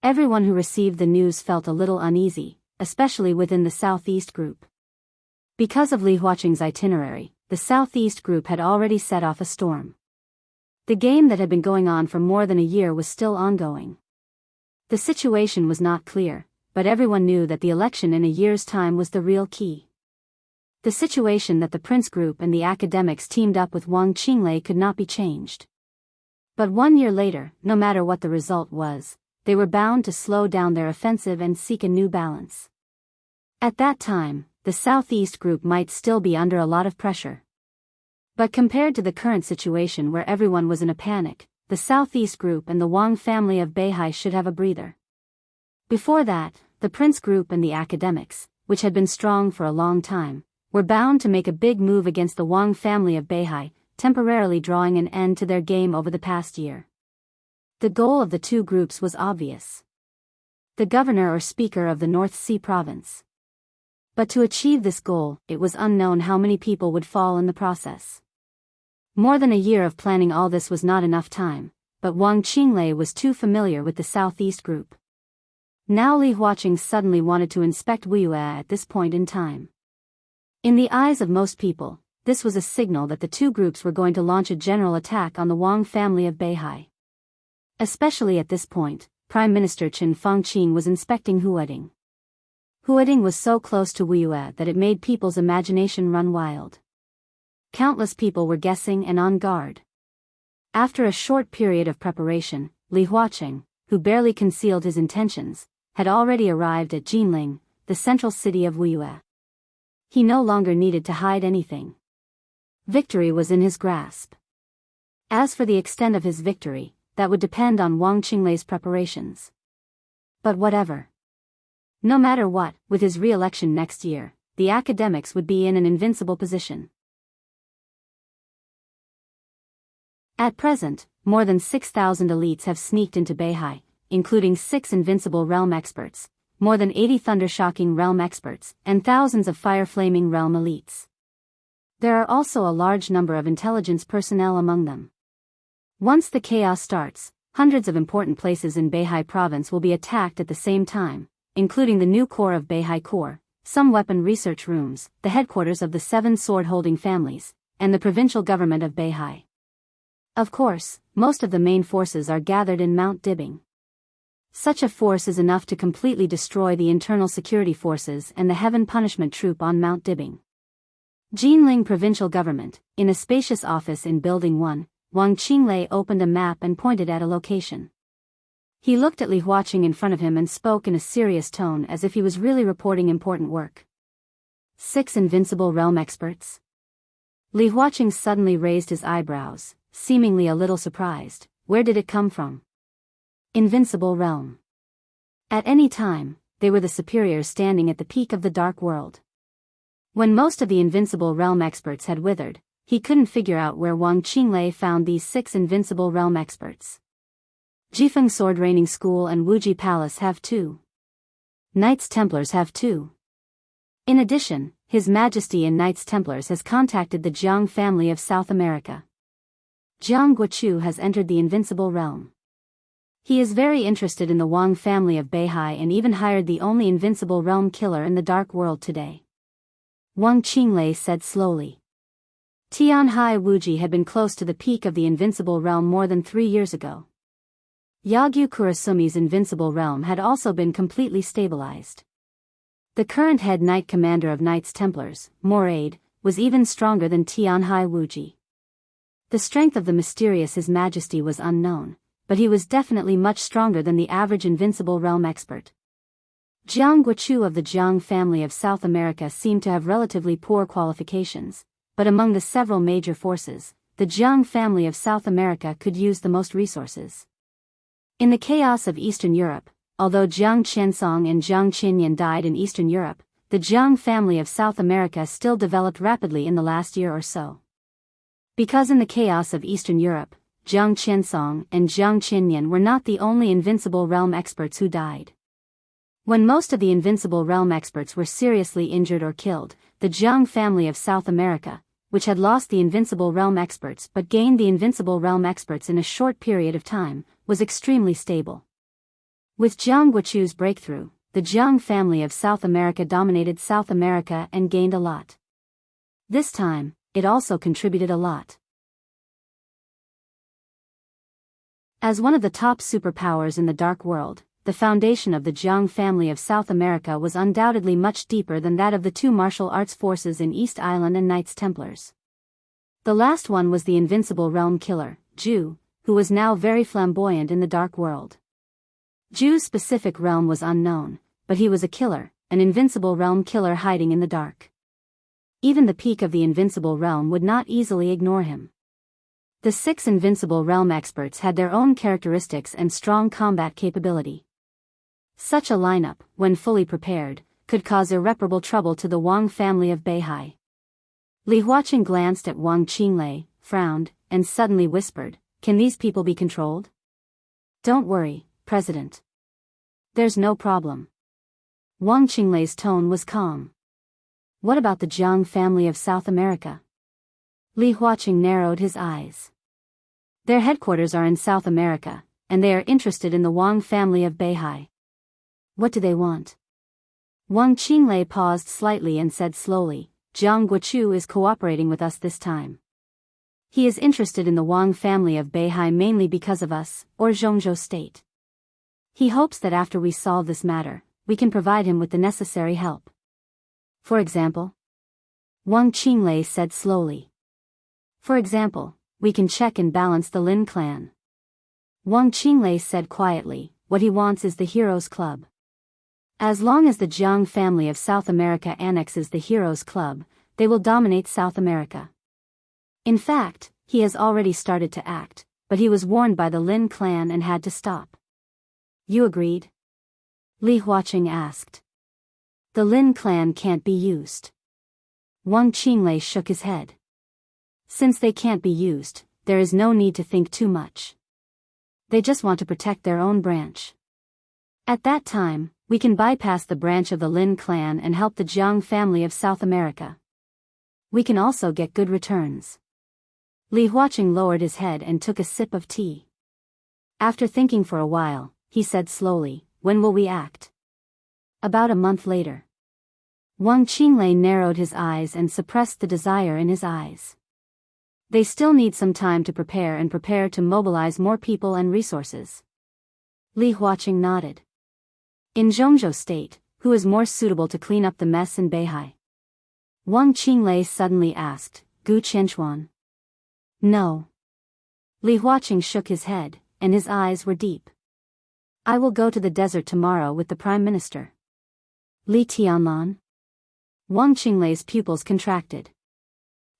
Everyone who received the news felt a little uneasy, especially within the Southeast group. Because of Li Huaqing's itinerary, the Southeast group had already set off a storm. The game that had been going on for more than a year was still ongoing. The situation was not clear, but everyone knew that the election in a year's time was the real key. The situation that the Prince Group and the academics teamed up with Wang Qinglei could not be changed. But 1 year later, no matter what the result was, they were bound to slow down their offensive and seek a new balance. At that time, the Southeast group might still be under a lot of pressure. But compared to the current situation where everyone was in a panic, the Southeast group and the Wang family of Beihai should have a breather. Before that, the Prince group and the academics, which had been strong for a long time, were bound to make a big move against the Wang family of Beihai, temporarily drawing an end to their game over the past year. The goal of the two groups was obvious. The governor or speaker of the North Sea province. But to achieve this goal, it was unknown how many people would fall in the process. More than a year of planning all this was not enough time, but Wang Qinglei was too familiar with the Southeast group. Now Li Huaqing suddenly wanted to inspect Wuxia at this point in time. In the eyes of most people, this was a signal that the two groups were going to launch a general attack on the Wang family of Beihai. Especially at this point, Prime Minister Qin Fangqin was inspecting Huading. Huading was so close to Wuxia that it made people's imagination run wild. Countless people were guessing and on guard. After a short period of preparation, Li Huaqing, who barely concealed his intentions, had already arrived at Jinling, the central city of Wuxia. He no longer needed to hide anything. Victory was in his grasp. As for the extent of his victory, that would depend on Wang Qinglei's preparations. But whatever. No matter what, with his re-election next year, the academics would be in an invincible position. At present, more than 6,000 elites have sneaked into Beihai, including 6 invincible realm experts, more than 80 thunder-shocking realm experts, and thousands of fire-flaming realm elites. There are also a large number of intelligence personnel among them. Once the chaos starts, hundreds of important places in Beihai province will be attacked at the same time, including the new core of Beihai Core, some weapon research rooms, the headquarters of the 7 sword-holding families, and the provincial government of Beihai. Of course, most of the main forces are gathered in Mount Dibing. Such a force is enough to completely destroy the internal security forces and the Heaven Punishment Troop on Mount Dibing. Jinling Provincial Government, in a spacious office in Building 1, Wang Qinglei opened a map and pointed at a location. He looked at Li Huaqing in front of him and spoke in a serious tone as if he was really reporting important work. 6 invincible realm experts? Li Huaqing suddenly raised his eyebrows, seemingly a little surprised. Where did it come from? Invincible realm. At any time, they were the superiors standing at the peak of the dark world. When most of the invincible realm experts had withered, he couldn't figure out where Wang Qinglei found these 6 invincible realm experts. Jifeng Sword Reigning School and Wuji Palace have 2. Knights Templars have 2. In addition, His Majesty and Knights Templars has contacted the Jiang family of South America. Jiang Guochu has entered the invincible realm. He is very interested in the Wang family of Beihai and even hired the only invincible realm killer in the dark world today. Wang Qinglei said slowly. Tianhai Wuji had been close to the peak of the invincible realm more than 3 years ago. Yagyu Kurasumi's invincible realm had also been completely stabilized. The current head knight commander of Knights Templars, Moraid, was even stronger than Tianhai Wuji. The strength of the mysterious His Majesty was unknown, but he was definitely much stronger than the average invincible realm expert. Jiang Guochu of the Jiang family of South America seemed to have relatively poor qualifications, but among the several major forces, the Jiang family of South America could use the most resources. In the chaos of Eastern Europe, although Jiang Qiansong and Jiang Qinyan died in Eastern Europe, the Jiang family of South America still developed rapidly in the last year or so. Because in the chaos of Eastern Europe, Jiang Qiansong and Jiang Qinyan were not the only invincible realm experts who died. When most of the invincible realm experts were seriously injured or killed, the Jiang family of South America, which had lost the invincible realm experts but gained the invincible realm experts in a short period of time, was extremely stable. With Jiang Guochu's breakthrough, the Jiang family of South America dominated South America and gained a lot. This time, it also contributed a lot. As one of the top superpowers in the dark world, the foundation of the Jiang family of South America was undoubtedly much deeper than that of the 2 martial arts forces in East Island and Knights Templars. The last one was the invincible realm killer, Zhu, who was now very flamboyant in the dark world. Zhu's specific realm was unknown, but he was a killer, an invincible realm killer hiding in the dark. Even the peak of the invincible realm would not easily ignore him. The 6 invincible realm experts had their own characteristics and strong combat capability. Such a lineup, when fully prepared, could cause irreparable trouble to the Wang family of Beihai. Li Huaqing glanced at Wang Qinglei, frowned, and suddenly whispered, "Can these people be controlled?" "Don't worry, President. There's no problem." Wang Qinglei's tone was calm. "What about the Jiang family of South America?" Li Huaqing narrowed his eyes. "Their headquarters are in South America, and they are interested in the Wang family of Beihai." "What do they want?" Wang Qinglei paused slightly and said slowly, "Jiang Guochu is cooperating with us this time. He is interested in the Wang family of Beihai mainly because of us, or Zhongzhou State. He hopes that after we solve this matter, we can provide him with the necessary help." "For example?" Wang Qinglei said slowly. "For example, we can check and balance the Lin clan." Wang Qinglei said quietly, "What he wants is the Heroes Club. As long as the Jiang family of South America annexes the Heroes Club, they will dominate South America. In fact, he has already started to act, but he was warned by the Lin clan and had to stop." "You agreed?" Li Huaqing asked. "The Lin clan can't be used." Wang Qinglei shook his head. "Since they can't be used, there is no need to think too much. They just want to protect their own branch. At that time, we can bypass the branch of the Lin clan and help the Jiang family of South America. We can also get good returns." Li Huaqing lowered his head and took a sip of tea. After thinking for a while, he said slowly, "When will we act?" "About a month later." Wang Qinglei narrowed his eyes and suppressed the desire in his eyes. They still need some time to prepare to mobilize more people and resources. Li Huaqing nodded. "In Zhongzhou State, who is more suitable to clean up the mess in Beihai?" Wang Qinglei suddenly asked, "Gu Qianchuan?" "No." Li Huaqing shook his head, and his eyes were deep. "I will go to the desert tomorrow with the Prime Minister." "Li Tianlan?" Wang Qinglei's pupils contracted.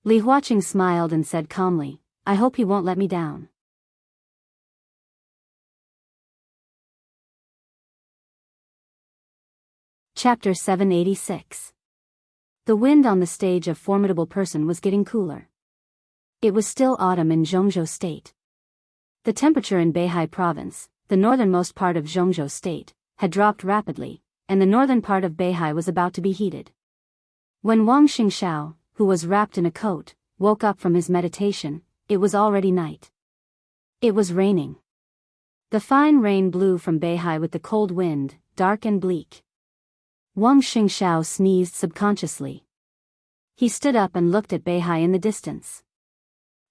Li Huaqing smiled and said calmly, "I hope he won't let me down." Chapter 786. The wind on the stage of Formidable Person was getting cooler. It was still autumn in Jianghu State. The temperature in Beihai Province, the northernmost part of Jianghu State, had dropped rapidly, and the northern part of Beihai was about to be heated. When Wang Xingxiao, who was wrapped in a coat, woke up from his meditation, it was already night. It was raining. The fine rain blew from Beihai with the cold wind, dark and bleak. Wang Xingxiao sneezed subconsciously. He stood up and looked at Beihai in the distance.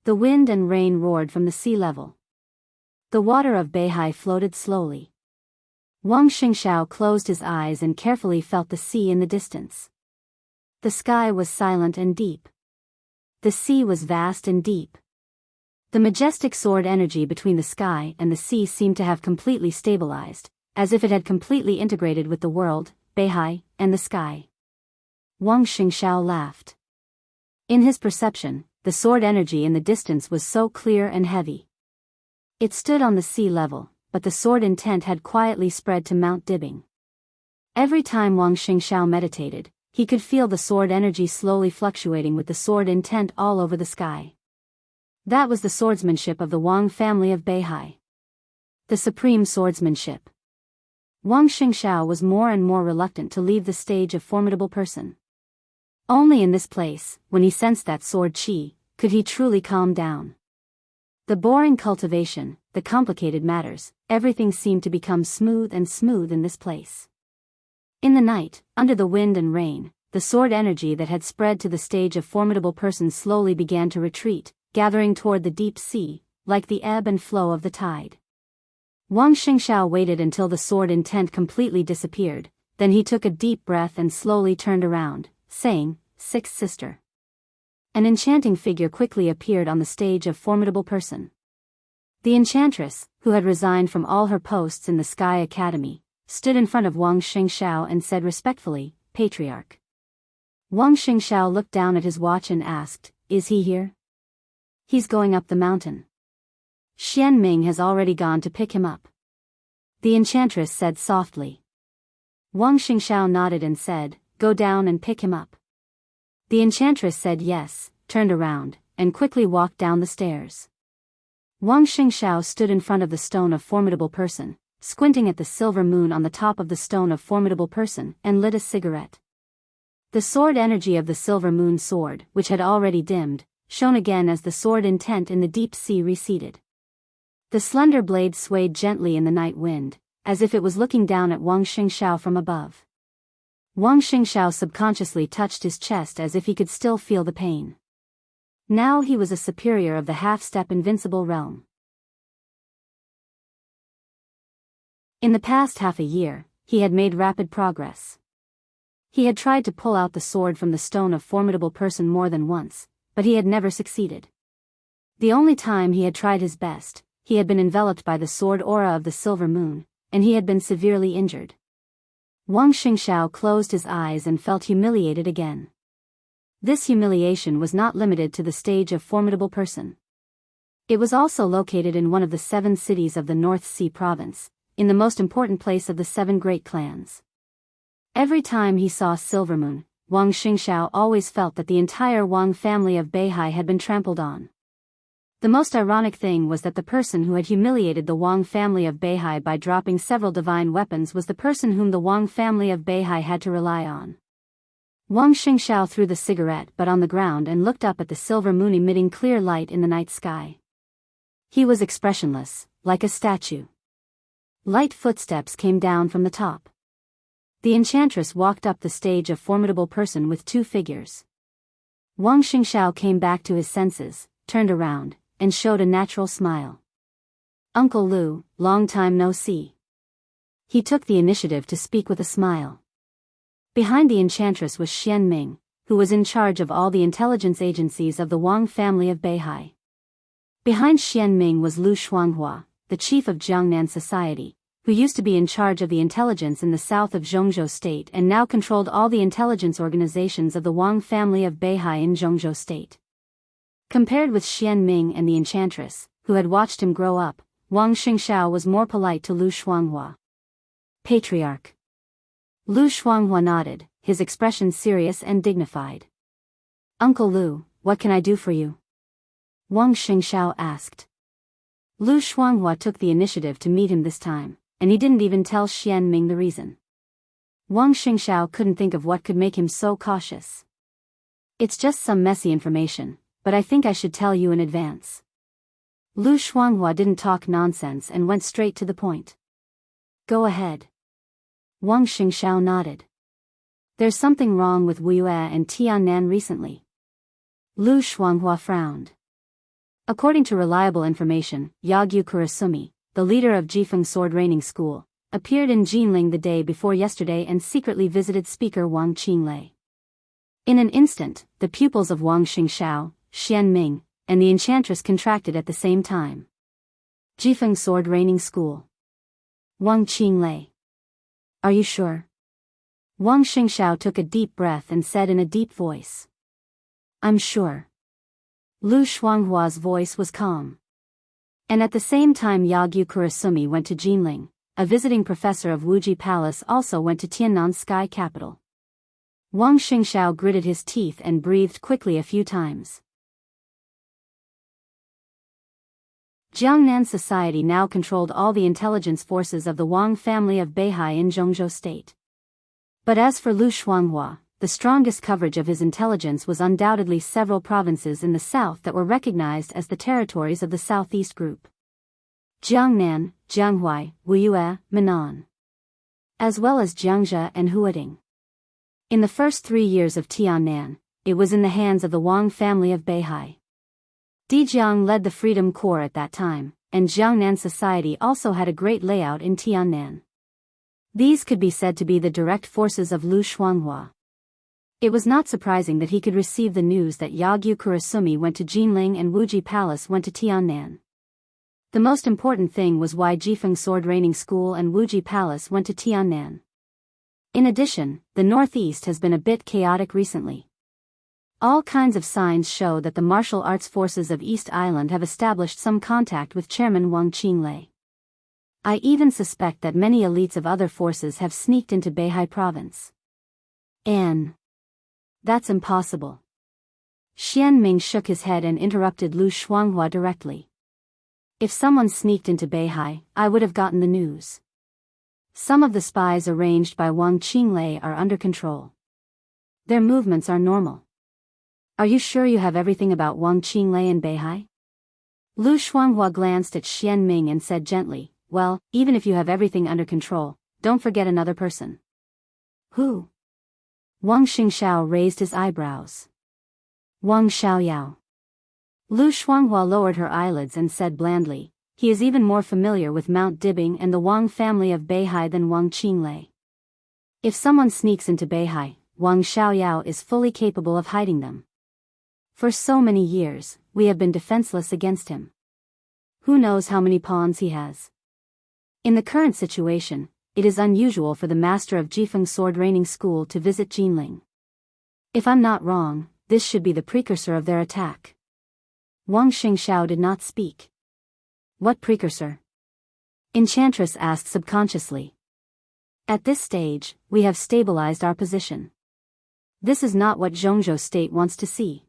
The wind and rain roared from the sea level. The water of Beihai floated slowly. Wang Xingxiao closed his eyes and carefully felt the sea in the distance. The sky was silent and deep. The sea was vast and deep. The majestic sword energy between the sky and the sea seemed to have completely stabilized, as if it had completely integrated with the world, Beihai, and the sky. Wang Xingxiao laughed. In his perception, the sword energy in the distance was so clear and heavy. It stood on the sea level, but the sword intent had quietly spread to Mount Dibing. Every time Wang Xingxiao meditated, he could feel the sword energy slowly fluctuating with the sword intent all over the sky. That was the swordsmanship of the Wang family of Beihai. The supreme swordsmanship. Wang Xingxiao was more and more reluctant to leave the stage of Formidable Person. Only in this place, when he sensed that sword qi, could he truly calm down. The boring cultivation, the complicated matters, everything seemed to become smooth in this place. In the night, under the wind and rain, the sword energy that had spread to the stage of Formidable Person slowly began to retreat, gathering toward the deep sea, like the ebb and flow of the tide. Wang Xingxiao waited until the sword intent completely disappeared, then he took a deep breath and slowly turned around, saying, "Sixth sister." An enchanting figure quickly appeared on the stage of Formidable Person. The enchantress, who had resigned from all her posts in the Sky Academy, stood in front of Wang Xingxiao and said respectfully, "Patriarch." Wang Xingxiao looked down at his watch and asked, "Is he here?" "He's going up the mountain. Xian Ming has already gone to pick him up," the enchantress said softly. Wang Xingxiao nodded and said, "Go down and pick him up." The enchantress said yes, turned around, and quickly walked down the stairs. Wang Xingxiao stood in front of the stone of Formidable Person, squinting at the silver moon on the top of the stone of Formidable Person, and lit a cigarette. The sword energy of the silver moon sword, which had already dimmed, shone again as the sword intent in the deep sea receded. The slender blade swayed gently in the night wind, as if it was looking down at Wang Xingxiao from above. Wang Xingxiao subconsciously touched his chest as if he could still feel the pain. Now he was a superior of the half-step invincible realm. In the past half a year, he had made rapid progress. He had tried to pull out the sword from the stone of Formidable Person more than once, but he had never succeeded. The only time he had tried his best, he had been enveloped by the sword aura of the silver moon, and he had been severely injured. Wang Xingxiao closed his eyes and felt humiliated again. This humiliation was not limited to the stage of Formidable Person. It was also located in one of the 7 cities of the North Sea province, in the most important place of the 7 great clans. Every time he saw Silvermoon, Wang Xingxiao always felt that the entire Wang family of Beihai had been trampled on. The most ironic thing was that the person who had humiliated the Wang family of Beihai by dropping several divine weapons was the person whom the Wang family of Beihai had to rely on. Wang Xingxiao threw the cigarette butt on the ground and looked up at the silver moon emitting clear light in the night sky. He was expressionless, like a statue. Light footsteps came down from the top. The enchantress walked up the stage of Formidable Person with 2 figures. Wang Xingxiao came back to his senses, turned around, and showed a natural smile. "Uncle Lu, long time no see." He took the initiative to speak with a smile. Behind the enchantress was Xian Ming, who was in charge of all the intelligence agencies of the Wang family of Beihai. Behind Xian Ming was Lu Shuanghua, the chief of Jiangnan society, who used to be in charge of the intelligence in the south of Jianghu State and now controlled all the intelligence organizations of the Wang family of Beihai in Jianghu State. Compared with Xian Ming and the enchantress, who had watched him grow up, Wang Xingxiao was more polite to Lu Shuanghua. "Patriarch." Lu Shuanghua nodded, his expression serious and dignified. Uncle Lu, what can I do for you? Wang Xingxiao asked. Lu Shuanghua took the initiative to meet him this time, and he didn't even tell Xian Ming the reason. Wang Xingxiao couldn't think of what could make him so cautious. It's just some messy information, but I think I should tell you in advance. Lu Shuanghua didn't talk nonsense and went straight to the point. Go ahead. Wang Xingxiao nodded. There's something wrong with Wuxia and Tiannan recently. Lu Shuanghua frowned. According to reliable information, Jianghu Kurasumi, the leader of Jifeng Sword Training School, appeared in Jinling the day before yesterday and secretly visited speaker Wang Qinglei. In an instant, the pupils of Wang Xingxiao, Xian Ming, and the enchantress contracted at the same time. Jifeng Sword Training School. Wang Qinglei. Are you sure? Wang Xingxiao took a deep breath and said in a deep voice. I'm sure. Lu Shuanghua's voice was calm. And at the same time Jianghu Kurasumi went to Jinling, a visiting professor of Wuji Palace also went to Tiannan's sky capital. Wang Xingxiao gritted his teeth and breathed quickly a few times. Jiangnan society now controlled all the intelligence forces of the Wang family of Beihai in Zhongzhou state. But as for Lu Shuanghua, the strongest coverage of his intelligence was undoubtedly several provinces in the south that were recognized as the territories of the Southeast Group. Jiangnan, Jianghui, Wuxia, Minnan. As well as Jiangzhou and Huading. In the first 3 years of Tiannan, it was in the hands of the Wang family of Beihai. Dijiang led the Freedom Corps at that time, and Jiangnan society also had a great layout in Tiannan. These could be said to be the direct forces of Lu Shuanghua. It was not surprising that he could receive the news that Jianghu Kurasumi went to Jinling and Wuji Palace went to Tiannan. The most important thing was why Jifeng Sword Training School and Wuji Palace went to Tiannan. In addition, the northeast has been a bit chaotic recently. All kinds of signs show that the martial arts forces of East Island have established some contact with Chairman Wang Qinglei. I even suspect that many elites of other forces have sneaked into Beihai province. That's impossible. Xian Ming shook his head and interrupted Lu Shuanghua directly. If someone sneaked into Beihai, I would have gotten the news. Some of the spies arranged by Wang Qinglei are under control. Their movements are normal. Are you sure you have everything about Wang Qinglei and Beihai? Lu Shuanghua glanced at Xian Ming and said gently, well, even if you have everything under control, don't forget another person. Who? Wang Xingxiao raised his eyebrows. Wang Xiaoyao. Lu Shuanghua lowered her eyelids and said blandly, he is even more familiar with Mount Dibing and the Wang family of Beihai than Wang Qinglei. If someone sneaks into Beihai, Wang Xiaoyao is fully capable of hiding them. For so many years, we have been defenseless against him. Who knows how many pawns he has? In the current situation, it is unusual for the master of Jifeng Sword Training School to visit Jinling. If I'm not wrong, this should be the precursor of their attack. Wang Xingxiao did not speak. What precursor? Enchantress asked subconsciously. At this stage, we have stabilized our position. This is not what Zhongzhou state wants to see.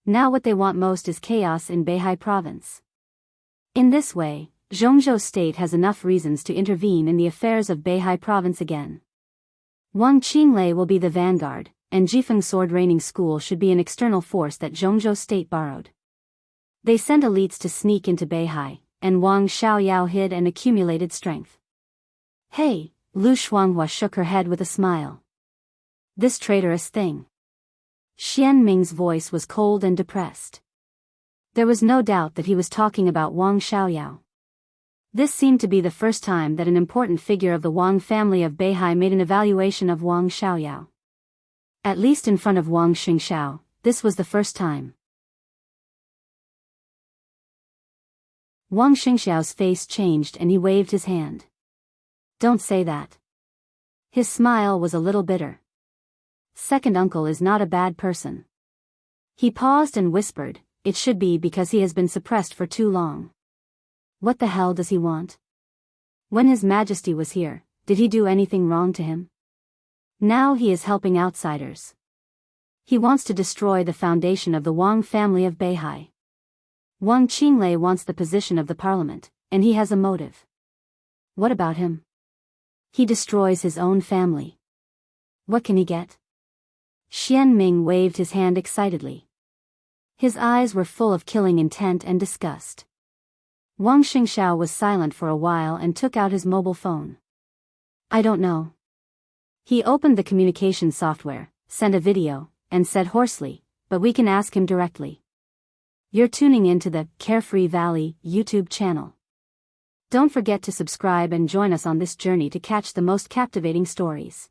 Now what they want most is chaos in Beihai province. In this way, Zhongzhou state has enough reasons to intervene in the affairs of Beihai province again. Wang Qinglei will be the vanguard, and Jifeng Sword Training School should be an external force that Zhongzhou state borrowed. They sent elites to sneak into Beihai, and Wang Xiaoyao hid and accumulated strength. Hey, Lu Shuanghua shook her head with a smile. This traitorous thing. Xian Ming's voice was cold and depressed. There was no doubt that he was talking about Wang Xiaoyao. This seemed to be the first time that an important figure of the Wang family of Beihai made an evaluation of Wang Xiaoyao. At least in front of Wang Xingxiao, this was the first time. Wang Xingxiao's face changed and he waved his hand. Don't say that. His smile was a little bitter. Second uncle is not a bad person. He paused and whispered, it should be because he has been suppressed for too long. What the hell does he want? When His Majesty was here, did he do anything wrong to him? Now he is helping outsiders. He wants to destroy the foundation of the Wang family of Beihai. Wang Qinglei wants the position of the parliament, and he has a motive. What about him? He destroys his own family. What can he get? Xian Ming waved his hand excitedly. His eyes were full of killing intent and disgust. Wang Xingxiao was silent for a while and took out his mobile phone. I don't know. He opened the communication software, sent a video, and said hoarsely, but we can ask him directly. You're tuning into the Carefree Valley YouTube channel. Don't forget to subscribe and join us on this journey to catch the most captivating stories.